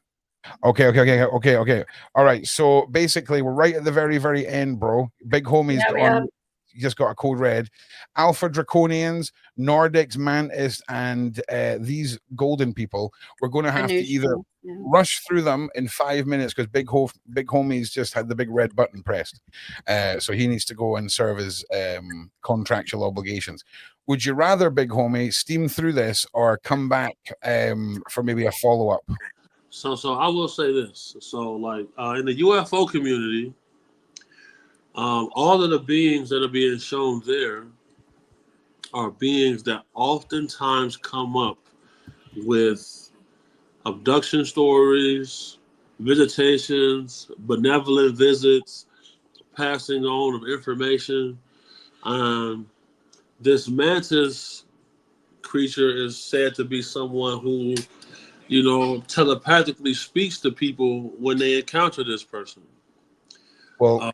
Okay. All right. So basically, we're right at the very, very end, bro. Big Homie's on. You just got a code red. Alpha Draconians, Nordics, Mantis, and these golden people. We're going to have to either rush through them in 5 minutes because Big Homie's just had the big red button pressed. So he needs to go and serve his contractual obligations. Would you rather, Big Homie, steam through this or come back for maybe a follow-up? So I will say this. So like in the UFO community, all of the beings that are being shown there are beings that oftentimes come up with abduction stories, visitations, benevolent visits, passing on of information. This mantis creature is said to be someone who, telepathically speaks to people when they encounter this person. Well,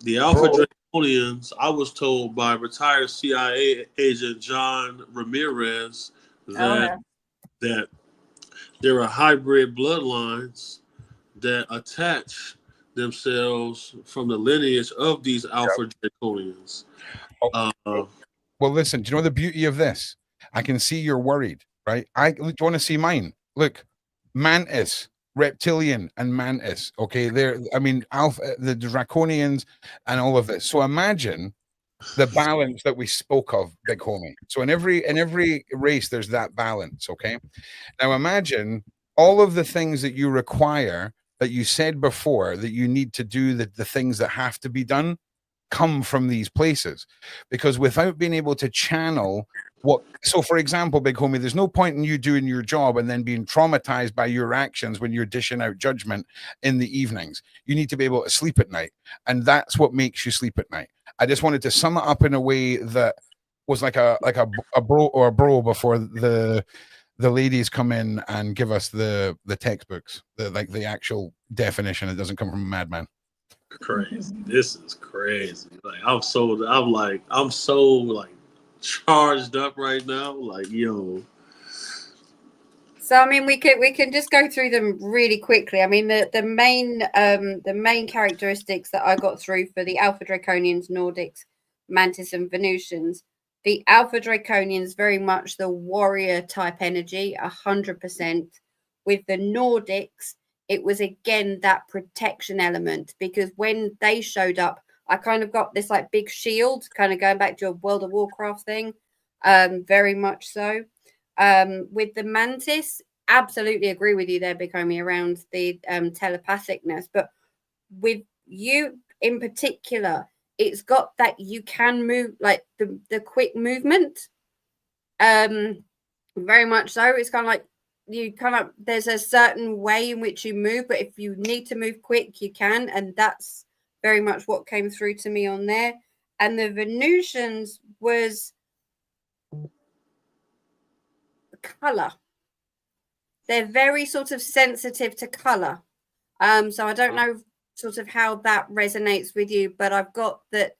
the Alpha Draconians, I was told by retired CIA agent John Ramirez that there are hybrid bloodlines that attach themselves from the lineage of these Alpha Draconians. Well, listen, do you know the beauty of this? I can see you're worried, right? Do you want to see mine? Look, Mantis, Reptilian, and Mantis. Okay, Alpha, the Draconians, and all of this. So imagine the balance that we spoke of, Big Homie. So in every race, there's that balance. Okay, now imagine all of the things that you require that you said before that you need to do, the things that have to be done come from these places, because without being able to channel so for example, Big Homie, there's no point in you doing your job and then being traumatized by your actions when you're dishing out judgment in the evenings. You need to be able to sleep at night, and that's what makes you sleep at night. I just wanted to sum it up in a way that was like a bro before the ladies come in and give us the textbooks, the actual definition. It doesn't come from a madman. Crazy. This is crazy. Like I'm so charged up right now. Like, yo. So I mean, we can just go through them really quickly. I mean, the main characteristics that I got through for the Alpha Draconians, Nordics, Mantis, and Venusians. The Alpha Draconians, very much the warrior type energy, 100%. With the Nordics, it was again that protection element, because when they showed up, I kind of got this like big shield, kind of going back to a World of Warcraft thing, very much so. With the Mantis, absolutely agree with you there, Big Homie, around the telepathicness. But with you in particular, it's got that you can move, like the quick movement. Very much so. It's kind of like there's a certain way in which you move, but if you need to move quick, you can, and that's very much what came through to me on there. And the Venusians was color. They're very sort of sensitive to color. So I don't know sort of how that resonates with you, but I've got that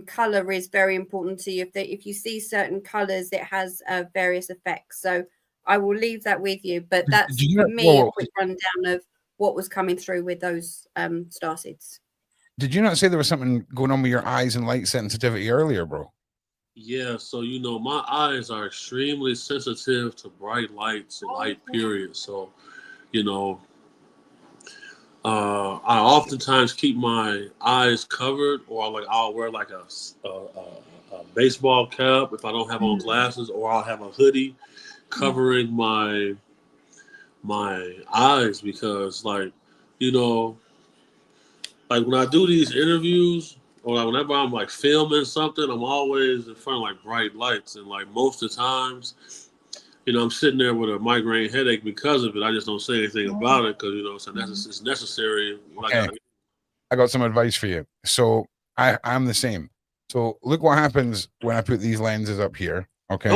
color is very important to you. If you see certain colors, it has various effects. So I will leave that with you. But that's for me a quick rundown of what was coming through with those starseeds. Did you not say there was something going on with your eyes and light sensitivity earlier, bro? Yeah, so my eyes are extremely sensitive to bright lights and light, period. So, I oftentimes keep my eyes covered, or like I'll wear like a baseball cap if I don't have on glasses, or I'll have a hoodie covering my eyes, because like when I do these interviews, or like whenever I'm like filming something, I'm always in front of like bright lights, and like most of the times, you know, I'm sitting there with a migraine headache because of it. I just don't say anything about it because, you know, it's necessary. What I Okay. gotta I got some advice for you. So I'm the same. So look what happens when I put these lenses up here. Okay.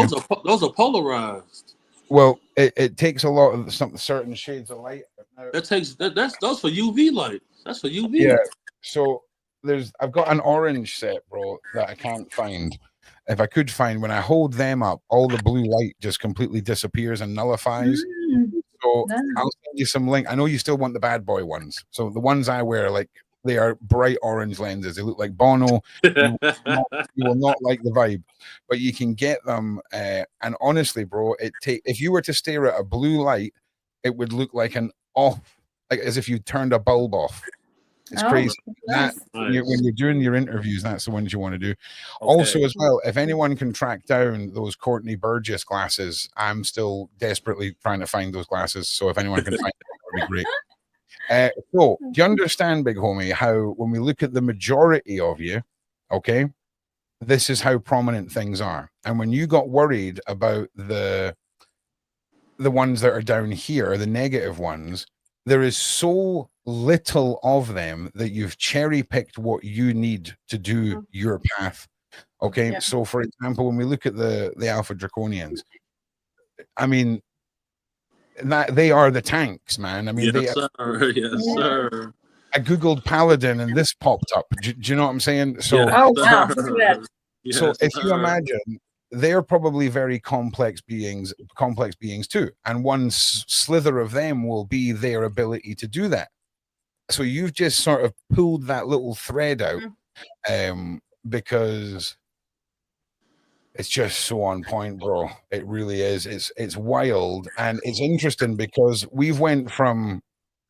Those are polarized. Well, it takes a lot of some certain shades of light. That's those for UV light. That's for UV. Yeah. So I've got an orange set, bro, that I can't find. If I could find, when I hold them up, all the blue light just completely disappears and nullifies. So No. I'll send you some link. I know you still want the bad boy ones. So the ones I wear, like, they are bright orange lenses. They look like Bono. You will not like the vibe, but you can get them. And honestly, bro, if you were to stare at a blue light, it would look like an off, like as if you turned a bulb off. It's crazy. Nice. When you're doing your interviews, that's the ones you want to do. Okay. Also, as well, if anyone can track down those Courtney Burgess glasses, I'm still desperately trying to find those glasses. So if anyone can find them, that would be great. So, do you understand, big homie, how when we look at the majority of you, okay, this is how prominent things are. And when you got worried about the ones that are down here, the negative ones, there is so little of them that you've cherry picked what you need to do your path. Okay. Yeah. So for example, when we look at the Alpha Draconians, I mean, that they are the tanks, man. I mean, yes, sir. Yes, sir. I googled Paladin and this popped up. Do you know what I'm saying? So, Yes, Oh, wow. sir. Look at that. Yes, so if you sir. imagine, they're probably very complex beings too, and one slither of them will be their ability to do that. So you've just sort of pulled that little thread out, because it's just so on point, bro. It really is. It's wild, and it's interesting because we've went from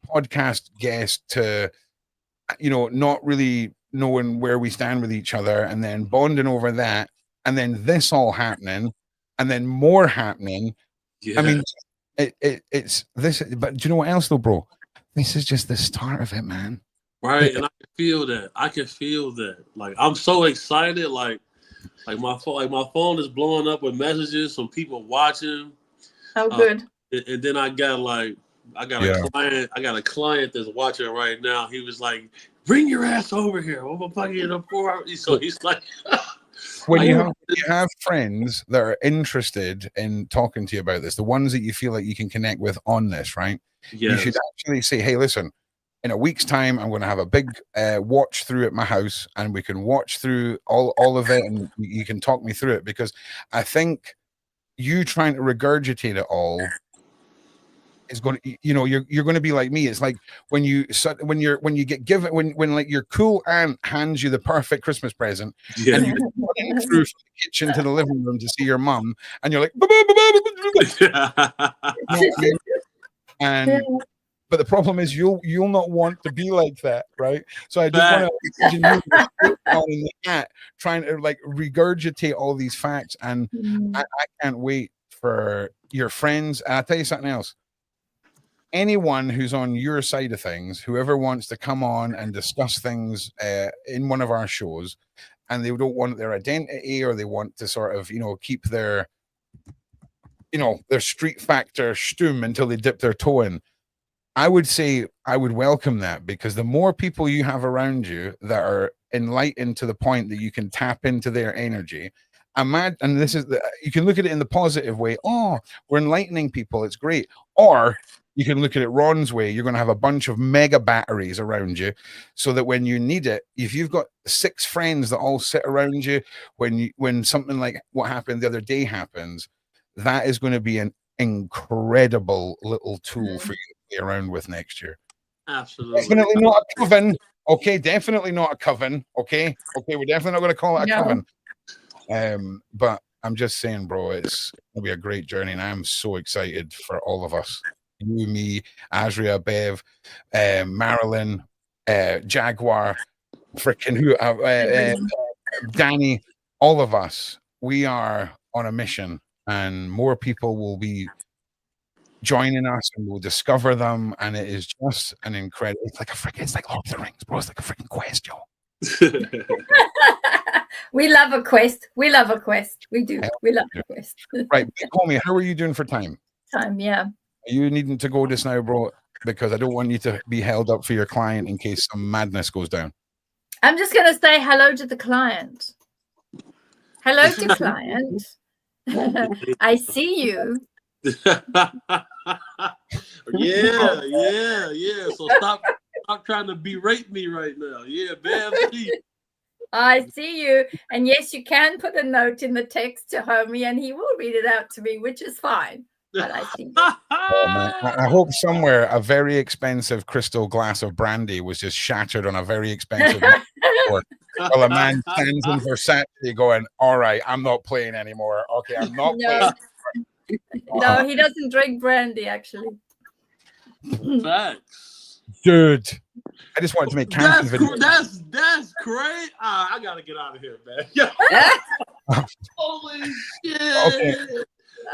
podcast guest to, you know, not really knowing where we stand with each other, and then bonding over that, and then this all happening, and then more happening. Yeah. I mean, it's this. But do you know what else though, bro? This is just the start of it, man. Right, and I can feel that. I can feel that. Like I'm so excited. Like my phone is blowing up with messages from people watching. Oh, good. And then I got a client. I got a client that's watching right now. He was like, "Bring your ass over here. I'm gonna plug you in a 4 hour." So he's like, when you have friends that are interested in talking to you about this, the ones that you feel like you can connect with on this, right? yes. You should actually say, "Hey, listen, in a week's time, I'm going to have a big watch through at my house, and we can watch through all of it, and you can talk me through it." Because I think you trying to regurgitate it all is going to, you know, you're going to be like me. It's like when you get given, when like your cool aunt hands you the perfect Christmas present, Yeah. and you run through from the kitchen to the living room to see your mum, and you're like, and but the problem is you'll not want to be like that, right? So I just want to imagine you in the hat trying to like regurgitate all these facts, and I can't wait for your friends. And I'll tell you something else. Anyone who's on your side of things, whoever wants to come on and discuss things in one of our shows, and they don't want their identity, or they want to sort of, you know, keep their, you know, their street factor stum until they dip their toe in, I would say I would welcome that, because the more people you have around you that are enlightened to the point that you can tap into their energy, and this is you can look at it in the positive way. Oh, we're enlightening people. It's great. Or you can look at it Ron's way. You're going to have a bunch of mega batteries around you, so that when you need it, if you've got 6 friends that all sit around you, when something like what happened the other day happens, that is going to be an incredible little tool for you to play around with next year. Absolutely. Definitely not a coven. Okay, definitely not a coven. Okay, we're definitely not going to call it a coven. But I'm just saying, bro, it's gonna be a great journey, and I'm so excited for all of us. You, me, Asria, Bev, Marilyn, Jaguar, freaking Danny, all of us. We are on a mission, and more people will be joining us, and we'll discover them. And it is just an incredible. It's like Lord of the Rings, bro. It's like a freaking quest, yo. We love a quest. We love a quest. We do. We love a quest. Right, homie, how are you doing for time? Time, yeah. Are you needing to go just now, bro? Because I don't want you to be held up for your client in case some madness goes down. I'm just going to say hello to the client. Hello to client. I see you. Yeah. So stop trying to berate me right now. Yeah, Beverli. I see you. And yes, you can put a note in the text to Homie and he will read it out to me, which is fine. But I see you. Oh, man. I hope somewhere a very expensive crystal glass of brandy was just shattered on a very expensive floor. Well, a man stands in Versace going, all right, I'm not playing anymore. Okay, I'm not playing. No, he doesn't drink brandy, actually. Facts. Dude, I just wanted to make camping videos. That's great. I gotta get out of here, man. Holy shit. Okay.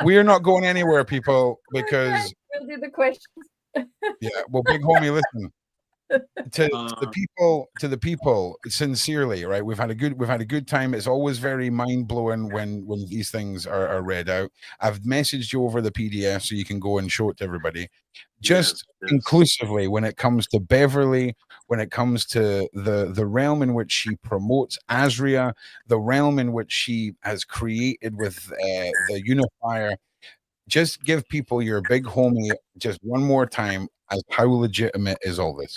We're not going anywhere, people, because we'll do the questions. Yeah, well, big homie, listen. To the people, sincerely, right? We've had a good time. It's always very mind-blowing when these things are read out. I've messaged you over the PDF so you can go and show it to everybody. Just inclusively when it comes to Beverli, when it comes to the realm in which she promotes Asria, the realm in which she has created with the unifier. Just give people your big homie just one more time as how legitimate is all this.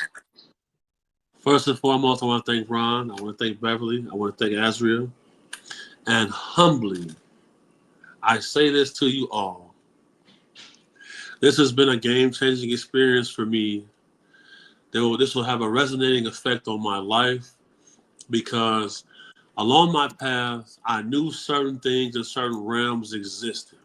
First and foremost, I want to thank Ron. I want to thank Beverli. I want to thank Asria. And humbly, I say this to you all. This has been a game-changing experience for me. This will have a resonating effect on my life because along my path, I knew certain things in certain realms existed.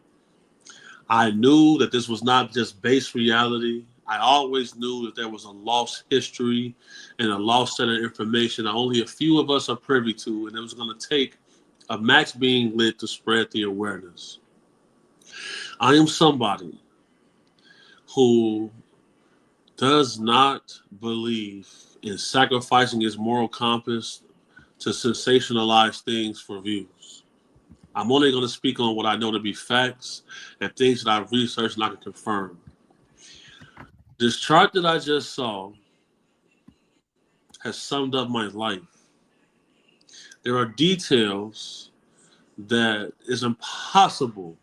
I knew that this was not just base reality. I always knew that there was a lost history and a lost set of information that only a few of us are privy to, and it was going to take a match being lit to spread the awareness. I am somebody who does not believe in sacrificing his moral compass to sensationalize things for views. I'm only going to speak on what I know to be facts and things that I've researched and I can confirm. This chart that I just saw has summed up my life. There are details that is impossible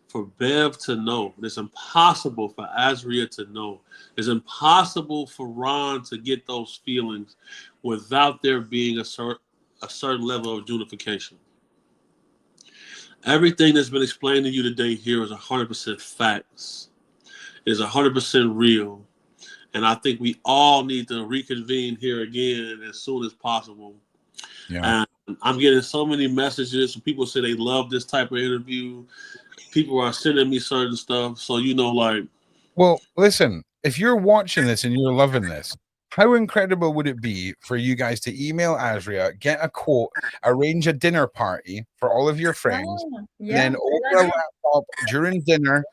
for Bev to know. It's impossible for Asria to know. It's impossible for Ron to get those feelings without there being a certain level of unification. Everything that's been explained to you today here is 100% facts. It is 100% real. And I think we all need to reconvene here again as soon as possible. Yeah. And I'm getting so many messages. People say they love this type of interview. People are sending me certain stuff. So, Well, listen, if you're watching this and you're loving this, how incredible would it be for you guys to email Asria, get a quote, arrange a dinner party for all of your friends, and then over a laptop during dinner,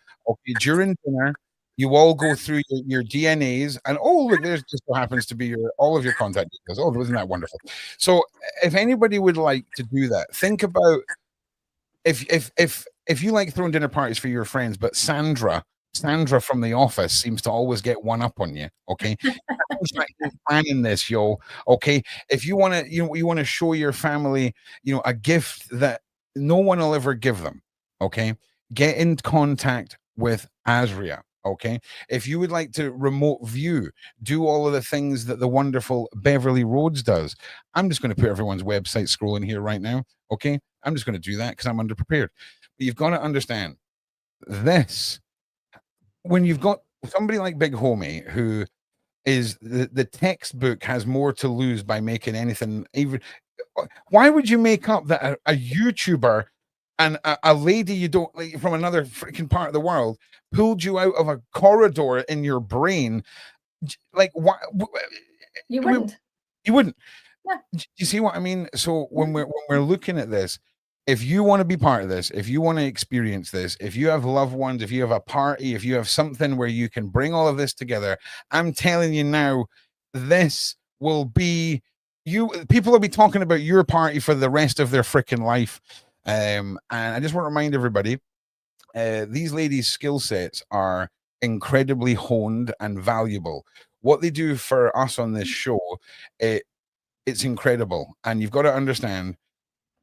you all go through your DNAs, and look, there's just what happens to be all of your contact details. Oh, isn't that wonderful? So, if anybody would like to do that, think about if you like throwing dinner parties for your friends, but Sandra from The Office seems to always get one up on you. Okay, planning this, yo. Okay, if you want to, you want to show your family, a gift that no one will ever give them. Okay, get in contact with Asria. Okay, if you would like to remote view, do all of the things that the wonderful Beverli Rhodes does. I'm just going to put everyone's website scrolling here right now. Okay, I'm just going to do that because I'm underprepared. But you've got to understand this. When you've got somebody like Big Homie, who is the textbook has more to lose by making anything. Even why would you make up that a YouTuber and a lady you don't like from another freaking part of the world pulled you out of a corridor in your brain? Like, why? You wouldn't. You wouldn't. Yeah. Do you see what I mean? So when we're looking at this, if you want to be part of this, if you want to experience this, if you have loved ones, if you have a party, if you have something where you can bring all of this together, I'm telling you now, this will be people will be talking about your party for the rest of their freaking life. And I just want to remind everybody, these ladies' skill sets are incredibly honed and valuable. What they do for us on this show, it's incredible. And you've got to understand,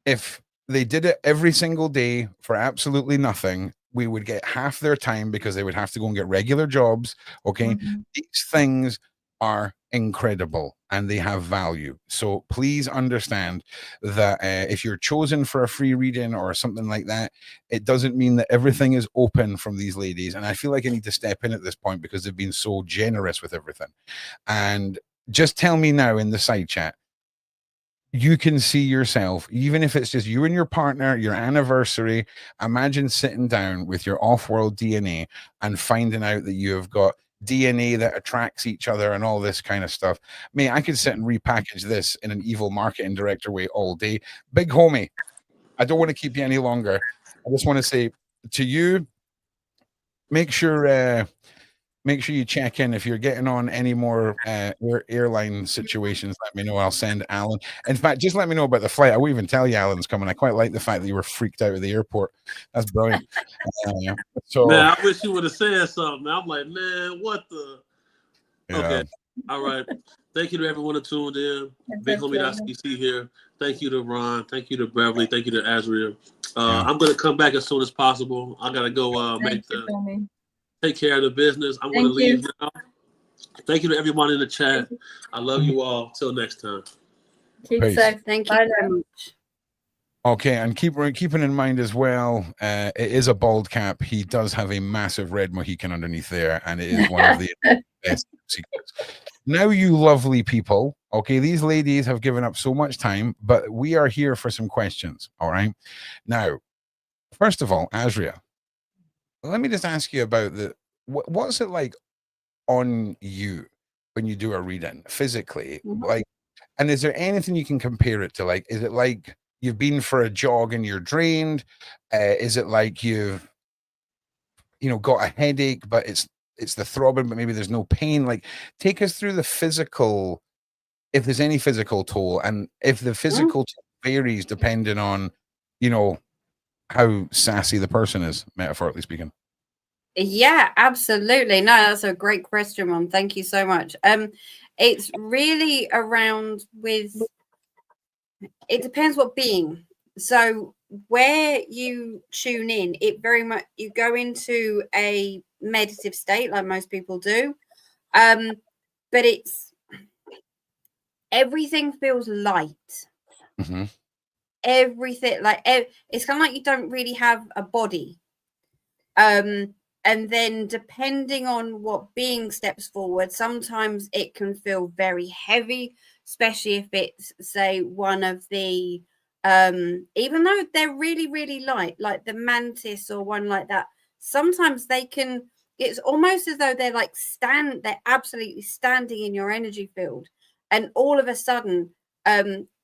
if they did it every single day for absolutely nothing, we would get half their time because they would have to go and get regular jobs. Okay. These things are incredible and they have value. So please understand that if you're chosen for a free reading or something like that, it doesn't mean that everything is open from these ladies. And I feel like I need to step in at this point because they've been so generous with everything. And just tell me now in the side chat, you can see yourself, even if it's just you and your partner, your anniversary. Imagine sitting down with your off-world DNA and finding out that you have got DNA that attracts each other and all this kind of stuff. Mate, I could sit and repackage this in an evil marketing director way all day. Big homie, I don't want to keep you any longer. I just want to say to you, make sure you check in. If you're getting on any more airline situations, let me know. I'll send Alan. In fact, just let me know about the flight. I won't even tell you Alan's coming. I quite like the fact that you were freaked out at the airport. That's brilliant. So man, I wish you would have said something. I'm like, man, what the? yeah. Okay, all right. Thank you to everyone that tuned in. Big Homie.Cc here. Thank you to Ron. Thank you to Beverli. Thank you to Asria. I'm gonna come back as soon as possible. I gotta go take care of the business. I'm going to leave now. Thank you to everyone in the chat. I love you all. Till next time. Keep safe. Thank you very much. Okay, and keeping in mind as well, it is a bald cap. He does have a massive red Mohican underneath there, and it is one of the best secrets. Now, you lovely people, okay, these ladies have given up so much time, but we are here for some questions, all right? Now, first of all, Asria, let me just ask you about what's it like on you when you do a reading physically? Like, and is there anything you can compare it to? Like, is it like you've been for a jog and you're drained? Is it like you've, got a headache, but it's the throbbing, but maybe there's no pain? Like, take us through the physical, if there's any physical toll, and if the physical toll varies depending on, how sassy the person is, metaphorically speaking. Yeah, absolutely. No, that's a great question, Mom. Thank you so much. It's really around with, it depends what being. So where you tune in, it very much, you go into a meditative state like most people do. But it's, everything feels light. Everything, like, it's kind of like you don't really have a body. And then depending on what being steps forward, sometimes it can feel very heavy, especially if it's, say, one of the, even though they're really, really light, like the mantis or one like that, sometimes they can, it's almost as though they're like they're absolutely standing in your energy field. And all of a sudden,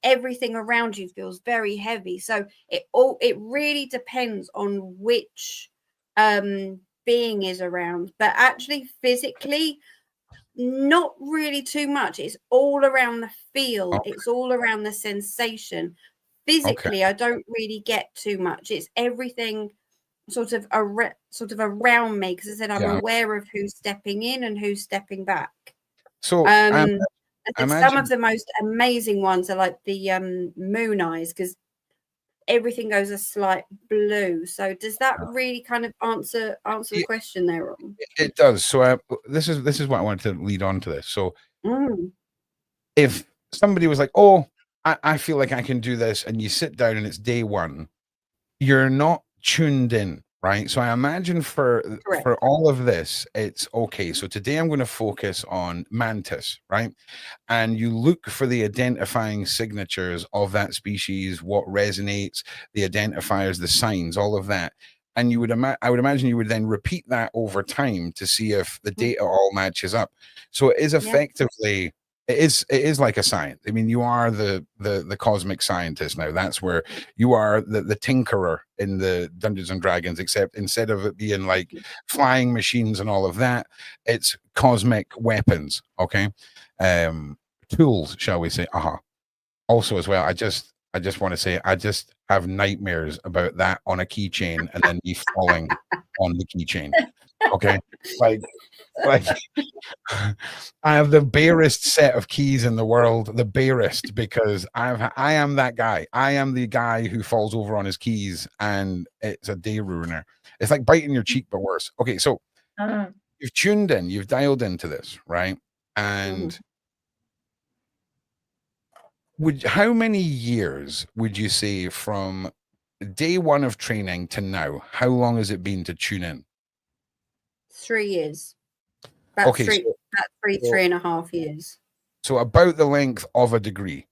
everything around you feels very heavy. So it really depends on which being is around, but actually physically not really too much. It's all around the feel. It's all around the sensation. Physically, I don't really get too much. It's everything sort of around me, because I said I'm aware of who's stepping in and who's stepping back. So some of the most amazing ones are like the moon eyes, because everything goes a slight blue. So does that really kind of answer the question there, Ron? It does. So this is what I wanted to lead on to this. So if somebody was like, oh, I feel like I can do this, and you sit down and it's day one, you're not tuned in, right? So I imagine for all of this, it's okay. So today I'm going to focus on mantis, right? And you look for the identifying signatures of that species, what resonates, the identifiers, the signs, all of that. And you would I would imagine you would then repeat that over time to see if the data all matches up. So it is effectively, it is like a science. I mean, you are the cosmic scientist now. That's where you are the tinkerer in the Dungeons and Dragons, except instead of it being like flying machines and all of that, it's cosmic weapons. Okay. Tools, shall we say. Also, as well, I just want to say I just have nightmares about that on a keychain and then me falling on the keychain. Okay, like I have the barest set of keys in the world, the barest, because I am that guy. I am the guy who falls over on his keys, and it's a day ruiner. It's like biting your cheek, but worse. Okay, so Uh, you've tuned in, you've dialed into this, right? And how many years would you say from day one of training to now? How long has it been to tune in? 3 years. About Okay, three, about so 3.5 years. so about the length of a degree,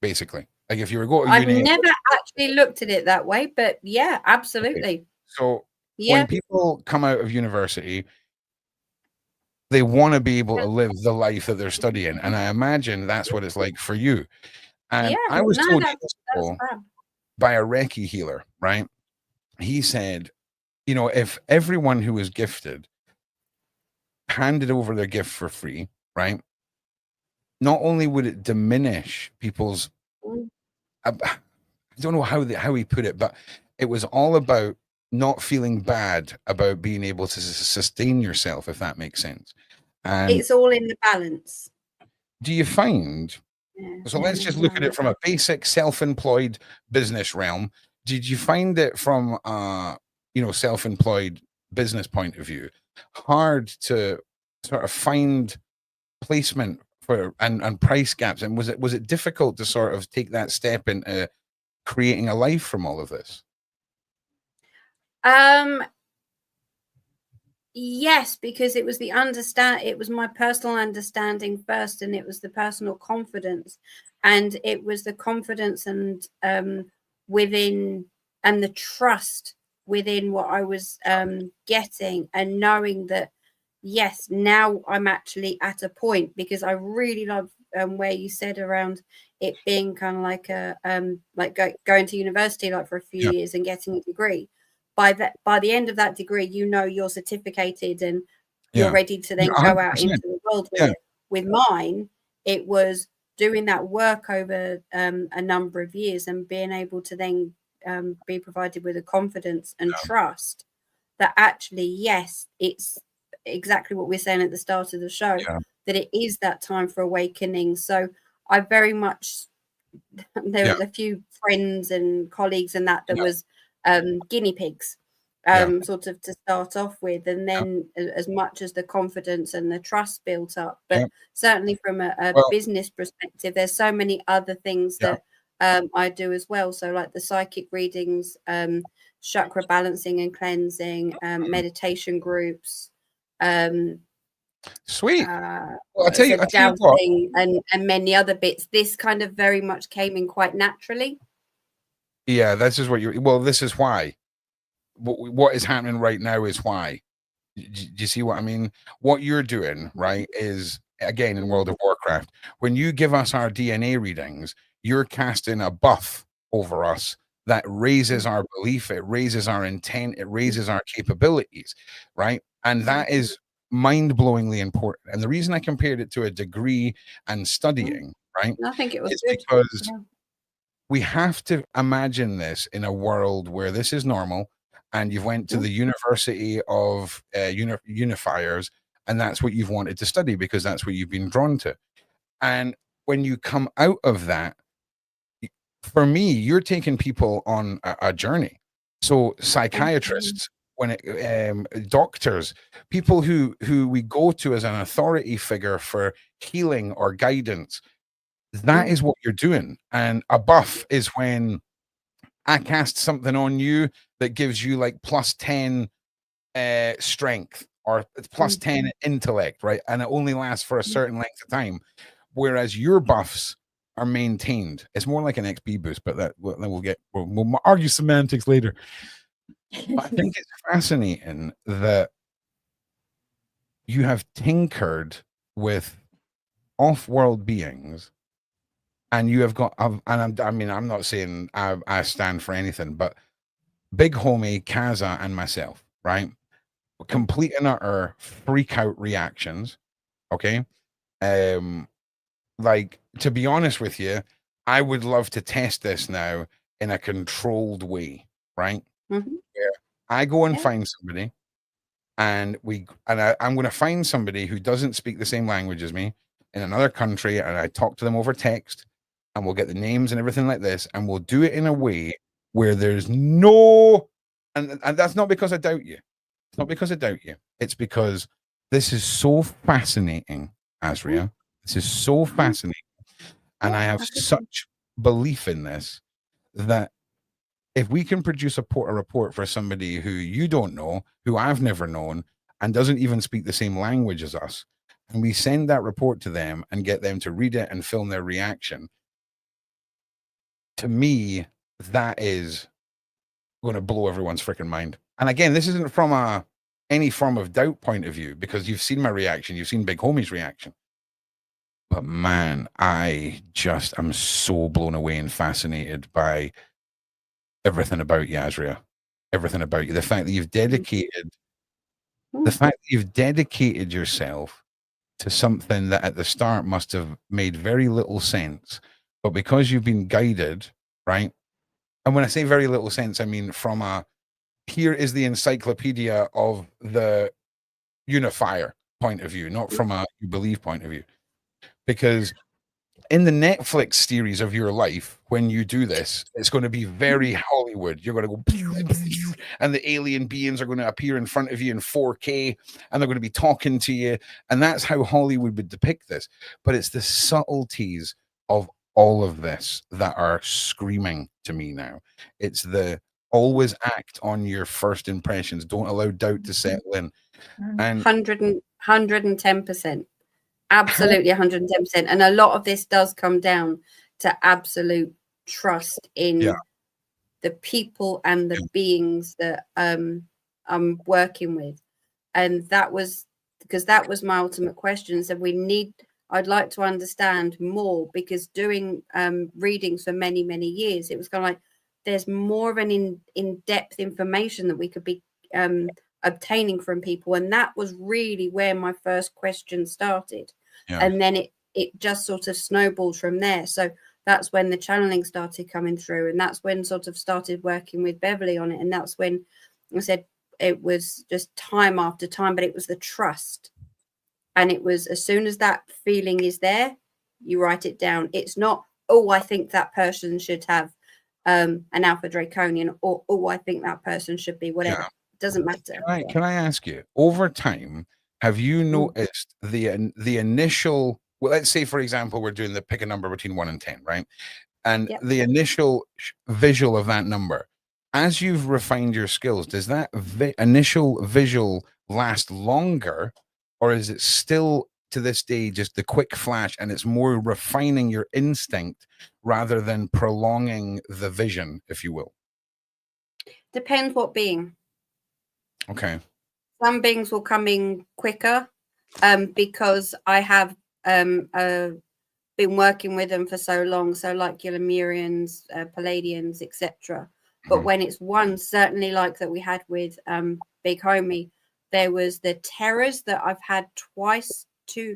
basically. Like if you were going to I've uni. never actually looked at it that way, but yeah, absolutely. Okay. So Yeah, when people come out of university, they want to be able to live the life that they're studying, and I imagine that's what it's like for you. And yeah. I was No, told that's years ago fab. by a Reiki healer, right? He said, you know, if everyone who was gifted handed over their gift for free, right? Not only would it diminish people's, Mm. I don't know how he put it, but it was all about not feeling bad about being able to sustain yourself, if that makes sense. And It's all in the balance. do you find? Yeah, So all let's in just the look at it balance. from a basic self-employed business realm. Did you find it from self-employed business point of view hard to sort of find placement for and price gaps? And was it difficult to sort of take that step into creating a life from all of this? Yes, because it was it was my personal understanding first, and it was the personal confidence, and it was the confidence and within, and the trust within what I was getting, and knowing that yes, now I'm actually at a point, because I really love where you said around it being kind of like a going to university like for a few Yeah. years and getting a degree. By the end of that degree, you know you're certificated and you're Yeah. ready to then go out 100%. into the world with Yeah. it. With mine, it was doing that work over a number of years and being able to then be provided with a confidence and trust that actually, yes, it's exactly what we're saying at the start of the show, Yeah. that it is that time for awakening. So I very much, there Yeah. was a few friends and colleagues and that Yeah. was guinea pigs, Yeah. sort of to start off with, and then as much as the confidence and the trust built up. But Yeah. certainly from a Well, business perspective, there's so many other things yeah. that I do as well. So like the psychic readings, chakra balancing and cleansing, meditation groups, Sweet. Well, I'll what tell is you it, what. dowsing and many other bits. This kind of very much came in quite naturally. Yeah, this is what you. Well, this is why. What is happening right now is why. Do you see what I mean? What you're doing, right, is again in World of Warcraft. When you give us our DNA readings, you're casting a buff over us that raises our belief, it raises our intent, it raises our capabilities, right? And that is mind-blowingly important. And the reason I compared it to a degree and studying, right, I think it was is good. because Yeah. we have to imagine this in a world where this is normal and you've went to the university of unifiers and that's what you've wanted to study because that's what you've been drawn to. And when you come out of that, for me, you're taking people on a journey. So psychiatrists, when doctors, people who we go to as an authority figure for healing or guidance, that is what you're doing. And a buff is when I cast something on you that gives you like plus 10 strength or plus 10 intellect, right? And it only lasts for a certain length of time. Whereas your buffs are maintained. It's more like an XP boost, but then we'll argue semantics later. But I think it's fascinating that you have tinkered with off-world beings. And you have got, and I'm not saying I stand for anything, but Big Homie, Kaza, and myself, right? Complete and utter freak out reactions. Okay. Like, to be honest with you, I would love to test this now in a controlled way, right? Mhm. Where I go and Yeah. find somebody, and I'm going to find somebody who doesn't speak the same language as me in another country, and I talk to them over text, and we'll get the names and everything like this, and we'll do it in a way where there's no, and that's not because I doubt you. It's not because I doubt you. It's because this is so fascinating, Asria. This is so fascinating. And I have such belief in this that if we can produce a report for somebody who you don't know, who I've never known, and doesn't even speak the same language as us, and we send that report to them and get them to read it and film their reaction, to me, that is going to blow everyone's freaking mind. And again, this isn't from any form of doubt point of view, because you've seen my reaction, you've seen Big Homie's reaction. But man, I just am so blown away and fascinated by everything about you, Asria. Everything about you. The fact that you've dedicated yourself to something that at the start must have made very little sense. But because you've been guided, right? And when I say very little sense, I mean from here is the encyclopedia of the unifier point of view, not from a you believe point of view. Because in the Netflix series of your life, when you do this, it's going to be very Hollywood. You're going to go, and the alien beings are going to appear in front of you in 4K, and they're going to be talking to you. And that's how Hollywood would depict this. But it's the subtleties of all of this that are screaming to me now. It's the always act on your first impressions. Don't allow doubt to settle in. And 110%. Absolutely 110%. And a lot of this does come down to absolute trust in the people and the beings that I'm working with. And that was because that was my ultimate question. So I'd like to understand more, because doing readings for many, many years, it was kind of like there's more of an in-depth information that we could be obtaining from people. And that was really where my first question started. And then it just sort of snowballed from there. So that's when the channeling started coming through, and that's when sort of started working with Beverli on it. And that's when I said it was just time after time, but it was the trust. And it was as soon as that feeling is there, you write it down. It's not, oh, I think that person should have an Alpha Draconian, or oh, I think that person should be whatever. It doesn't matter. Can I ask you, over time, have you noticed the initial, well, let's say, for example, we're doing the pick a number between 1 and 10, right? And the initial visual of that number, as you've refined your skills, does that initial visual last longer, or is it still to this day just the quick flash, and it's more refining your instinct rather than prolonging the vision, if you will? Depends what being. Okay. Some beings will come in quicker because I have been working with them for so long. So like your Lemurians, Palladians, etc. But when it's one, certainly like that we had with Big Homie, there was the terrors that I've had twice,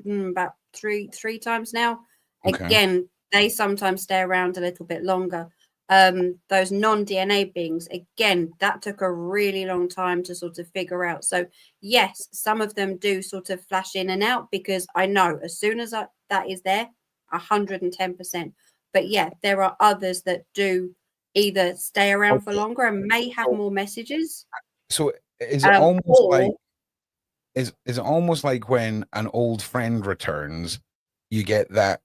about three times now. Okay. Again, they sometimes stay around a little bit longer. Those non-DNA beings, again, that took a really long time to sort of figure out. So yes, some of them do sort of flash in and out, because I know as soon as that is there, 110%. But yeah, there are others that do either stay around for longer and may have more messages. So is it almost like is it almost like when an old friend returns, you get that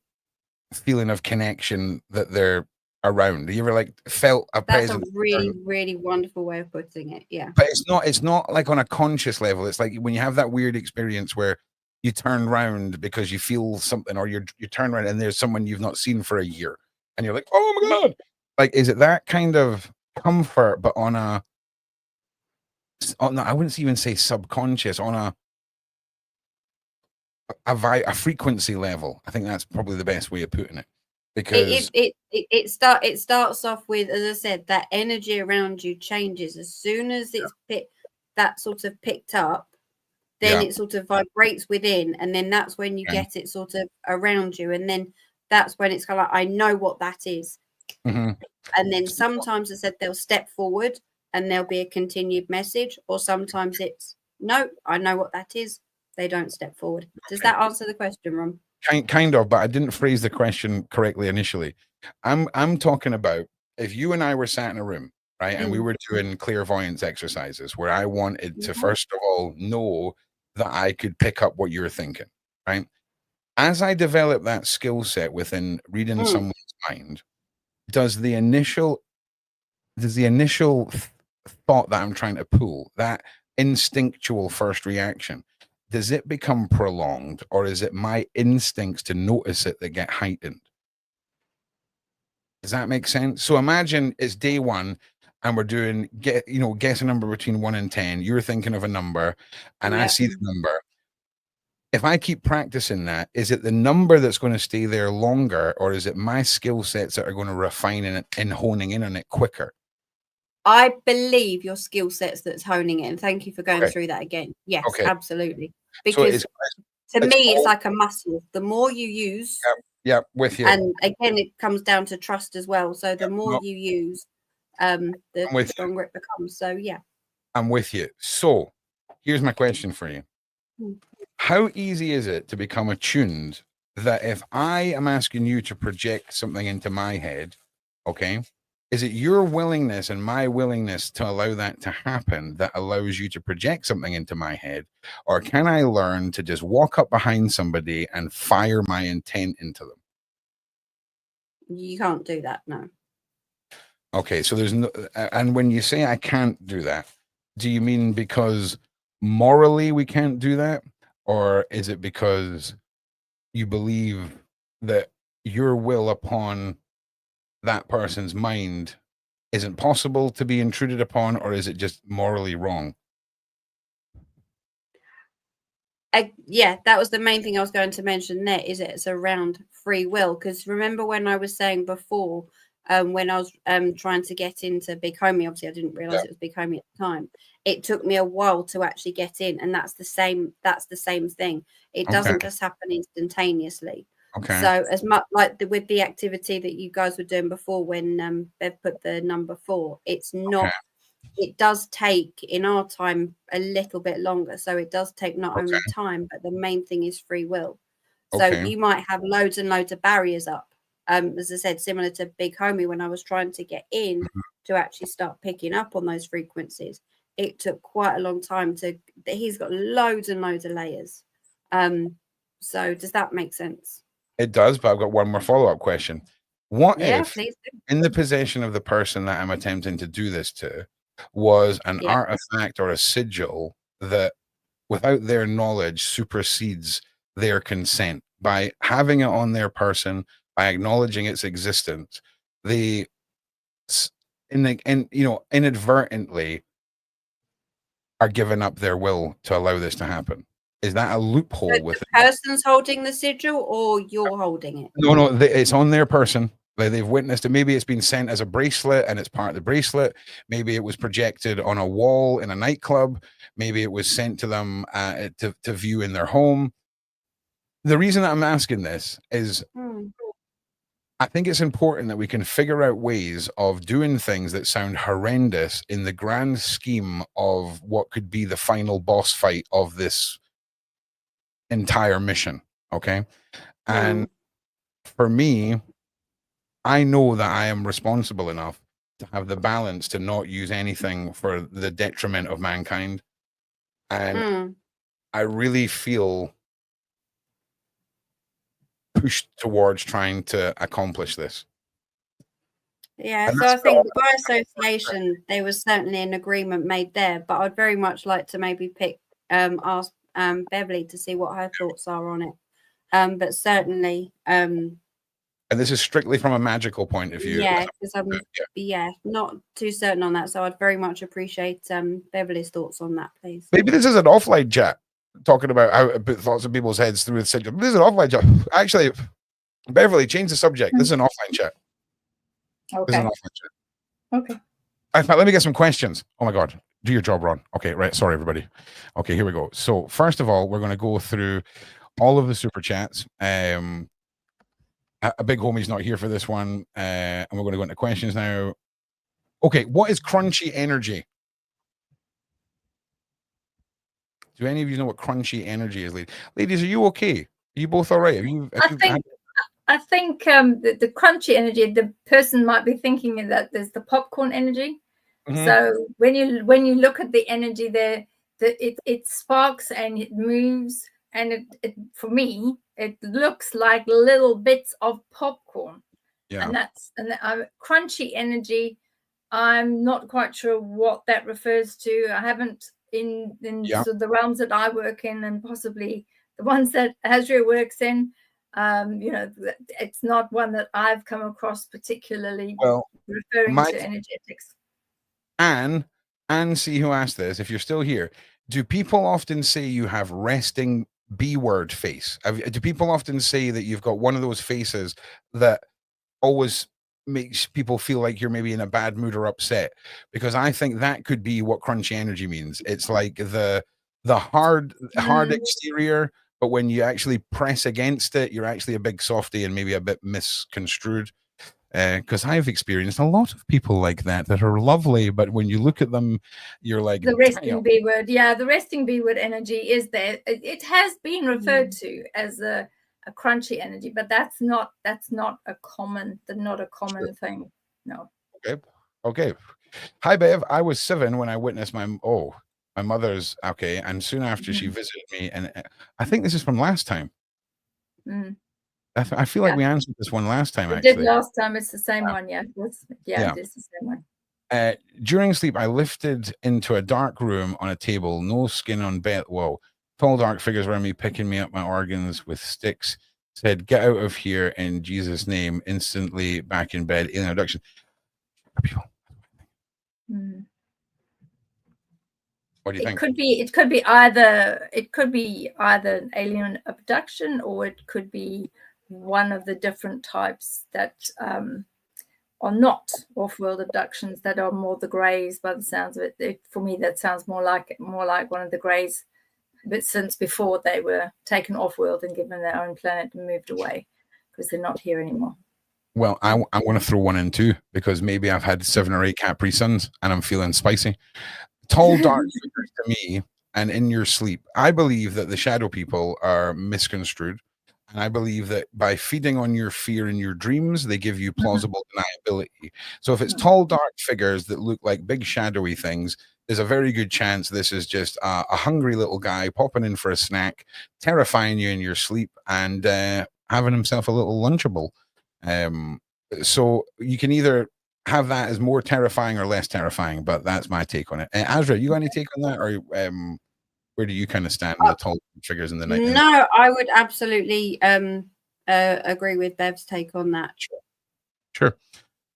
feeling of connection that they're around? You ever like felt a presence? That's a really, really wonderful way of putting it. Yeah. But it's not like on a conscious level. It's like when you have that weird experience where you turn around because you feel something, or you turn around and there's someone you've not seen for a year, and you're like, oh my God. Like, is it that kind of comfort, but on I wouldn't even say subconscious, on a frequency level? I think that's probably the best way of putting it. Because it starts off with, as I said, that energy around you changes as soon as it's that sort of picked up, then it sort of vibrates within, and then that's when you get it sort of around you, and then that's when it's kind of like, I know what that is. Mm-hmm. And then sometimes I said they'll step forward and there'll be a continued message, or sometimes it's no, I know what that is. They don't step forward. Does that answer the question, Ron? Kind of, but I didn't phrase the question correctly initially. I'm talking about if you and I were sat in a room, right, and we were doing clairvoyance exercises where I wanted to first of all know that I could pick up what you're thinking, right? As I develop that skill set within reading someone's mind, does the initial thought that I'm trying to pull, that instinctual first reaction, does it become prolonged, or is it my instincts to notice it that get heightened? Does that make sense? So imagine it's day one and we're doing guess a number between 1 and 10. You're thinking of a number and I see the number. If I keep practicing that, is it the number that's going to stay there longer, or is it my skill sets that are going to refine it and honing in on it quicker? I believe your skill sets that's honing it. And thank you for going through that again. Yes, absolutely. Because to me, it's like a muscle. The more you use, with you. And again, it comes down to trust as well. So the more you use, the stronger it becomes. So yeah. I'm with you. So here's my question for you. How easy is it to become attuned that if I am asking you to project something into my head, okay, is it your willingness and my willingness to allow that to happen that allows you to project something into my head? Or can I learn to just walk up behind somebody and fire my intent into them? You can't do that, no. Okay, so there's no, and when you say I can't do that, do you mean because morally we can't do that? Or is it because you believe that your will upon that person's mind isn't possible to be intruded upon, or is it just morally wrong? Yeah, that was the main thing I was going to mention there, is it's around free will. Because remember when I was saying before, when I was trying to get into Big Homie, obviously I didn't realize it was Big Homie at the time. It took me a while to actually get in, and that's the same thing. It doesn't just happen instantaneously. So as much like with the activity that you guys were doing before when Bev put the number 4, it's not it does take in our time a little bit longer. So it does take not only time, but the main thing is free will. So you might have loads and loads of barriers up. As I said, similar to Big Homie, when I was trying to get in to actually start picking up on those frequencies, it took quite a long time he's got loads and loads of layers. So does that make sense? It does, but I've got one more follow-up question. What if in the possession of the person that I'm attempting to do this to was an artifact or a sigil that without their knowledge supersedes their consent? By having it on their person, by acknowledging its existence, they inadvertently are giving up their will to allow this to happen. Is that a loophole with the person's holding the sigil, or you're holding it? No, it's on their person. They've witnessed it. Maybe it's been sent as a bracelet and it's part of the bracelet. Maybe it was projected on a wall in a nightclub. Maybe it was sent to them to view in their home. The reason that I'm asking this is I think it's important that we can figure out ways of doing things that sound horrendous in the grand scheme of what could be the final boss fight of this entire mission. Okay. And for me, I know that I am responsible enough to have the balance to not use anything for the detriment of mankind. And I really feel pushed towards trying to accomplish this. Yeah, so I think by association, there was certainly an agreement made there, but I'd very much like to maybe ask Beverli to see what her thoughts are on it. But certainly, and this is strictly from a magical point of view. Yeah, because I'm not too certain on that. So I'd very much appreciate Beverli's thoughts on that, please. Maybe this is an offline chat talking about how it put thoughts in people's heads through the sigil. This is an offline chat. Actually, Beverli, change the subject. This is an offline chat. Okay. This is an offline chat. Okay. In fact, let me get some questions. Oh my God. Do your job, Ron. Okay, right. Sorry, everybody. Okay, here we go. So first of all, we're going to go through all of the super chats. And a big homie's not here for this one, and we're going to go into questions now. Okay, what is crunchy energy? Do any of you know what crunchy energy is, ladies? Are you okay? Are you both all right? I think the crunchy energy, the person might be thinking that there's the popcorn energy. Mhm. So when you look at the energy there, it sparks and it moves, and it for me it looks like little bits of popcorn. Yeah. And crunchy energy. I'm not quite sure what that refers to. I haven't in Yeah. sort of the realms that I work in, and possibly the ones that Asria works in. You know, it's not one that I've come across particularly Well, referring to energetics. Anne, see who asked this. If you're still here, do people often say you have resting B word face? Do people often say that you've got one of those faces that always makes people feel like you're maybe in a bad mood or upset? Because I think that could be what crunchy energy means. It's like the hard exterior, but when you actually press against it, you're actually a big softy and maybe a bit misconstrued. Because I've experienced a lot of people like that are lovely, but when you look at them, you're like the resting B word. Yeah, the resting B word energy is there. It has been referred to as a crunchy energy, but that's not a common thing. No. Okay. Hi, Bev. I was 7 when I witnessed my mother's. Okay, and soon after she visited me, and I think this is from last time. I feel like we answered this one last time. We actually did last time. It's the same one. Yeah. It is the same one. During sleep, I lifted into a dark room on a table, no skin on bed. Whoa. Tall dark figures around me, picking me up my organs with sticks. Said, "Get out of here in Jesus' name." Instantly back in bed. Alien abduction. People. What do you think? It could be either an alien abduction, or it could be one of the different types that are not off-world abductions, that are more the greys. By the sounds of it, for me that sounds more like one of the greys, but since before they were taken off-world and given their own planet and moved away because they're not here anymore. Well, I want to throw one in too, because maybe I've had 7 or 8 Capri Suns and I'm feeling spicy. Tall dark figures to me, and in your sleep, I believe that the shadow people are misconstrued. And I believe that by feeding on your fear in your dreams, they give you plausible deniability. So if it's tall, dark figures that look like big shadowy things, there's a very good chance this is just a hungry little guy popping in for a snack, terrifying you in your sleep, and having himself a little Lunchable. So you can either have that as more terrifying or less terrifying, but that's my take on it. Asria, you got any take on that, or where do you kind of stand with the tall figures in the night? No, I would absolutely agree with Bev's take on that. Sure.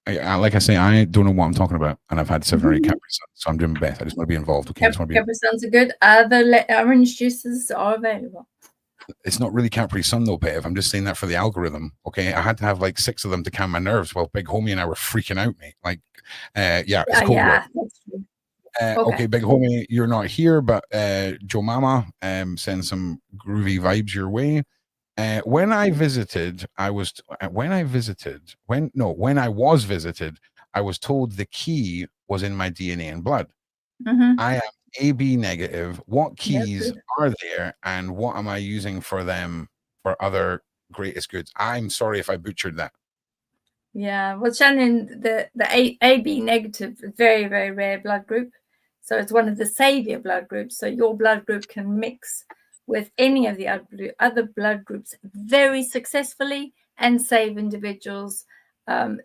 Like I say, I don't know what I'm talking about, and I've had 7 or 8 Capri Suns, so I'm doing my best. I just want to be involved. Okay, Capri Suns are good. Other orange juices are available. It's not really Capri Sun though, Bev. I'm just saying that for the algorithm. Okay, I had to have like 6 of them to calm my nerves while Big Homie and I were freaking out, mate. Like, it's cold. Yeah, that's true. Okay, Big Homie, you're not here, but Joe Mama send some groovy vibes your way. When I was visited, I was told the key was in my DNA and blood. I am AB negative. What keys are there, and what am I using for them for other greatest goods? I'm sorry if I butchered that. Yeah, well, Shannon, the AB negative, very, very rare blood group. So it's one of the savior blood groups. So your blood group can mix with any of the other blood groups very successfully and save individuals.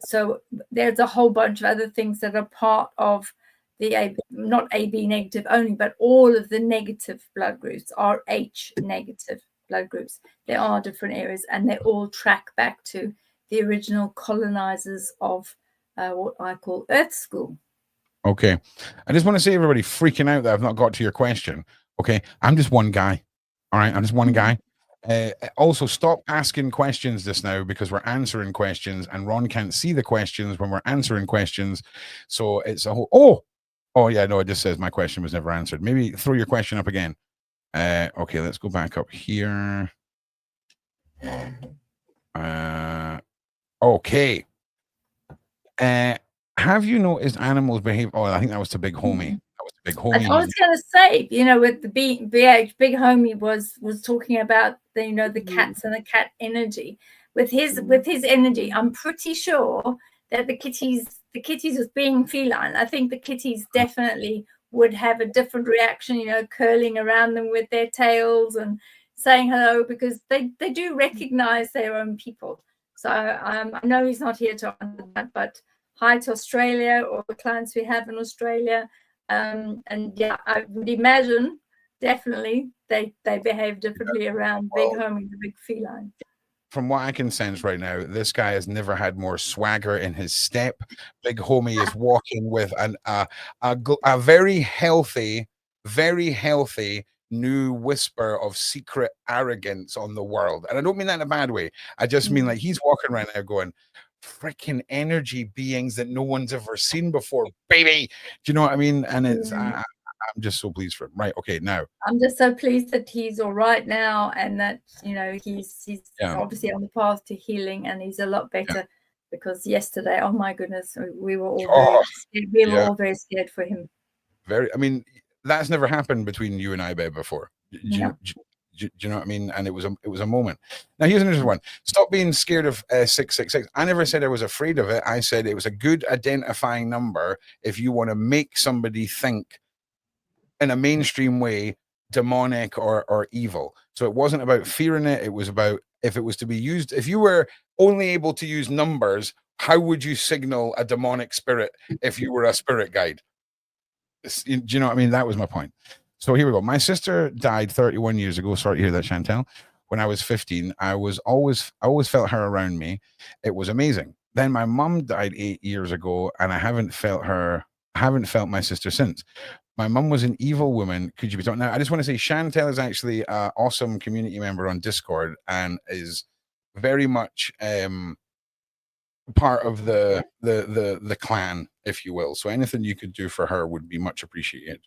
So there's a whole bunch of other things that are part of the not AB negative only, but all of the negative blood groups are H negative blood groups. There are different areas, and they all track back to the original colonizers of what I call Earth School. Okay. I just want to say, everybody freaking out that I've not got to your question. Okay. I'm just one guy. All right. I'm just one guy. Also, stop asking questions just now, because we're answering questions and Ron can't see the questions when we're answering questions. So it's a whole, oh yeah, no, it just says my question was never answered. Maybe throw your question up again. Okay, let's go back up here. Okay. Have you noticed animals behave? Oh, I think that was to Big Homie. That was to Big Homie. I was going to say, with the BH, Big Homie was talking about the cats and the cat energy. With his energy, I'm pretty sure that the kitties was being feline. I think the kitties definitely would have a different reaction, curling around them with their tails and saying hello, because they do recognize their own people. So I know he's not here to answer that, but hi to Australia, or the clients we have in Australia. And yeah, I would imagine definitely they behave differently around Big Homie, the big feline. From what I can sense right now, this guy has never had more swagger in his step. Big Homie is walking with a very healthy new whisper of secret arrogance on the world. And I don't mean that in a bad way. I just mean like he's walking right now going, freaking energy beings that no one's ever seen before, baby. Do you know what I mean? And it's I'm just so pleased for him. Right. Okay. Now I'm just so pleased that he's all right now, and that he's obviously on the path to healing, and he's a lot better. Because yesterday, oh my goodness, we were all all very scared for him. I mean, that's never happened between you and I, Bev, before. Do you know what I mean? And it was a moment. Now here's another one. Stop being scared of 666. I never said I was afraid of it. I said it was a good identifying number if you want to make somebody think in a mainstream way demonic or evil. So it wasn't about fearing it. It was about, if it was to be used, if you were only able to use numbers, how would you signal a demonic spirit if you were a spirit guide? Do you know what I mean? That was my point. So here we go. My sister died 31 years ago. Sorry to hear that, Chantel. When I was 15, I always felt her around me. It was amazing. Then my mum died 8 years ago, and I haven't felt my sister since. My mum was an evil woman. Could you be talking? Now, I just want to say Chantel is actually an awesome community member on Discord and is very much part of the clan, if you will. So anything you could do for her would be much appreciated.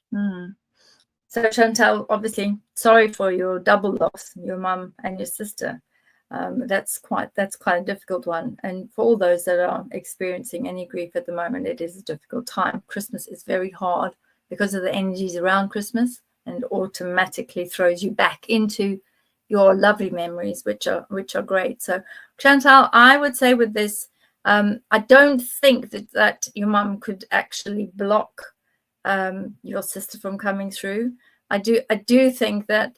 So Chantal, obviously, sorry for your double loss, your mum and your sister. That's quite a difficult one. And for all those that are experiencing any grief at the moment, it is a difficult time. Christmas is very hard because of the energies around Christmas, and automatically throws you back into your lovely memories, which are great. So Chantal, I would say with this, I don't think that your mum could actually block your sister from coming through. I do think that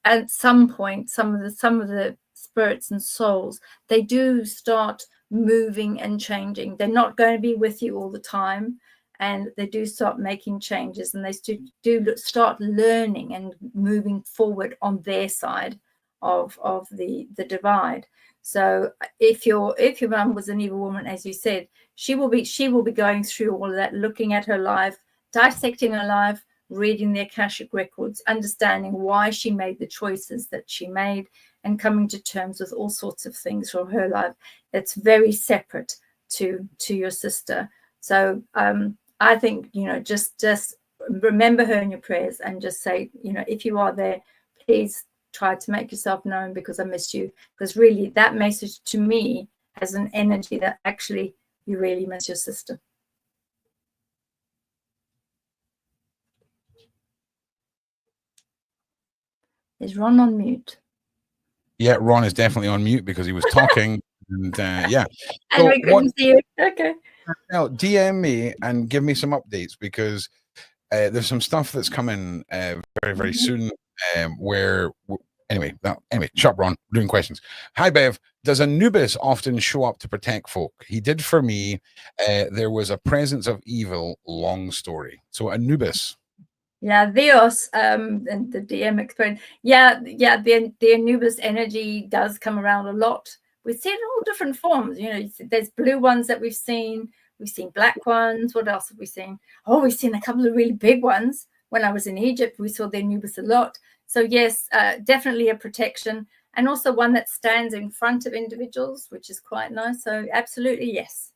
at some point, some of the spirits and souls, they do start moving and changing. They're not going to be with you all the time, and they do start making changes, and they do start learning and moving forward on their side of the divide. So if your mum was an evil woman, as you said, she will be going through all of that, looking at her life, dissecting her life, reading the Akashic records, understanding why she made the choices that she made, and coming to terms with all sorts of things from her life that's very separate to your sister. So I think, just remember her in your prayers, and just say, if you are there, please try to make yourself known, because I missed you. Because really, that message to me has an energy that actually you really miss your sister. Is Ron on mute? Yeah, Ron is definitely on mute because he was talking. And yeah. And we couldn't see you. Okay. Now, DM me and give me some updates, because there's some stuff that's coming very, very soon. Anyway, shut up, Ron. We're doing questions. Hi, Bev. Does Anubis often show up to protect folk? He did for me. There was a presence of evil. Long story. So Anubis. Yeah, Theos, and the DM explained. Yeah, the Anubis energy does come around a lot. We see it in all different forms. There's blue ones that we've seen. We've seen black ones. What else have we seen? Oh, we've seen a couple of really big ones. When I was in Egypt, we saw the Anubis a lot. So yes, definitely a protection, and also one that stands in front of individuals, which is quite nice. So absolutely, yes.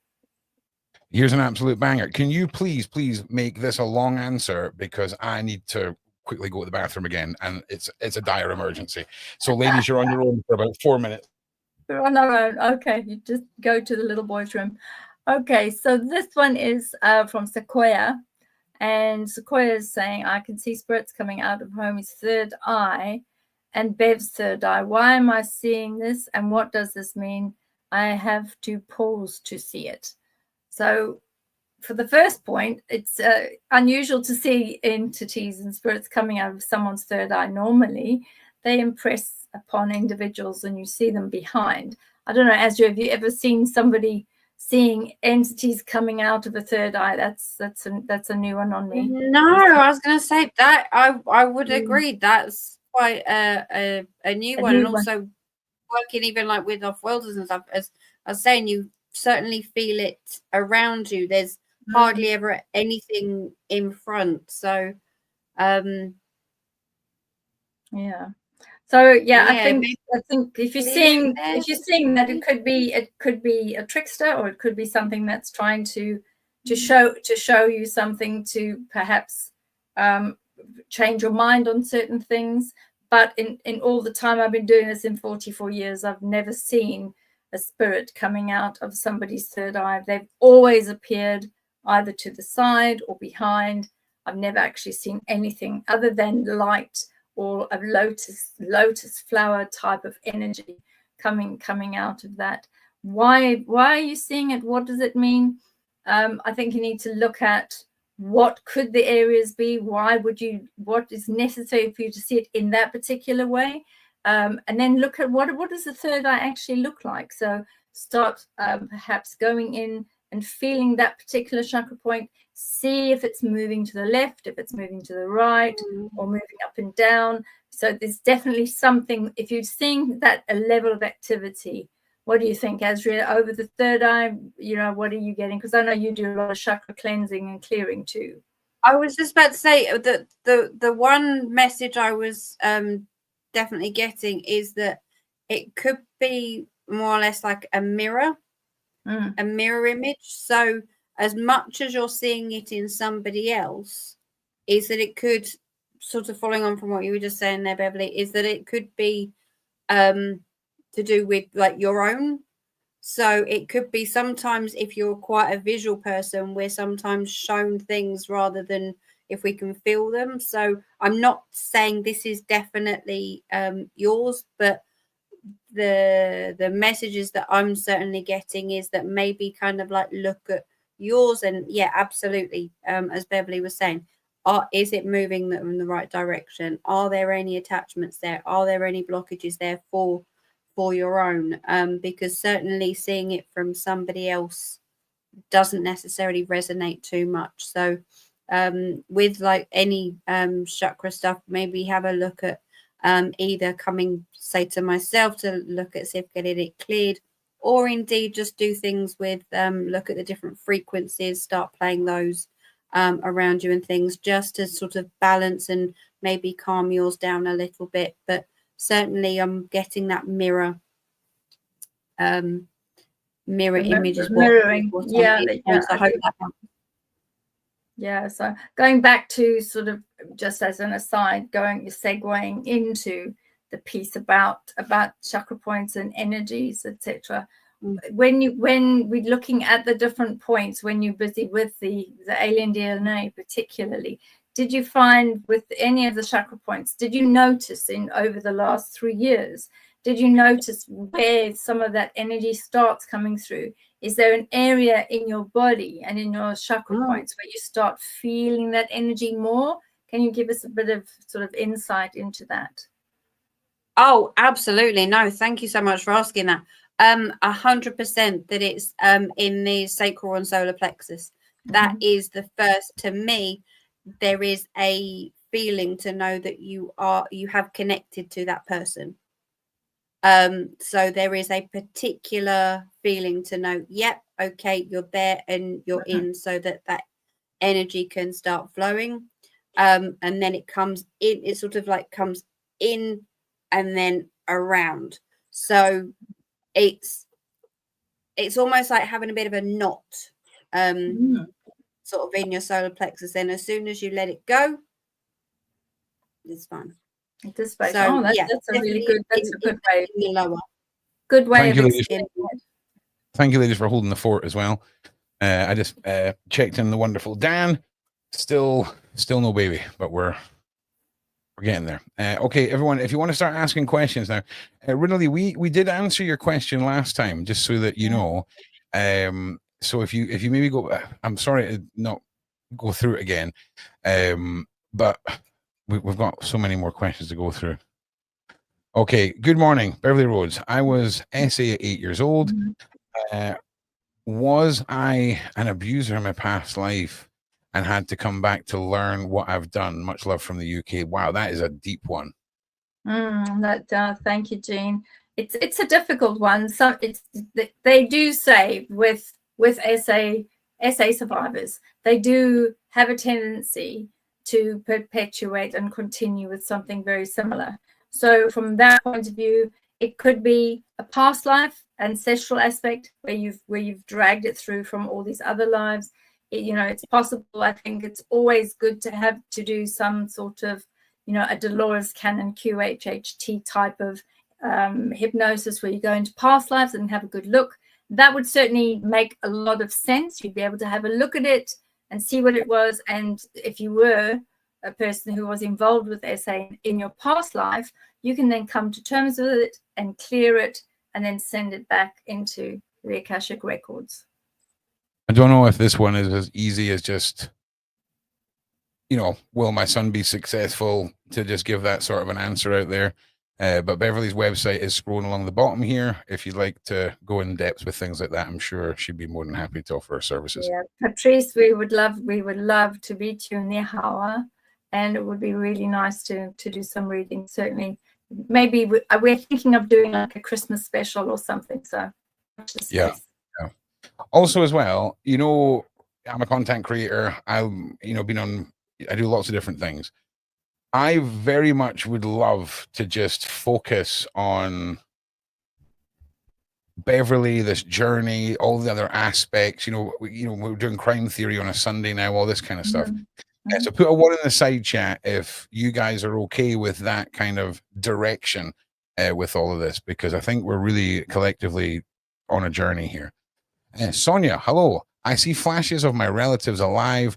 Here's an absolute banger. Can you please make this a long answer, because I need to quickly go to the bathroom again, and it's a dire emergency. So ladies, you're on your own for about 4 minutes. We're on our own. Okay, you just go to the little boy's room. Okay, so this one is from Sequoia. And Sequoia is saying, I can see spirits coming out of Homie's third eye and Bev's third eye. Why am I seeing this? And what does this mean? I have to pause to see it. So for the first point, it's unusual to see entities and spirits coming out of someone's third eye. Normally, they impress upon individuals and you see them behind. I don't know, Asria, have you ever seen somebody seeing entities coming out of a third eye? That's a new one on me. No, I was going to say that I would agree. That's quite a new one, and also working even like with Offworlders and stuff. As I was saying, you certainly feel it around you. There's hardly ever anything in front. So, yeah. So yeah, I think if you're seeing that, it could be a trickster, or it could be something that's trying to show you something, to perhaps change your mind on certain things. But in all the time I've been doing this, in 44 years, I've never seen a spirit coming out of somebody's third eye. They've always appeared either to the side or behind. I've never actually seen anything other than light or a lotus flower type of energy coming out of that. Why are you seeing it? What does it mean? I think you need to look at what could the areas be. What is necessary for you to see it in that particular way? And then look at what does the third eye actually look like. So start perhaps going in and feeling that particular chakra point. See if it's moving to the left, if it's moving to the right, or moving up and down. So there's definitely something. If you're seeing that a level of activity, what do you think, Asria, over the third eye? You know, what are you getting? Because I know you do a lot of chakra cleansing and clearing too. I was just about to say that the one message I was definitely getting is that it could be more or less like a mirror image. So as much as you're seeing it in somebody else, is that it could, sort of following on from what you were just saying there, Beverli, is that it could be to do with like your own. So it could be sometimes, if you're quite a visual person, we're sometimes shown things rather than if we can feel them. So I'm not saying this is definitely yours, but the messages that I'm certainly getting is that maybe kind of like look at yours, and yeah, absolutely, as Beverli was saying, is it moving in the right direction? Are there any attachments there? Are there any blockages there for your own? Because certainly seeing it from somebody else doesn't necessarily resonate too much. So with like any chakra stuff, maybe have a look at either coming, say, to myself to look at, see if getting it cleared, or indeed just do things with look at the different frequencies, start playing those around you and things, just to sort of balance and maybe calm yours down a little bit. But certainly I'm getting that mirror image is mirroring. what Yeah, I hope that helps. Yeah, so going back to sort of, just as an aside, segueing into the piece about chakra points and energies, etc. When we're looking at the different points, when you're busy with the alien DNA particularly, did you find with any of the chakra points, did you notice over the last 3 years, did you notice where some of that energy starts coming through? Is there an area in your body and in your chakra points where you start feeling that energy more? Can you give us a bit of sort of insight into that? Oh, absolutely. No, thank you so much for asking that. 100% that it's in the sacral and solar plexus. That is the first, to me, there is a feeling to know that you have connected to that person. So there is a particular feeling to know, yep, okay, you're there and you're in, so that energy can start flowing. And then it comes in, it sort of like comes in and then around. So it's almost like having a bit of a knot sort of in your solar plexus. Then as soon as you let it go, it's fine. This way. So that's a really good. That's a good way. Lower. good way Thank of you, ladies. explaining it. Thank you, ladies, for holding the fort as well. I just checked in the wonderful Dan. Still no baby, but we're getting there. Okay, everyone, if you want to start asking questions now, Rinaldi, we did answer your question last time, just so that you know. So if you maybe go, I'm sorry to not go through it again, but we've got so many more questions to go through. Okay, good morning, Beverli Rhodes. I was SA at 8 years old. Was I an abuser in my past life and had to come back to learn what I've done? Much love from the UK. Wow, that is a deep one. Thank you, Jean. It's a difficult one. So they do say with SA survivors, they do have a tendency to perpetuate and continue with something very similar. So from that point of view, it could be a past life, ancestral aspect where you've dragged it through from all these other lives. It's possible. I think it's always good to have to do some sort of, a Dolores Cannon QHHT type of hypnosis where you go into past lives and have a good look. That would certainly make a lot of sense. You'd be able to have a look at it and see what it was. And if you were a person who was involved with SA in your past life, you can then come to terms with it and clear it and then send it back into the Akashic records. I don't know if this one is as easy as just, will my son be successful, to just give that sort of an answer out there. But Beverli's website is scrolling along the bottom here. If you'd like to go in depth with things like that, I'm sure she'd be more than happy to offer her services. Yeah, Patrice, we would love to meet you in the hour, and it would be really nice to do some reading. Certainly, maybe we're thinking of doing like a Christmas special or something. So yeah. Also, as well, I'm a content creator. I do lots of different things. I very much would love to just focus on Beverli, this journey, all the other aspects. We're doing crime theory on a Sunday now, all this kind of stuff. So put a one in the side chat if you guys are okay with that kind of direction with all of this, because I think we're really collectively on a journey here. Sonia, hello. I see flashes of my relatives alive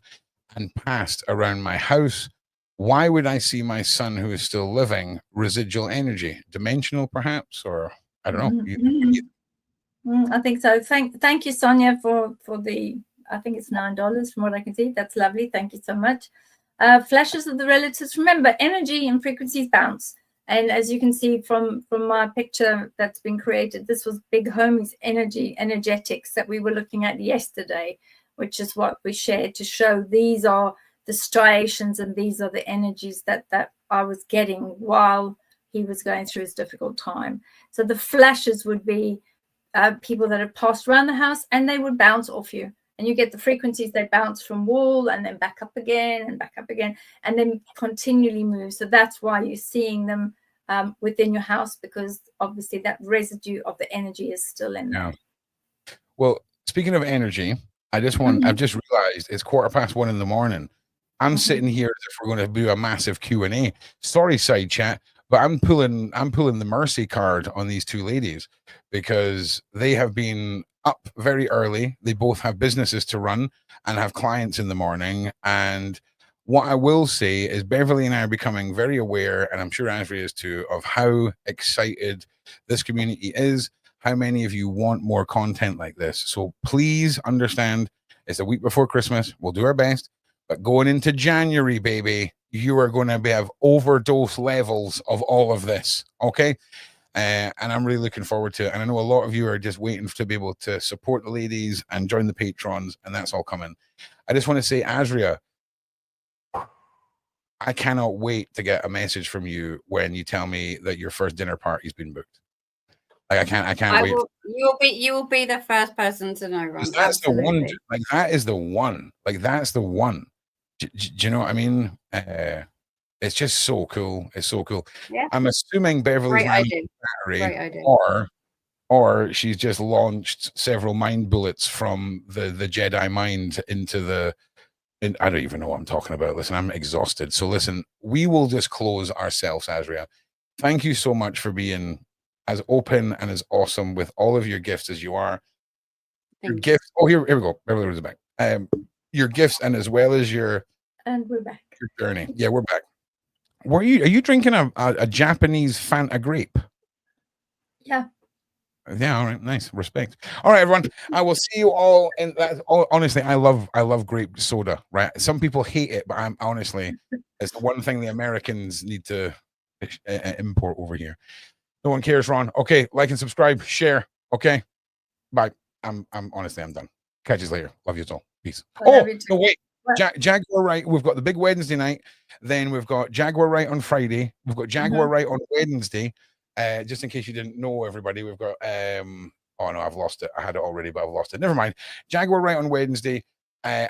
and passed around my house. Why would I see my son who is still living? Residual energy, dimensional perhaps, or I don't know. I think so. Thank you, Sonia, for the, I think it's $9 from what I can see. That's lovely. Thank you so much. Flashes of the relatives. Remember, energy and frequencies bounce. And as you can see from my picture that's been created, this was Big Homie's energetics that we were looking at yesterday, which is what we shared to show these are the striations and these are the energies that I was getting while he was going through his difficult time. So the flashes would be people that have passed around the house, and they would bounce off you. And you get the frequencies, they bounce from wall and then back up again and then continually move. So that's why you're seeing them within your house, because obviously that residue of the energy is still in there. Well, speaking of energy, I've just realized it's 1:15 in the morning. I'm sitting here as if we're going to do a massive Q&A. Sorry, side chat, but I'm pulling the mercy card on these two ladies because they have been up very early. They both have businesses to run and have clients in the morning. And what I will say is Beverli and I are becoming very aware, and I'm sure Asria is too, of how excited this community is, how many of you want more content like this. So please understand, it's a week before Christmas. We'll do our best. But going into January, baby, you are going to have overdose levels of all of this, okay? And I'm really looking forward to it. And I know a lot of you are just waiting to be able to support the ladies and join the patrons, and that's all coming. I just want to say, Asria, I cannot wait to get a message from you when you tell me that your first dinner party's been booked. Like I can't wait. You will be the first person to know, Ron. That's the one. Like that is the one. Like that's the one. Do you know what I mean? It's just so cool. It's so cool. Yeah. I'm assuming Beverli's battery, or she's just launched several mind bullets from the Jedi mind into the. I don't even know what I'm talking about. Listen, I'm exhausted. So listen, we will just close ourselves, Asria. Thank you so much for being as open and as awesome with all of your gifts as you are. Your Thank you. gifts. Oh, here we go. Beverli was back. Your gifts, and as well as your And we're back. journey. Yeah, we're back. Are you drinking a Japanese Fanta grape? Yeah. Yeah, all right, nice, respect. All right, everyone, I will see you all in that. Honestly, I love grape soda, right? Some people hate it, but I'm honestly, it's the one thing the Americans need to import over here. No one cares, Ron. Okay, like and subscribe, share. Okay, bye. I'm honestly, I'm done. Catch you later. Love you all. Peace. Love Oh you too. no, wait. What? Jaguar Right. We've got the big Wednesday night. Then we've got Jaguar Right on Friday. We've got Jaguar Right on Wednesday. Just in case you didn't know, everybody, we've got oh no, I've lost it. I had it already, but I've lost it. Never mind. Jaguar Right on Wednesday.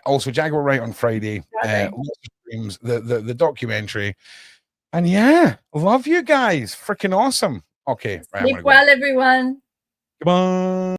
Also Jaguar Right on Friday. Lots of streams, the documentary. And yeah, love you guys. Freaking awesome. Okay, right, I'm Sleep gonna go. well, everyone. Goodbye.